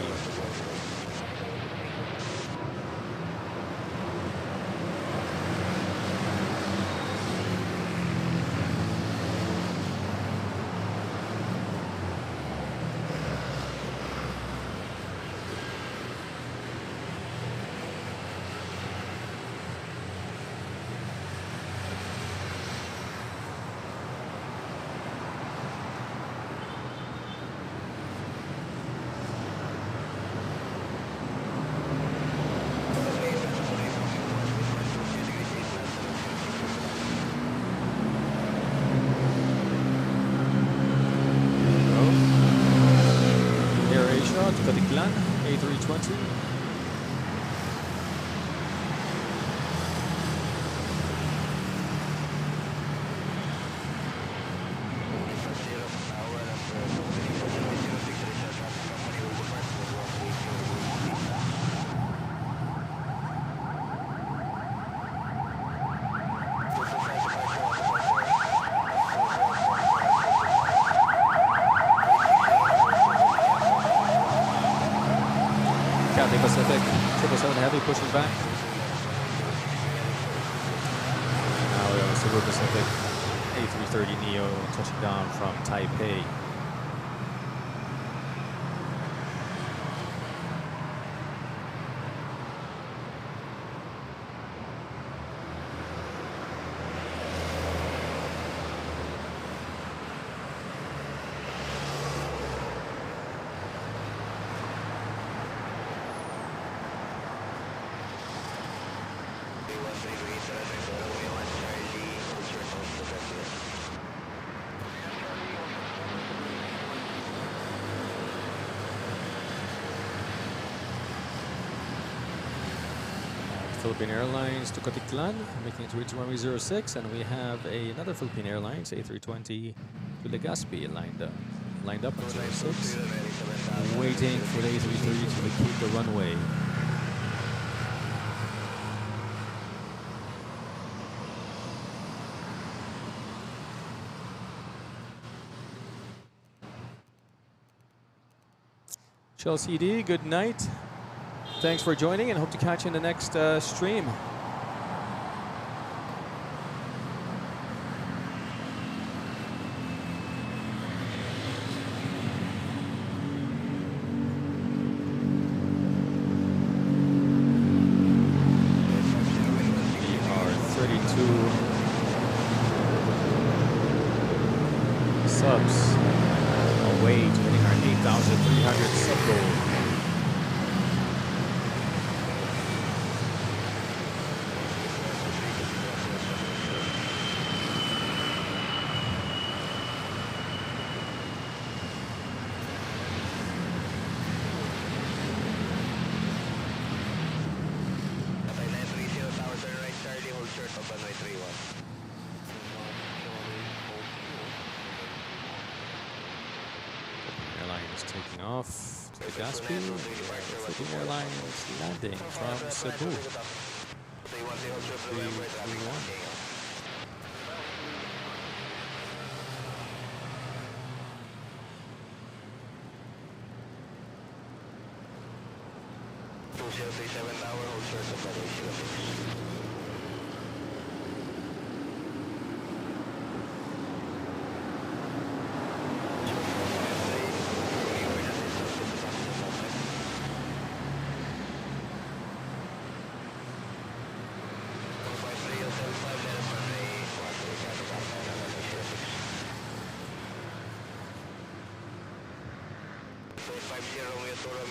Caticlan, A320. Pacific, 777 Heavy pushing back. Now we have a Cebu Pacific A330neo touching down from Taipei. Philippine Airlines to Caticlan, making it to reach runway 06, and we have another Philippine Airlines A320 to Legazpi lined up at 06, waiting for the A330 to vacate the runway. Chelsea D, good night. Thanks for joining and hope to catch you in the next stream. We are 32 subs away to hitting our 8,300 sub goal. off to the gas speed. Philippine Airlines landing from Cebu. 321. Tower, hold short of runway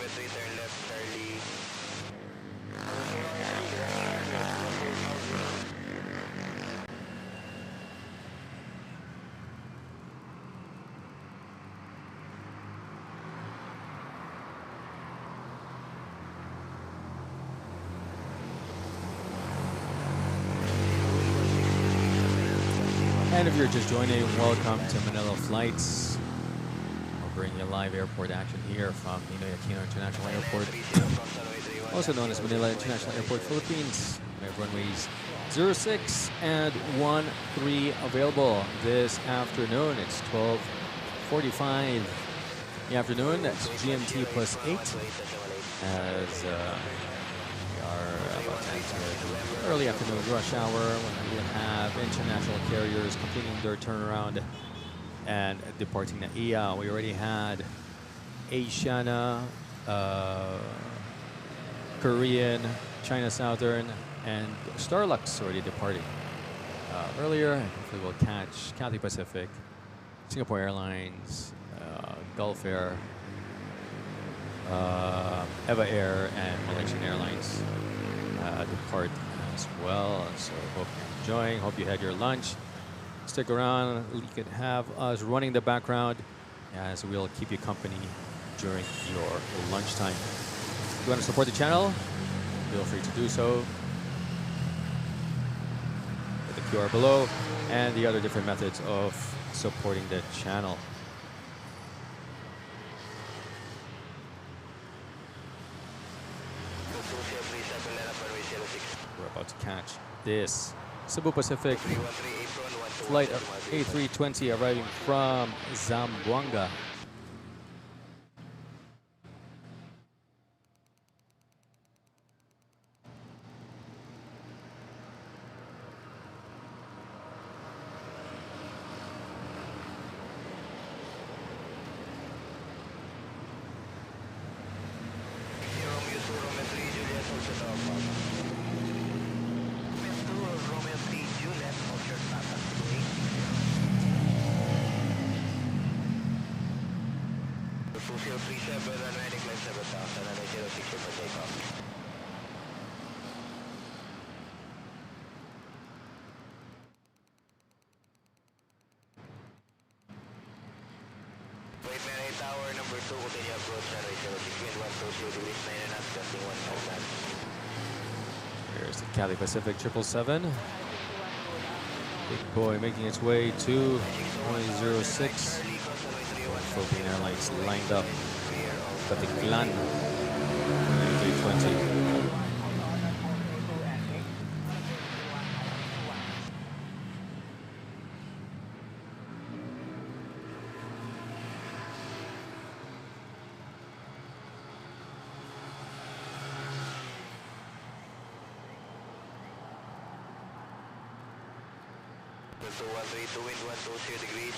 06. Turn left, Charlie. And if you're just joining, welcome to Manila Flights. We'll bring you live airport action here from Ninoy Aquino International Airport, also known as Manila International Airport, Philippines. We have runways 06 and 13 available this afternoon. It's 12:45 in the afternoon. That's GMT plus 8 as we are about to enter the early afternoon rush hour when we have international carriers completing their turnaround and departing NAIA. We already had Asiana, Korean, China Southern, and Starlux already departing earlier. Hopefully we'll catch Cathay Pacific, Singapore Airlines, Gulf Air, Eva Air, and Malaysian Airlines depart as well. So hope you're enjoying. Hope you had your lunch. Stick around. You could have us running the background as we'll keep you company during your lunchtime. If you want to support the channel, feel free to do so. With the QR below and the other different methods of supporting the channel. We're about to catch this Cebu Pacific flight A320 arriving from Zamboanga. Tower number 2, continue approach runway 06, wind 120 degrees 9.5, gusting 15 knots. Here's the Cathay Pacific 777. Big boy making its way to runway 06. Philippine Airlines lined up. Katiklan, 320. So 132 wind 120 degrees,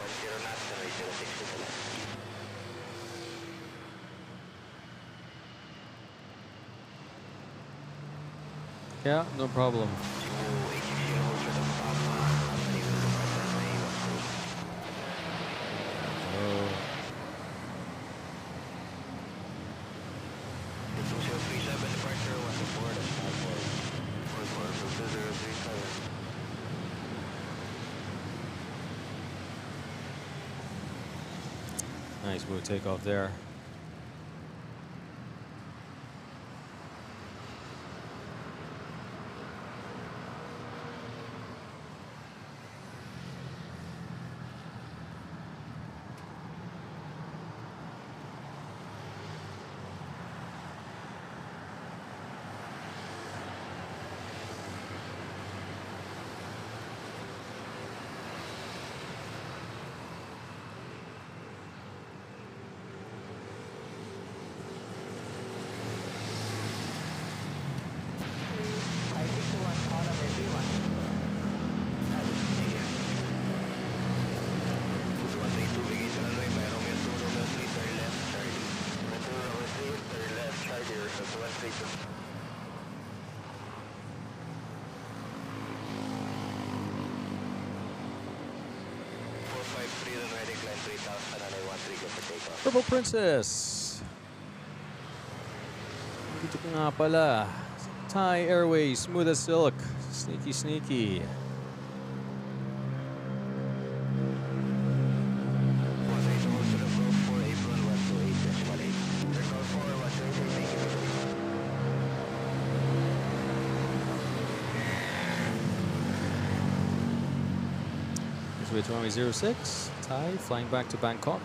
10 knots, runway 06 to the left. Yeah, no problem. Nice smooth takeoff there. 453 runway decline 3000 and I want 3 go for takeoff. Purple Princess. Dito ka nga pala. Thai Airways, smooth as silk. Sneaky, sneaky. With runway 06, Thai flying back to Bangkok.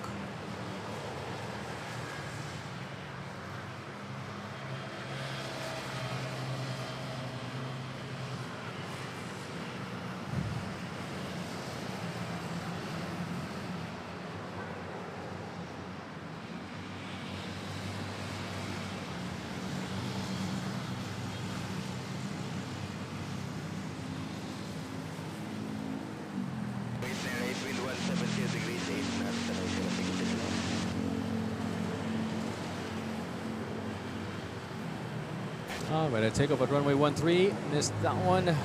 But I take off at runway 13. Missed that one.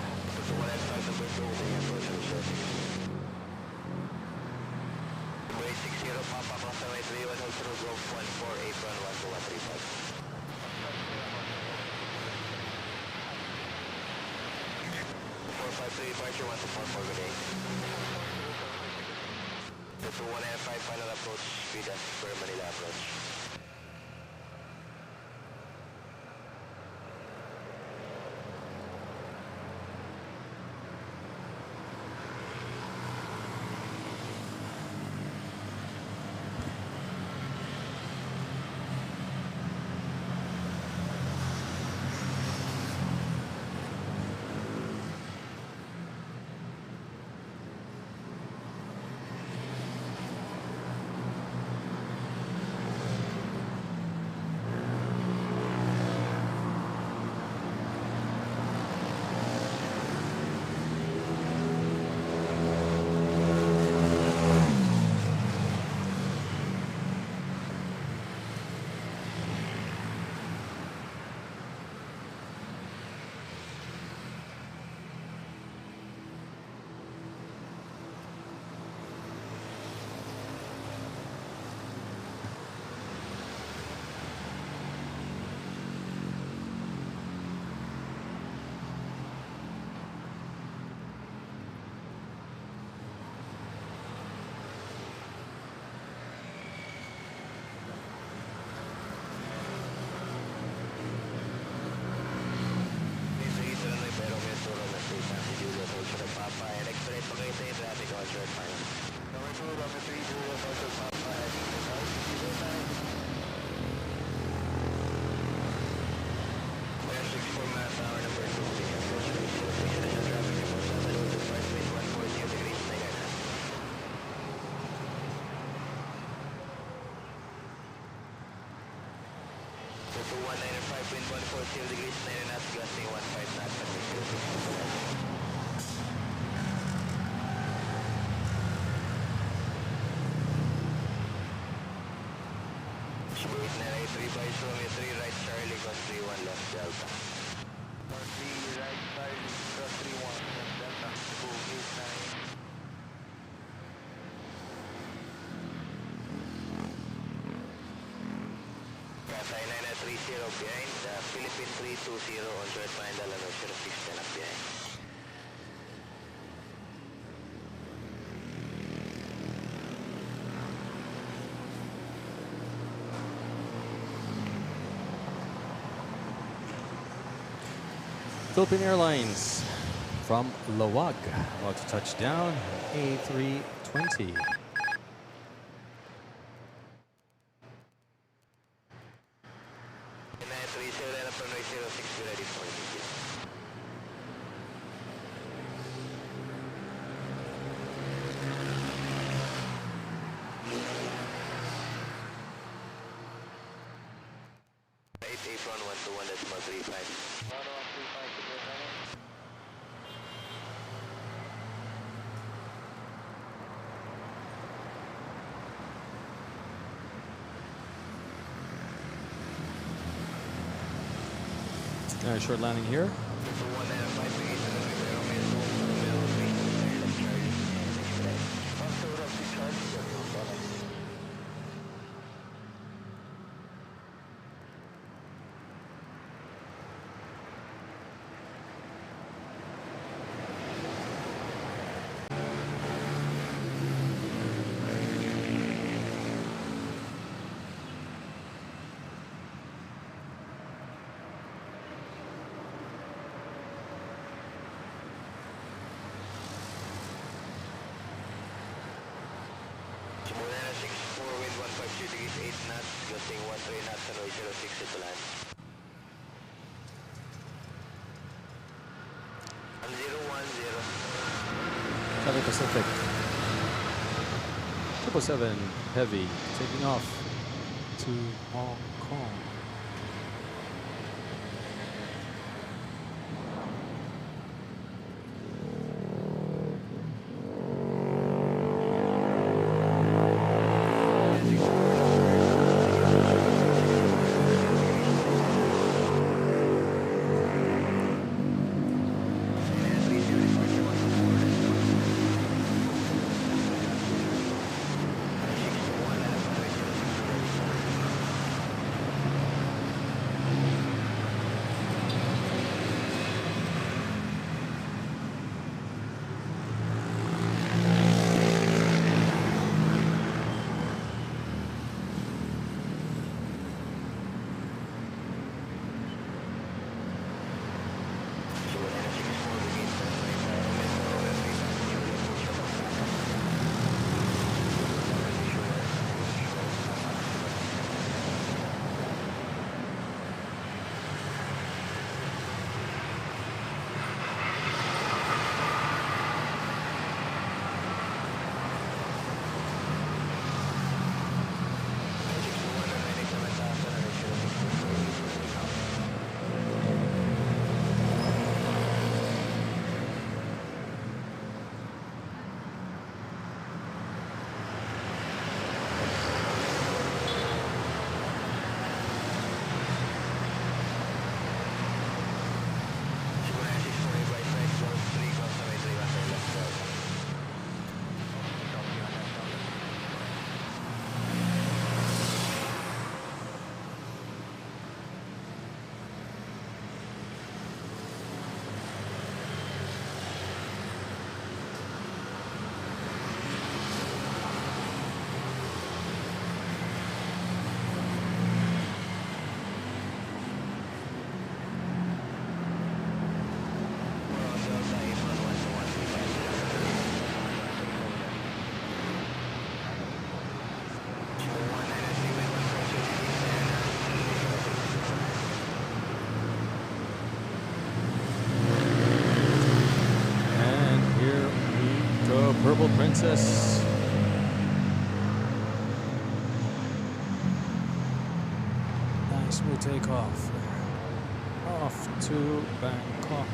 Departure 124 good day. 2195 final approach, speed as per Manila approach. to 195, wind 140 degrees, 9 knots, gusting 15 knots, and Wait 983 by Romeo 3 right Charlie, cross 31 left Delta. 3 right Charlie, cross 31 left Delta, go 89. Cathay 9930 behind, Philippine 320 on short line, Dalano 0610 up behind. Philippine Airlines from Lawag, about to touch down, A320. Short landing here. Manila 64, wind 152 degrees 8 knots, gusting 13 knots, runway 06 to land. 1010. Cathay Pacific. 777 Heavy taking off to Hong Kong. Purple Princess. Nice smooth takeoff. Off to Bangkok.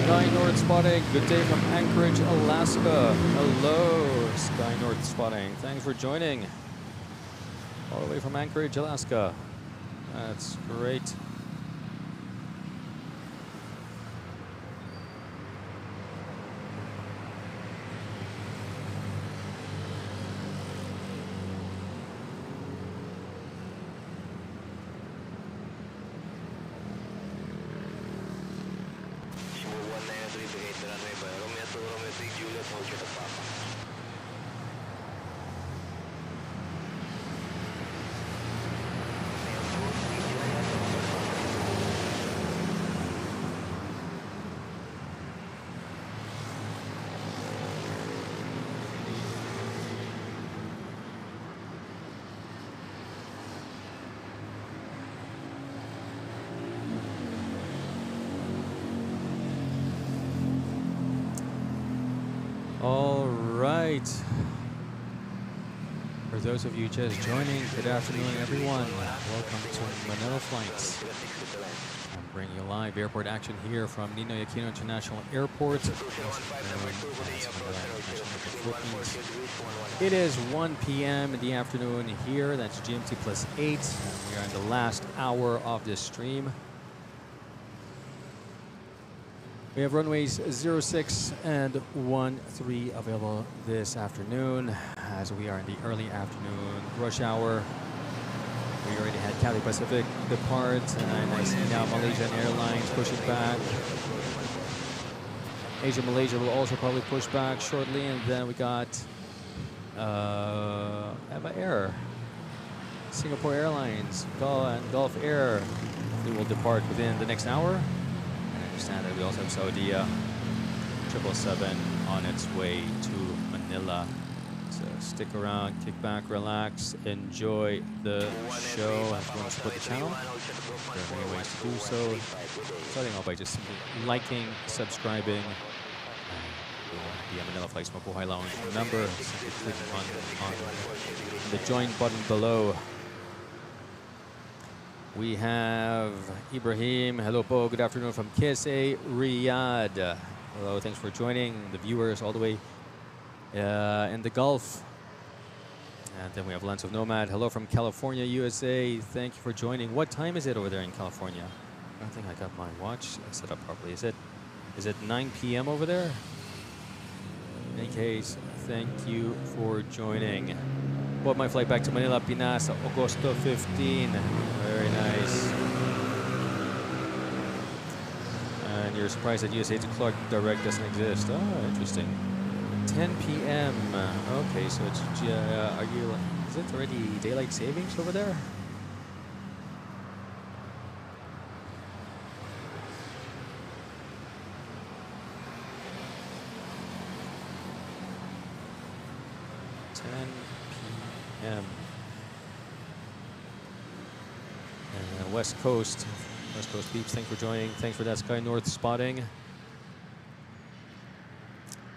Sky North Spotting, good day from Anchorage, Alaska. Hello, Sky North Spotting. Thanks for joining. All the way from Anchorage, Alaska. That's great. All For those of you just joining, good afternoon, everyone. Welcome to Manila Flights. I'm bringing you live airport action here from Ninoy Aquino International Airport. It is 1 p.m. in the afternoon here. That's GMT plus 8. And we are in the last hour of this stream. We have runways 06 and 13 available this afternoon as we are in the early afternoon rush hour. We already had Cathay Pacific depart, and I see now Malaysian Airlines pushing back. Asia Malaysia will also probably push back shortly, and then we got Eva Air, Singapore Airlines, and Gulf Air. They will depart within the next hour. I understand that we also have Saudi 777 on its way to Manila. So stick around, kick back, relax, enjoy the show. If you want to support the channel, there are many ways to do so. Starting off by just simply liking, subscribing, the MNL.FLIGHTS Mabuhay Lounge member. Simply clicking on the join button below. We have Ibrahim. Hello, Po. Good afternoon from KSA Riyadh. Hello, thanks for joining. The viewers all the way in the Gulf. And then we have Lens of Nomad. Hello from California, USA. Thank you for joining. What time is it over there in California? I don't think I got my watch set up properly. Is it 9 p.m. over there? In any case, thank you for joining. Bought my flight back to Manila, Pinas, Agosto 15. Very nice. And you're surprised that USA to Clark Direct doesn't exist. Oh, interesting. 10 p.m. Okay, so it's is it already daylight savings over there? And West Coast peeps, thanks for joining. Thanks for that Sky North spotting.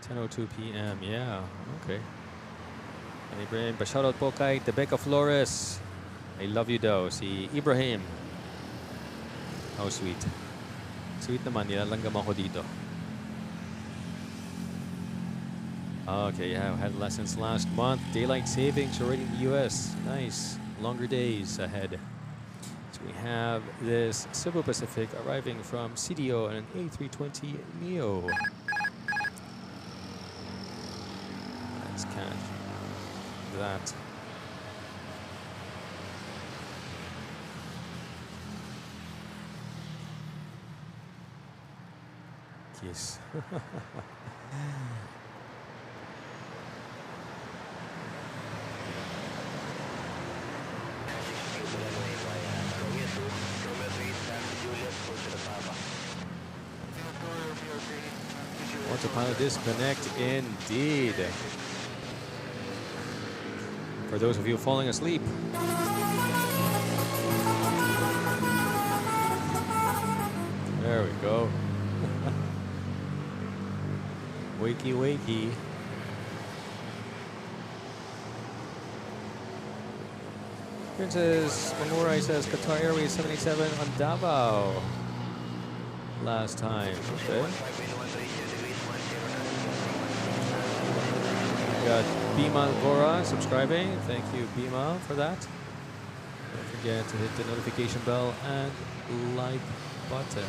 10:02 p.m. Yeah, okay. And Ibrahim, shoutout po kay Rebecca Flores. I love you daw, si Ibrahim. How sweet. Sweet naman, nilalanggam ako dito. Okay, yeah, we had lessons last month. Daylight savings already in the US. Nice. Longer days ahead. So we have this Cebu Pacific arriving from CDO and an A320 Neo. Let's catch that. Yes. Autopilot disconnect indeed. For those of you falling asleep. There we go. Wakey, wakey. Princess Mamurai says Qatar Airways 787 on Davao. Last time. Okay. We got Bimal Gora subscribing. Thank you, Bimal, for that. Don't forget to hit the notification bell and like button.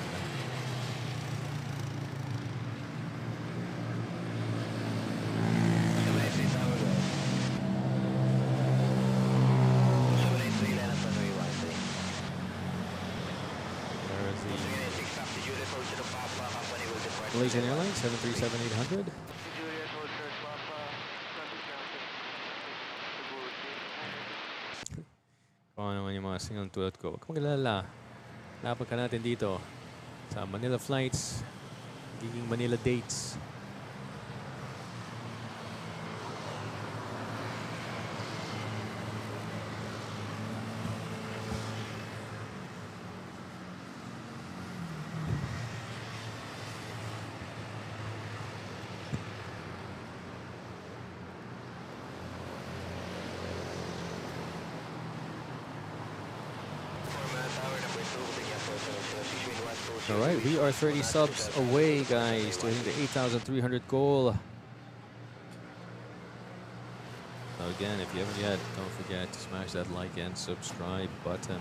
Malaysian Airlines 737-800. Kung ano naman yung mga single tulad ko. Huwag mag-alala. Lapan ka natin dito sa Manila Flights, giging Manila dates. All right, we are 30 subs away, guys, to hitting the 8,300 goal. So again, if you haven't yet, don't forget to smash that like and subscribe button.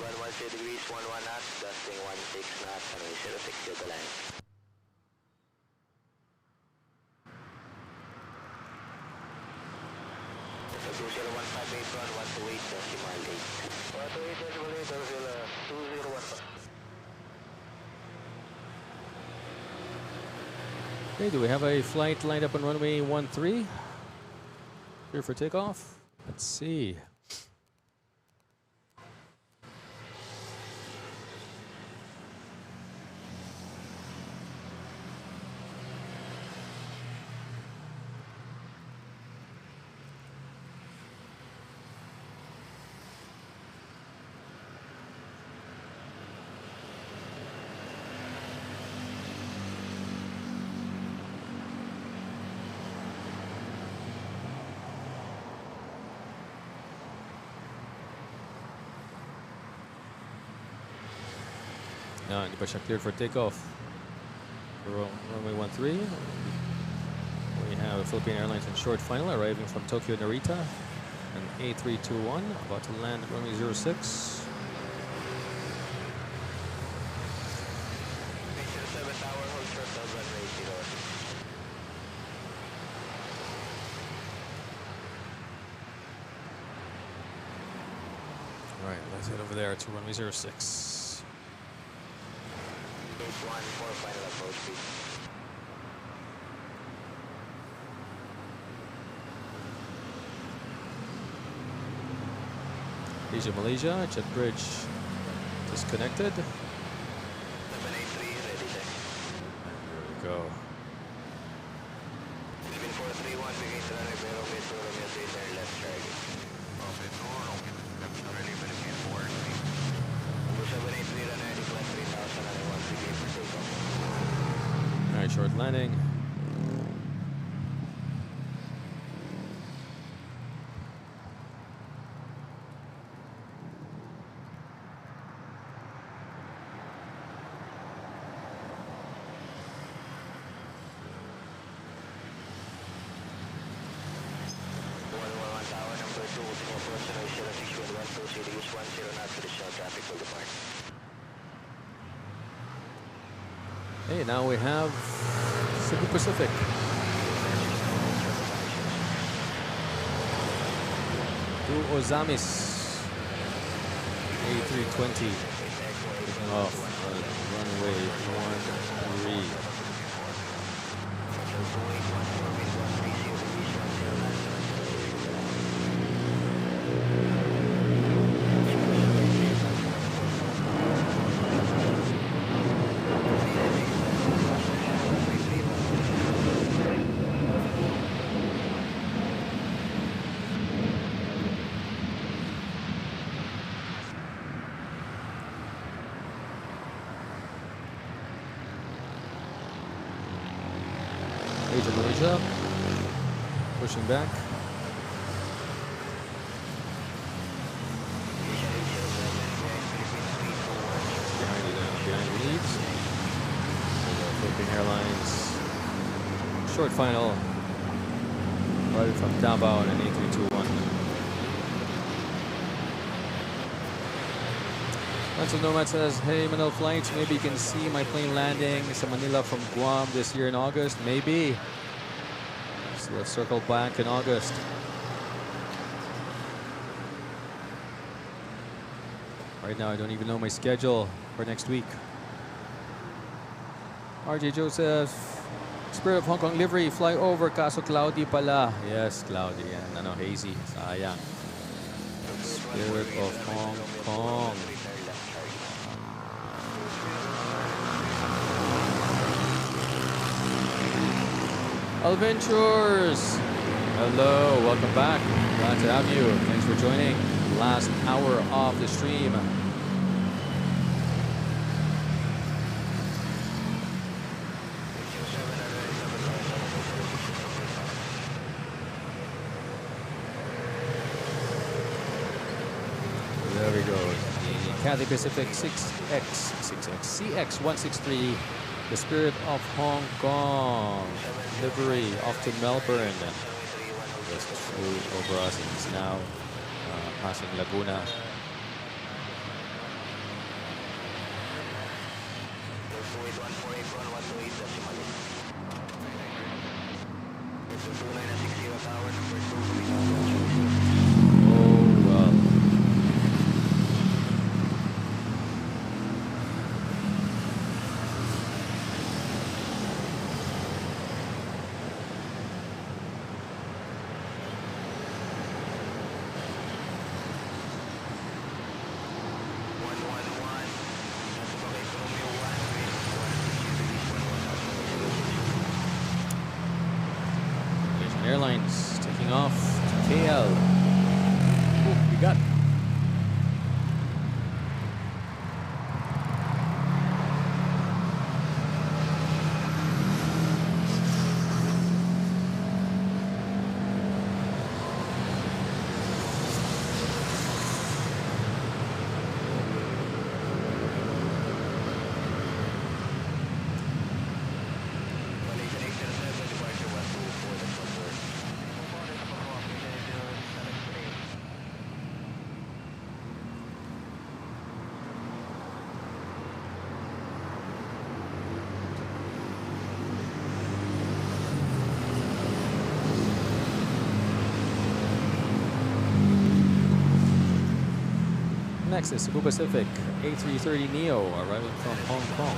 Wind 110 degrees, 11 knots, gusting 16 knots, runway 06 to the line. So 2015 apron, 128, decimal 8. 128, decimal 8, Airfield 2015. Okay, do we have a flight lined up on runway 13? Here for takeoff? Let's see. No, hindi pa siya cleared for takeoff. Runway 13. We have a Philippine Airlines in short final arriving from Tokyo Narita. An A321 about to land at runway 06. All right, let's head over there to runway 06. 1 for final approach speed. Asia Malaysia, jet bridge disconnected. 783, ready check. There we go. Spin 431, begin to runway 0, base to Romeo 3, turn left Charlie. Okay, 2, left Charlie, Philippine 4, 783, runway decline 3000, runway 1, begin for takeoff. All right, short landing. Hey, now we have Cebu Pacific. To Ozamis. A320. Taking off runway 13. Asia Malaysia, pushing back. Behind the leads. Philippine Airlines, short final, arriving from Davao on an A321. Lots of Nomad says, hey, MNL.FLIGHTS, maybe you can see my plane landing in Manila from Guam this year in August. Maybe. So let's circle back in August. Right now, I don't even know my schedule for next week. RJ Joseph, Spirit of Hong Kong livery, fly over, kaso cloudy pala. Yes, cloudy and ano, hazy. Sayang. Spirit of Hong Kong. Adventures! Hello, welcome back. Glad to have you. Thanks for joining. Last hour of the stream. There we go. The Cathay Pacific 6X, CX163, the Spirit of Hong Kong, livery off to Melbourne. Just flew over us and is now passing Laguna. Oh, well. Aviation Airlines taking off to KL. Oh, we got. Next is Cebu Pacific A330neo arriving from Hong Kong.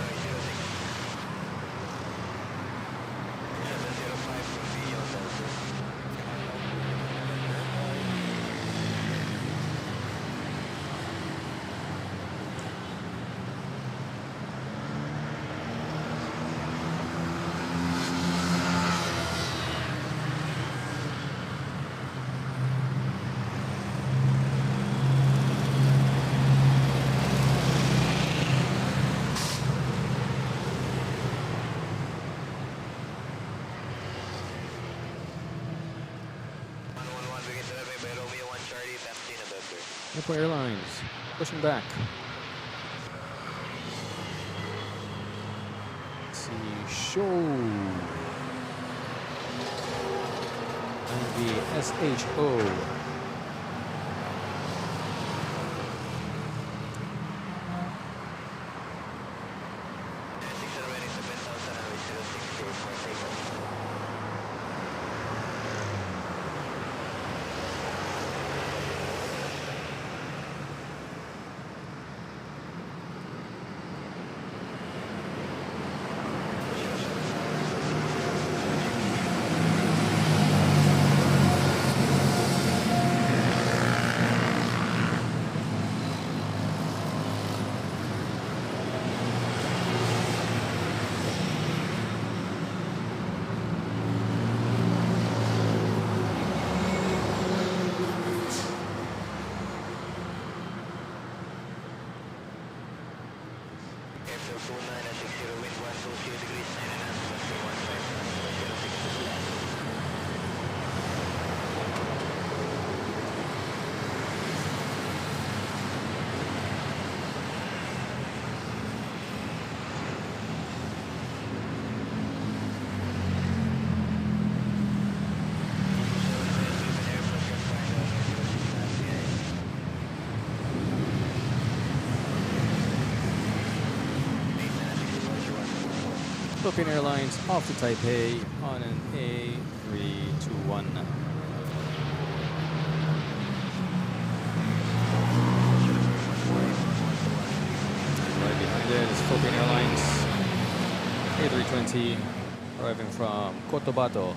Singapore Airlines pushing back. Let's see, show. And the SHO. Philippine Airlines off to Taipei on an A321. Right behind it is Philippine Airlines A320 arriving from Cotabato.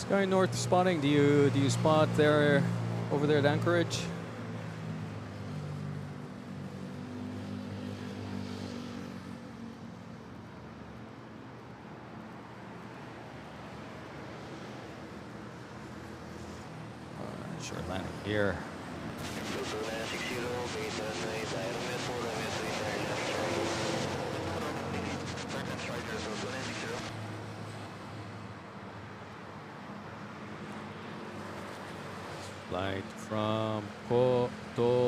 Sky North spotting. Do you spot there over there at Anchorage? Sure, landing here. Flight from Cotabato.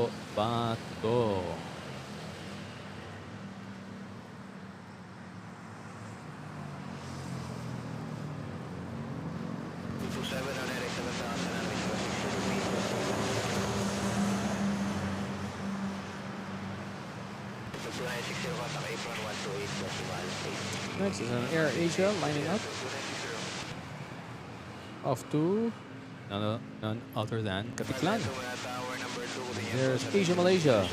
Next is an Air Asia lining up. Off to none other than Kapitlan. There's Asia Malaysia.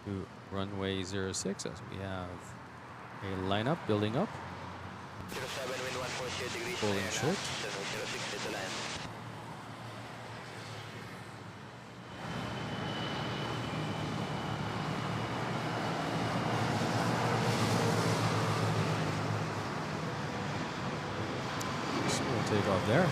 To runway 06 as we have a lineup building up. Pulling short. So we'll take off there.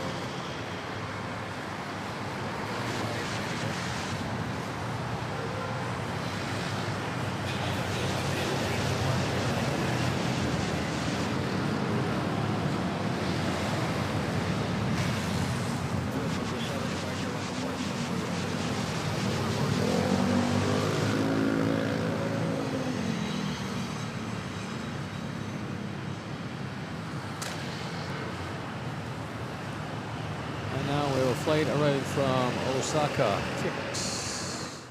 Flight arriving from Osaka, Kicks.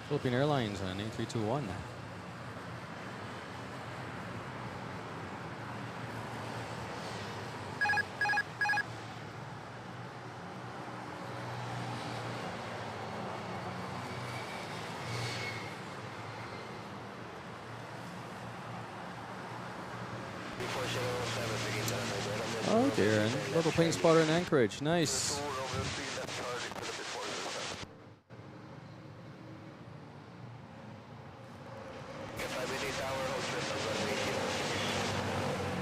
Philippine Airlines on A321. Oh dear, and local plane spotter in Anchorage, nice.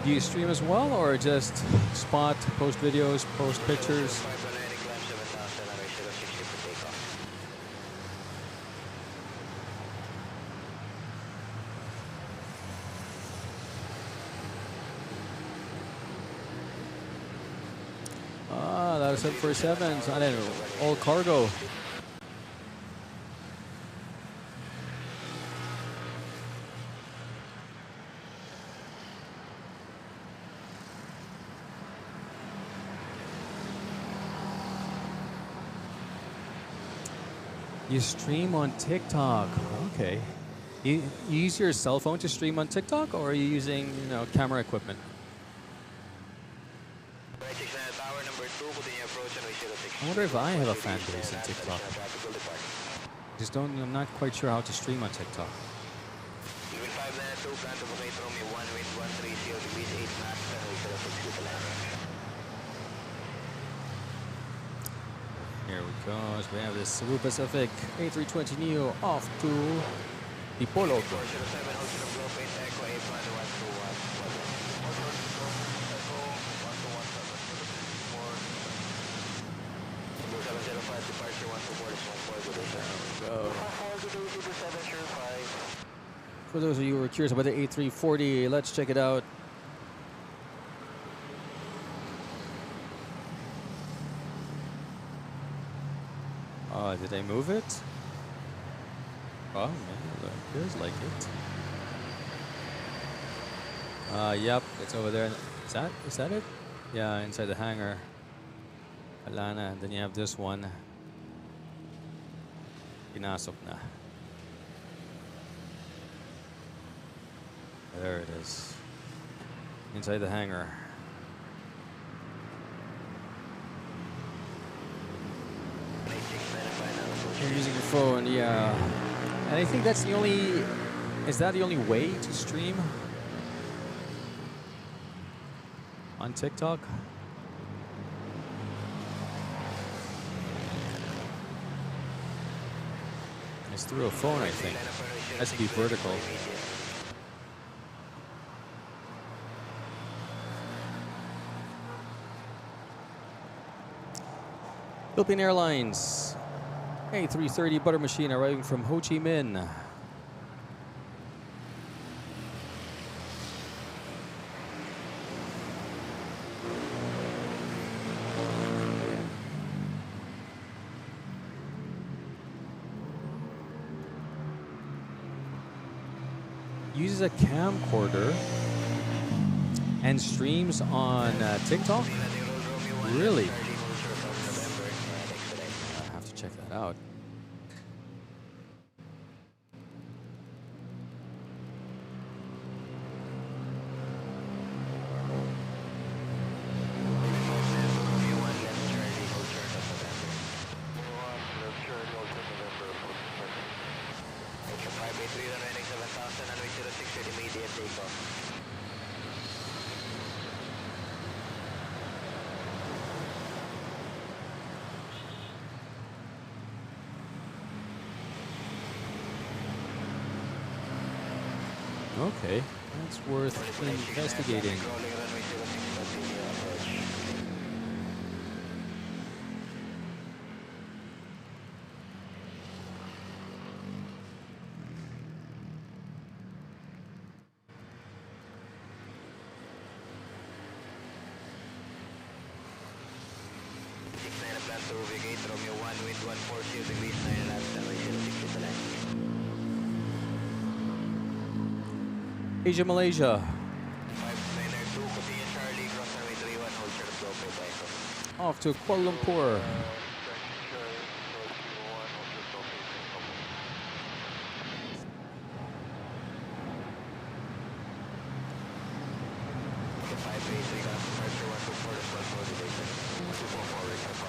Do you stream as well, or just spot, post videos, post pictures? That was 747s. I don't know. All cargo. You stream on TikTok. Okay. You use your cell phone to stream on TikTok, or are you using, camera equipment? I wonder if I have a fan base on TikTok. I'm not quite sure how to stream on TikTok. Here we go. So we have this Cebu Pacific A320neo off to the Polo. For those of you who are curious about the A340, let's check it out. Did I move it? Oh, man, it feels like it. Yep, it's over there. Is that it? Yeah, inside the hangar. Alana, and then you have this one. Pinasok na. There it is. Inside the hangar. You're using your phone, yeah. And I think that's the only. Is that the only way to stream on TikTok? It's through a phone, I think. Has to be vertical. Philippine Airlines A330 butter machine arriving from Ho Chi Minh. Uses a camcorder and streams on TikTok? Really? I have to check that out. Okay, that's worth investigating. Asia, Malaysia. Off to Kuala Lumpur.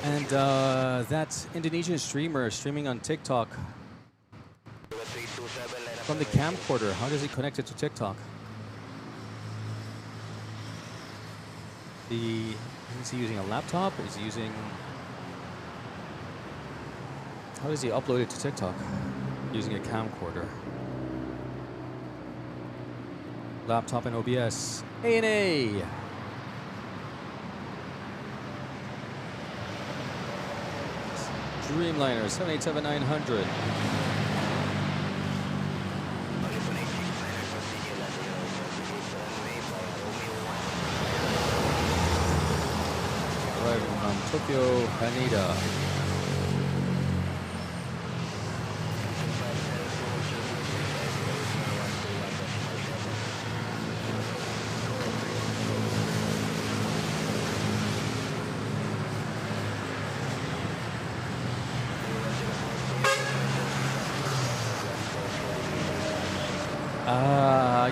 And that's Indonesian streamer streaming on TikTok from the camcorder. How does he connect it to TikTok? Is he using a laptop? Is he using... How does he upload it to TikTok? Using a camcorder. Laptop and OBS. ANA! Dreamliner 787-900. Arriving from Tokyo, Haneda.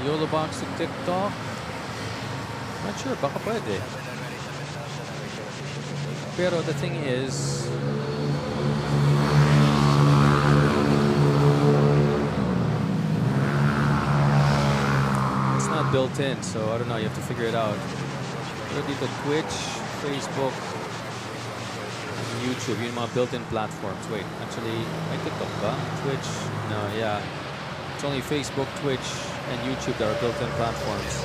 YOLO box to TikTok? Not sure, baka pwede. Pero the thing is, it's not built in, so I don't know, you have to figure it out. Pero dito Twitch, Facebook, YouTube, yung mga built-in platforms. Wait, actually, may TikTok ba? Twitch? No, yeah. It's only Facebook, Twitch, and YouTube that are built-in platforms.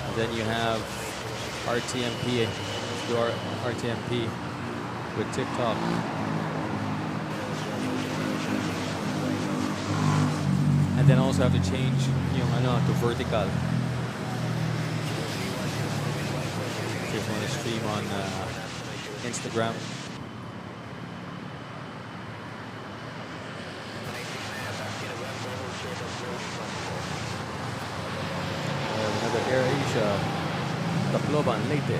And then you have RTMP, your RTMP with TikTok. And then also have to change yung ano to vertical. If you want to stream on Instagram. Another AirAsia, Tacloban, Leyte.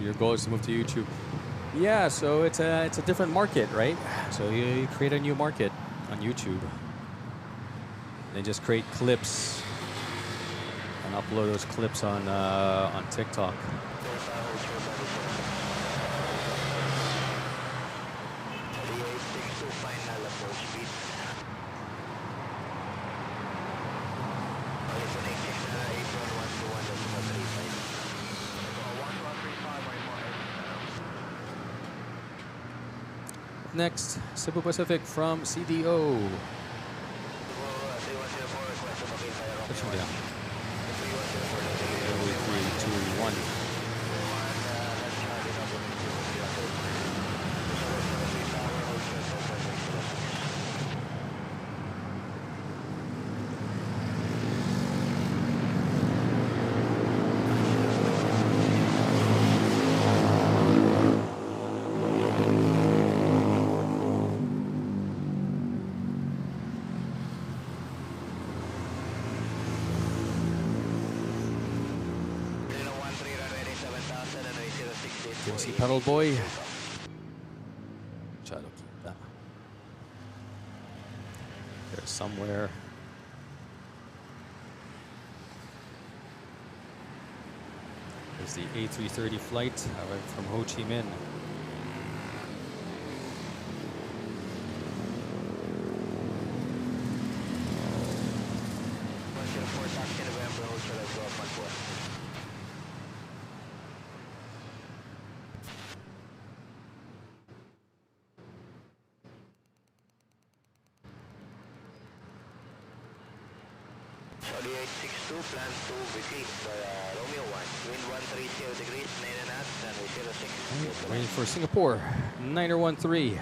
your goal is to move to YouTube. Yeah, so it's a different market, right? So you create a new market on YouTube. They just create clips and upload those clips on TikTok. Next, Cebu Pacific from CDO. Touching down. 3, 2, 1. You see pedal boy. Shadow keep that. There's somewhere. There's the A330 flight from Ho Chi Minh. Charlie 862, plan to vacate by Romeo 1, wind 130 degrees, 9 knots, runway 06. Waiting for Singapore, 913.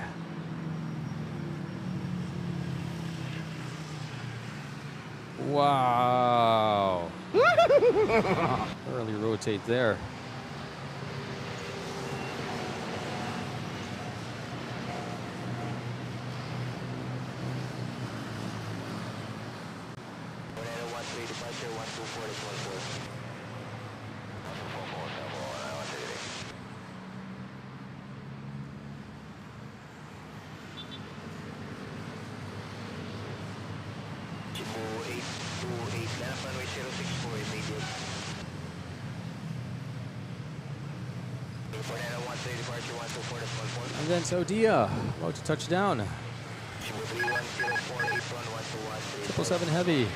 Wow. Early rotate there. Departure 124 to 14. Cebu 828, land runway 064 immediate. For 913, departure 124 to 14. And then Saudia, about to touch down. Cebu 3104, 81121. 777 Heavy.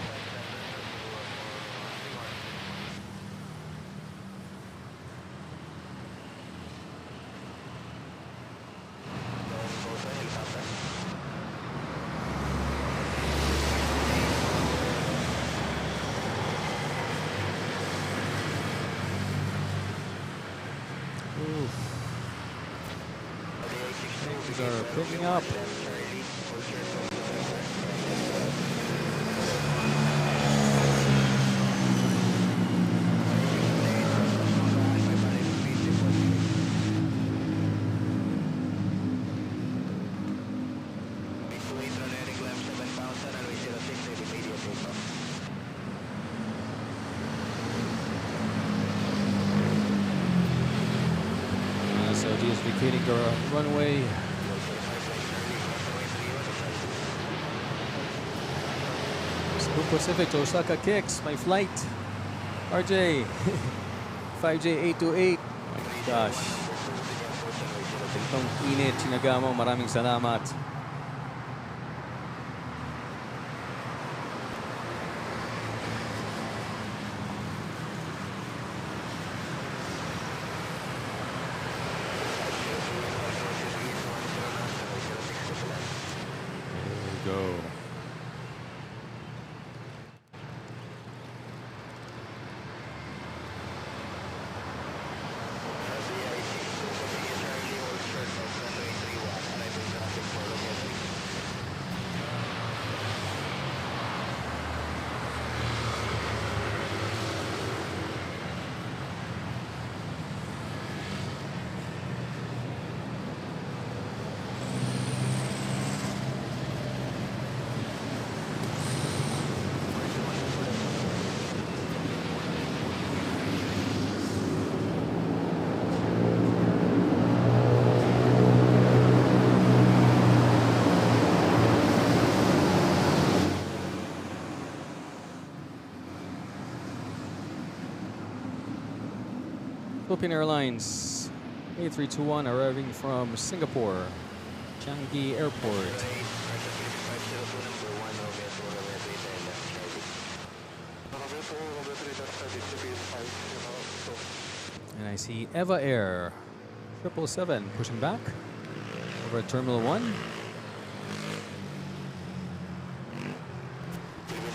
These are picking up. Saudi is vacating the runway. Cebu Pacific to Osaka kicks my flight. RJ 5J828. My gosh. Itong init, sinaga mo. Maraming salamat. Go. Philippine Airlines A321 arriving from Singapore, Changi Airport. And I see Eva Air 777 pushing back over at Terminal 1.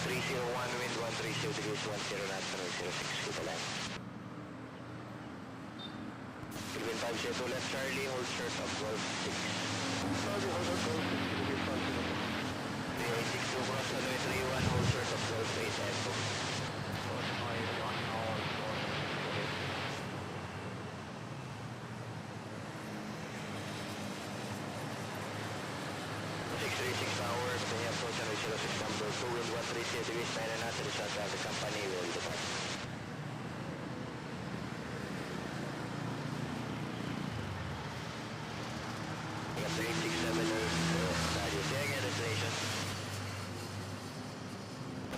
301, wind 130 degrees 10 knots, 06 to the left. Wind 502 left Charlie, hold short of Golf 6. Charlie, hold on Golf 6, degrees 362 cross runway 31, hold short of Golf 8 Echo. 636 hours, may approach and 06 number 2, wind 130 degrees 9 knots, additional traffic company will depart. We got the 867 value, taking a destination.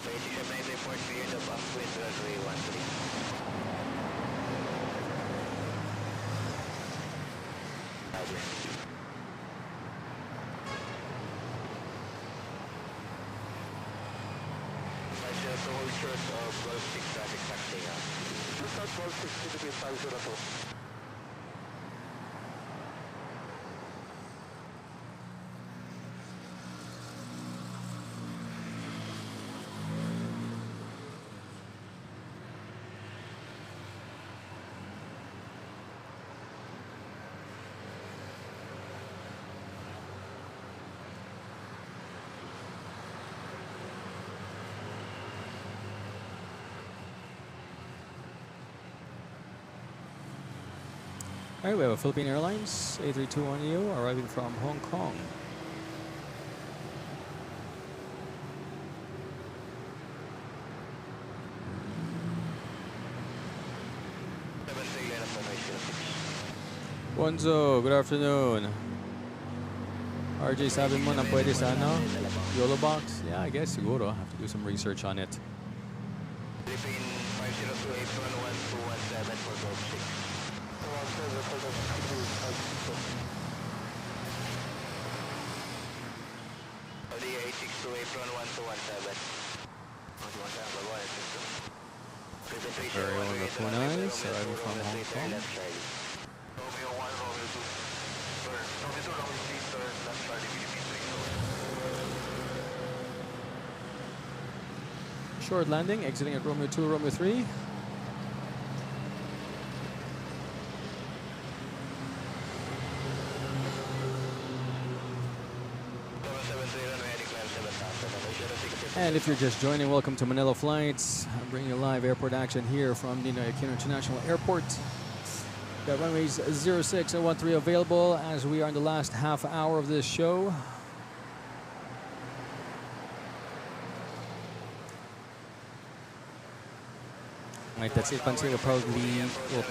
The 867 report cleared of upwind runway 13. Roger. So hold short of Golf 6 traffic taxiing out. Just out Golf 6 to the 502. All right, we have a Philippine Airlines A321U arriving from Hong Kong. Bonzo, good afternoon. RJ, sabi mo na pwede sa ano? YOLO box? Yeah, I guess siguro. I have to do some research on it. Philippine 502 Apron 1217 for Golf 6. The 862 Apron 1217. Very on the Punais, arriving from Hong Kong. Romeo 1, Romeo 2. Romeo 2, Romeo 3, turn left Charlie, Philippine 3. Short landing, exiting at Romeo 2, Romeo 3. And if you're just joining, welcome to Manila Flights. I'm bringing you live airport action here from Ninoy Aquino International Airport. Got runways 06 and 13 available as we are in the last half hour of this show. Right, that's it. Pansin will probably be the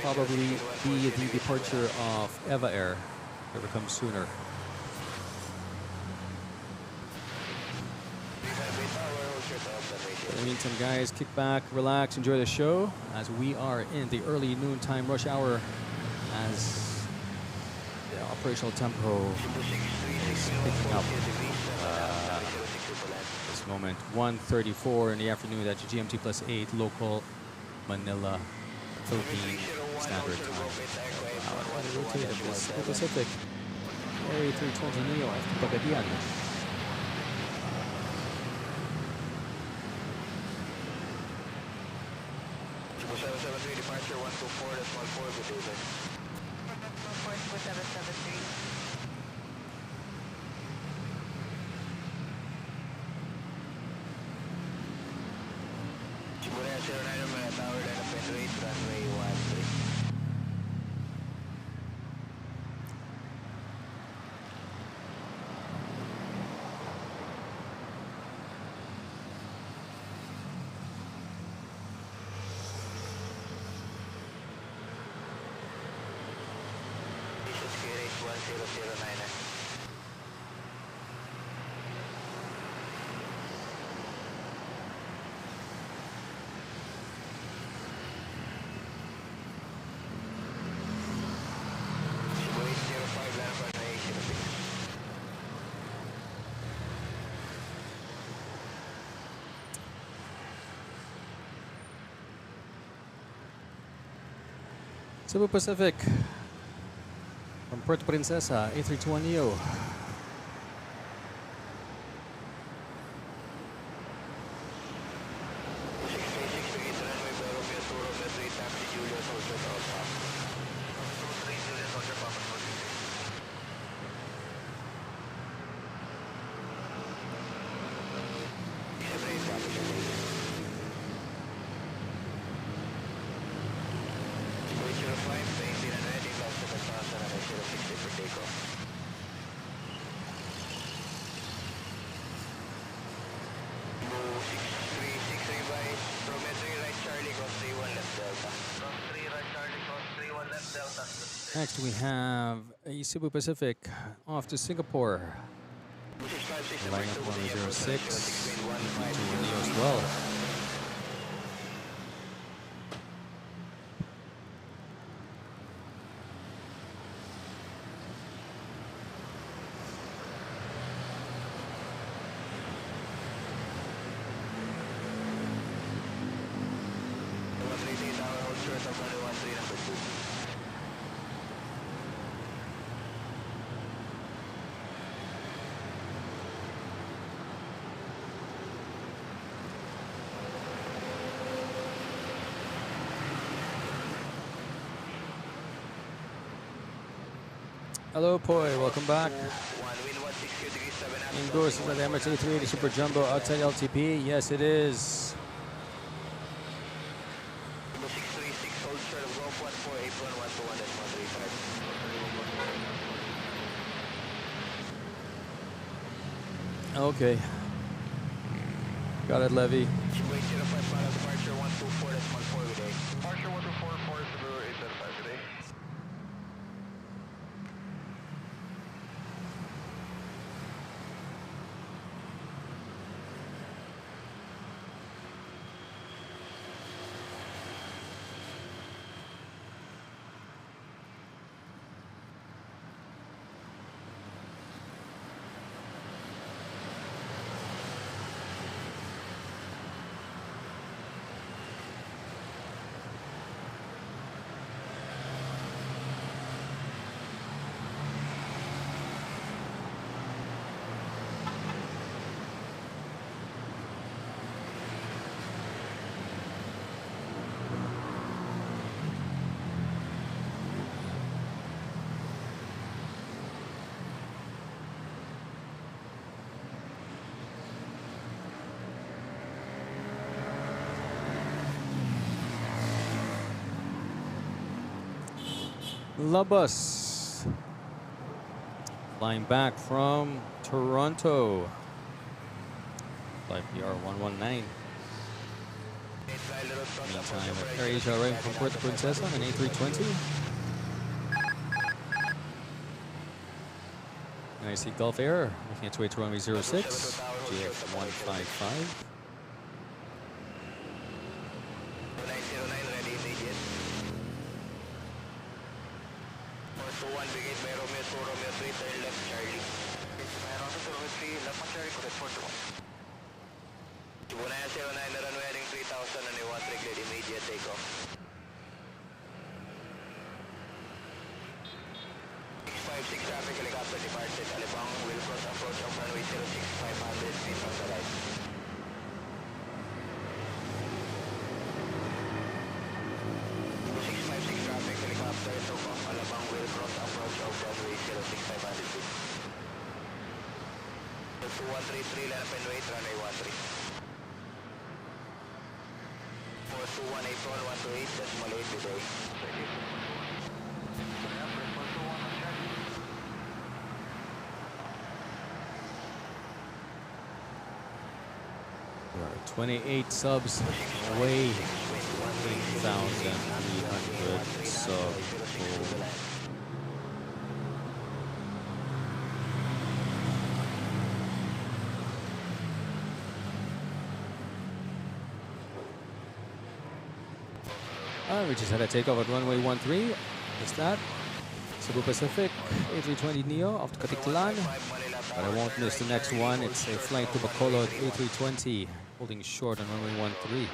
departure of Eva Air, whoever comes sooner. In the meantime, guys, kick back, relax, enjoy the show as we are in the early noontime rush hour as the operational tempo is picking up. This moment, 1:34 in the afternoon, that's GMT +8 local Manila, Philippine Standard Time. Rotate of this Pacific A320neo after Pagadian. 773 departure 124, that's 14, good day, sir. 773. Shibuya 09, Manila Tower, line up and rate, runway 13. Cebu Pacific from Puerto Princesa, A320neo. Next we have a Cebu Pacific off to Singapore. Flying up 106 to Neo as well. Hello, Poi. Welcome back. Ingos is at the Emirates A380 Super Jumbo outside LTP. Yes, it is. Okay. Got it, Levy. Labus flying back from Toronto. Flight PR 119. Meantime, AirAsia arriving from Puerto Princesa on an A320. NIC Gulf Air making its way to runway 06, GF 155. We're at 28 subs away, 8,300 subs. We just had a takeoff at runway 13. Is that Cebu Pacific A320neo off to Katiklan? But I won't miss the next one. It's a flight to Bacolod A320 holding short on runway 13.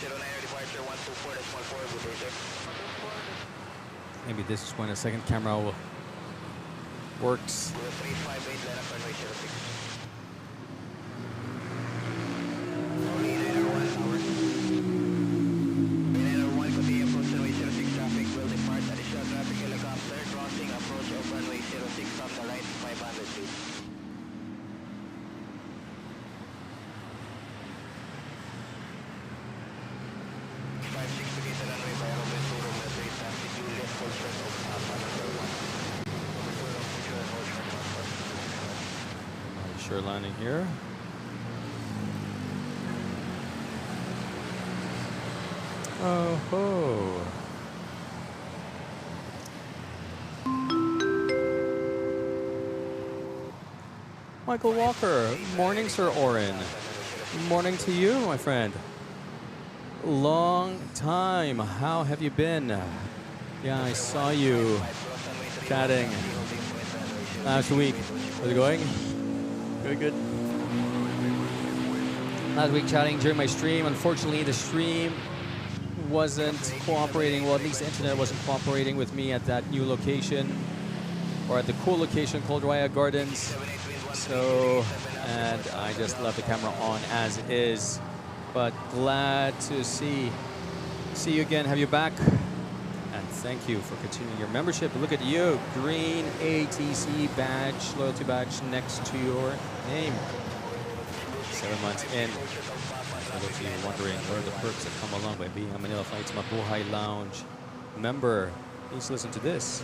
departure 124.4, good day, sir. Maybe this is when a second camera works. 358, line up runway 06. Continue approach runway 06, traffic will depart. Additional traffic helicopter crossing approach of runway 06 from the right 500 feet. 56 to gate the runway by Robin to runway 3, taxi Juliet, full short of Papa number 1. Sure landing here. Oh ho. Michael Walker. Morning, Sir Oren. Morning to you, my friend. Long time. How have you been? Yeah, I saw you chatting last week. How's it going? Good, good. Last week chatting during my stream. Unfortunately, the stream wasn't cooperating. Well, at least the internet wasn't cooperating with me at that new location, or at the cool location called Raya Gardens. So, and I just left the camera on as is. But glad to see you again, have you back. And thank you for continuing your membership. Look at you, green ATC badge, loyalty badge next to your name. 7 months in. For those of you wondering, what are the perks that come along by being a Manila Flights Mabuhay Lounge member? Please listen to this.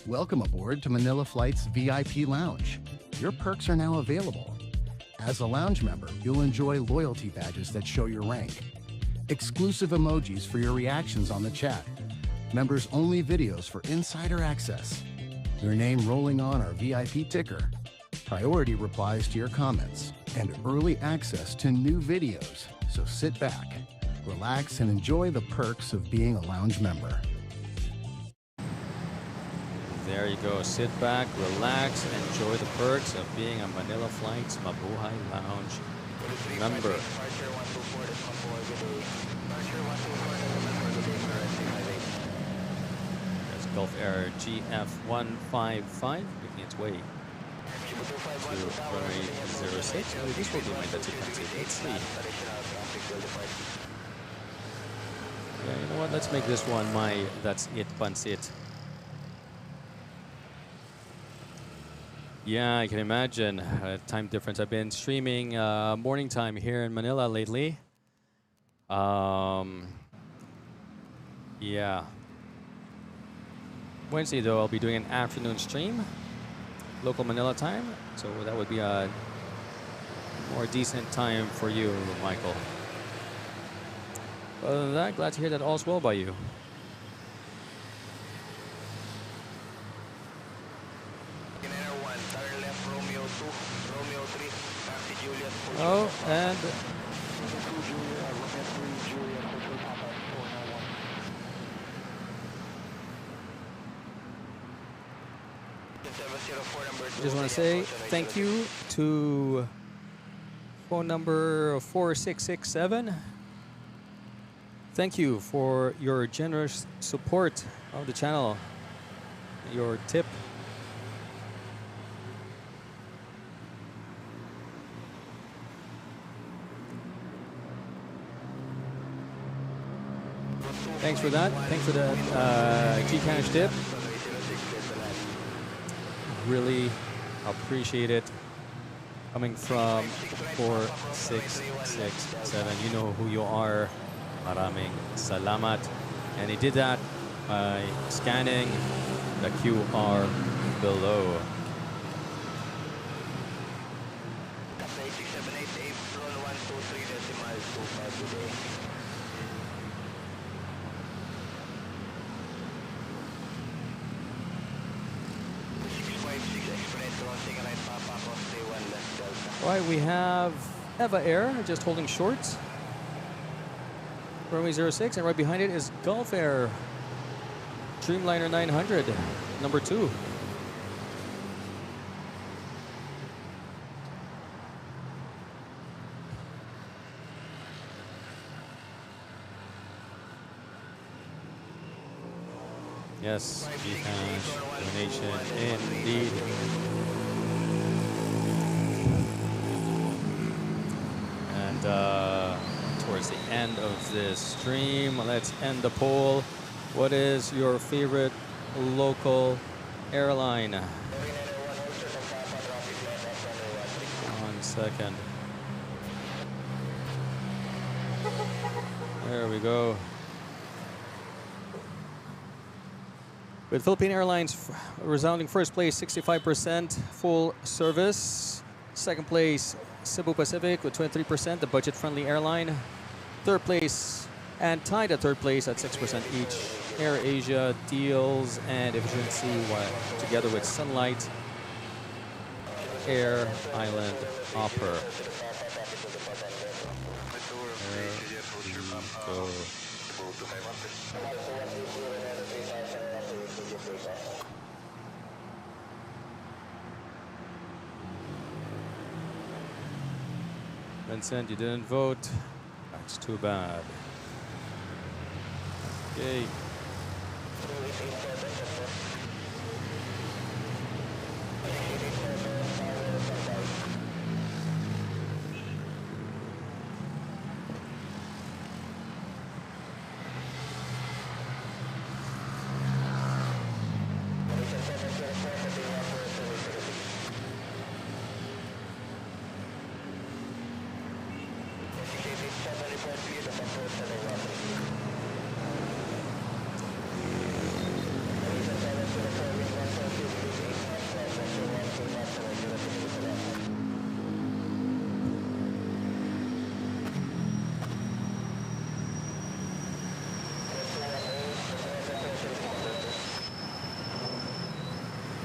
Welcome aboard to Manila Flight's VIP Lounge. Your perks are now available. As a lounge member, you'll enjoy loyalty badges that show your rank, exclusive emojis for your reactions on the chat, members-only videos for insider access, your name rolling on our VIP ticker, priority replies to your comments, and early access to new videos. So sit back, relax, and enjoy the perks of being a lounge member. There you go. Sit back, relax, and enjoy the perks of being a Manila Flights Mabuhay Lounge member. That's Gulf Air GF155 making its way to runway 06. Maybe this will be my that's it. Let's see. Yeah, you know what? Let's make this one my that's it pansit. Yeah, I can imagine. Time difference. I've been streaming morning time here in Manila lately. Yeah. Wednesday, though, I'll be doing an afternoon stream, local Manila time. So that would be a more decent time for you, Michael. Other than that, glad to hear that all's well by you. Oh, and just want to say thank you to phone number 4667. Thank you for your generous support of the channel, your tip. Thanks for that. Thanks for the Gcash tip. Really appreciate it. Coming from 4667. You know who you are. Maraming salamat. And he did that by scanning the QR below. All right, we have Eva Air just holding short. Runway 06, and right behind it is Gulf Air Dreamliner 900, number 2. Yes, Gcash donation indeed. And towards the end of this stream, let's end the poll. What is your favorite local airline? 1 second. There we go. With Philippine Airlines resounding first place, 65% full service. Second place, Cebu Pacific with 23%, the budget-friendly airline. Third place, and tied at third place at 6% each, Air Asia, Deals, and Efficiency, together with Sunlight, Air Island, Hopper. There we go. Vincent, you didn't vote. That's too bad. Okay.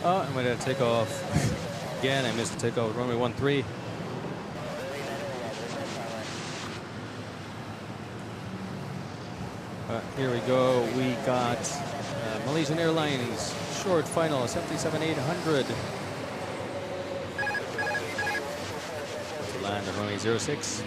Oh, I'm going to take off. Again, I missed the takeoff. Runway 13. Here we go. We got Malaysian Airlines short final 77-800 to land on runway 06.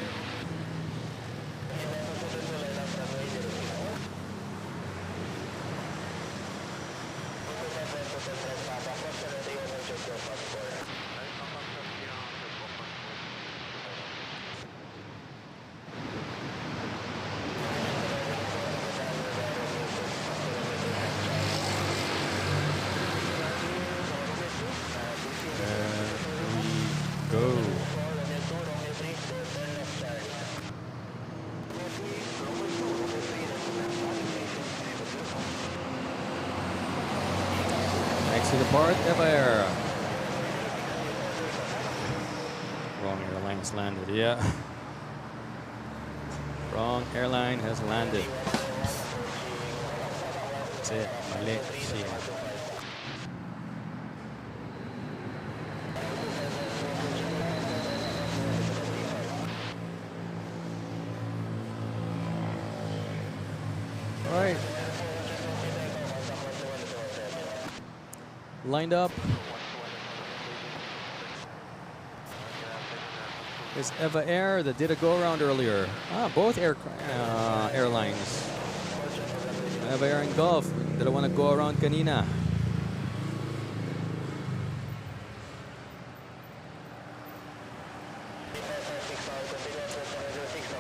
To depart, Air. Wrong airline has landed, yeah. Wrong airline has landed. That's it, Malaysia. All right. Lined up is Eva Air that did a go-around earlier. Both airlines. Eva Air and Gulf didn't want to go around kanina.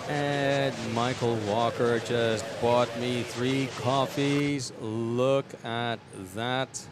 And Michael Walker just bought me 3 coffees. Look at that.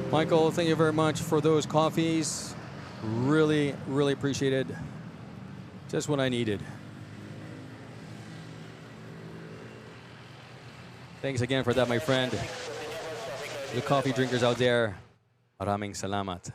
Michael, thank you very much for those coffees. Really, really appreciated. Just what I needed. Thank Thanks again for that, my friend. The coffee drinkers out there, maraming salamat.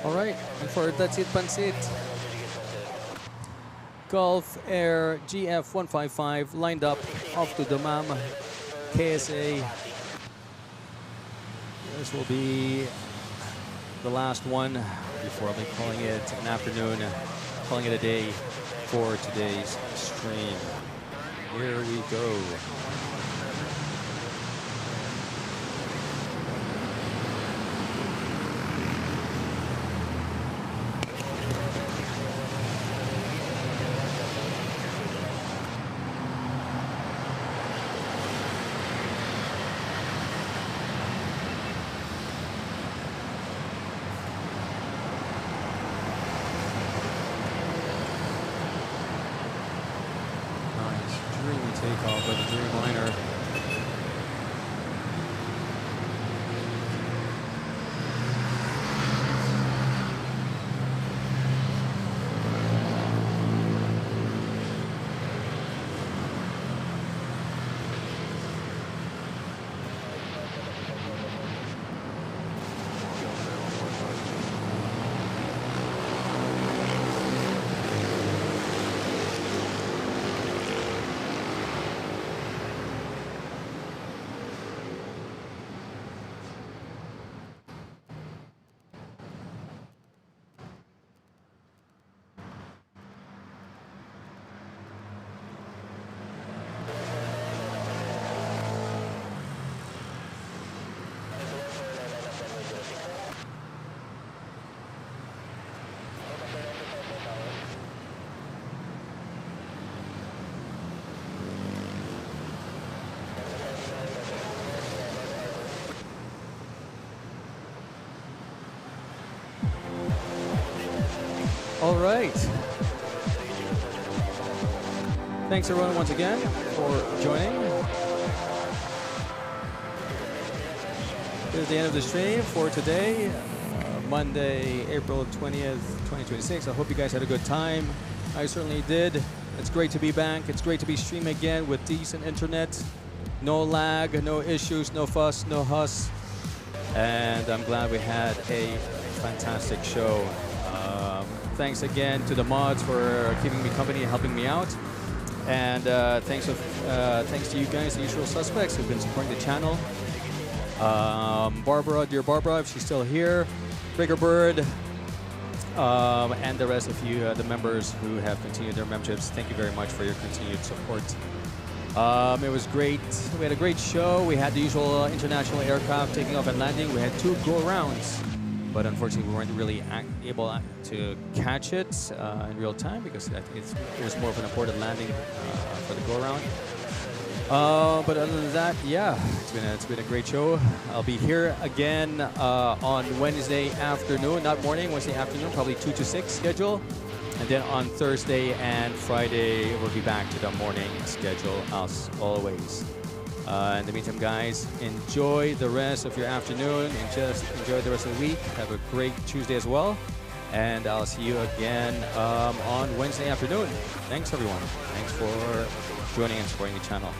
All right, and for That's It Pansit, Gulf Air GF155 lined up off to Damam, KSA. This will be the last one before I'll be calling it an afternoon, calling it a day for today's stream. Here we go. Takeoff of the Dreamliner. All right. Thanks everyone once again for joining. This is the end of the stream for today, Monday, April 20th, 2026. I hope you guys had a good time. I certainly did. It's great to be back. It's great to be streaming again with decent internet. No lag, no issues, no fuss, no huss. And I'm glad we had a fantastic show. Thanks again to the mods for keeping me company and helping me out. And thanks to you guys, the usual suspects who've been supporting the channel. Barbara, dear Barbara, if she's still here. Breaker Bird, and the rest of you, the members who have continued their memberships. Thank you very much for your continued support. It was great. We had a great show. We had the usual international aircraft taking off and landing. We had 2 go-arounds. But unfortunately, we weren't really able to catch it in real time because I think it was more of an important landing for the go-around. But other than that, yeah, it's been a great show. I'll be here again on Wednesday afternoon, not morning, Wednesday afternoon, probably 2 to 6 schedule. And then on Thursday and Friday, we'll be back to the morning schedule as always. In the meantime, guys, enjoy the rest of your afternoon and just enjoy the rest of the week. Have a great Tuesday as well. And I'll see you again on Wednesday afternoon. Thanks, everyone. Thanks for joining and supporting the channel.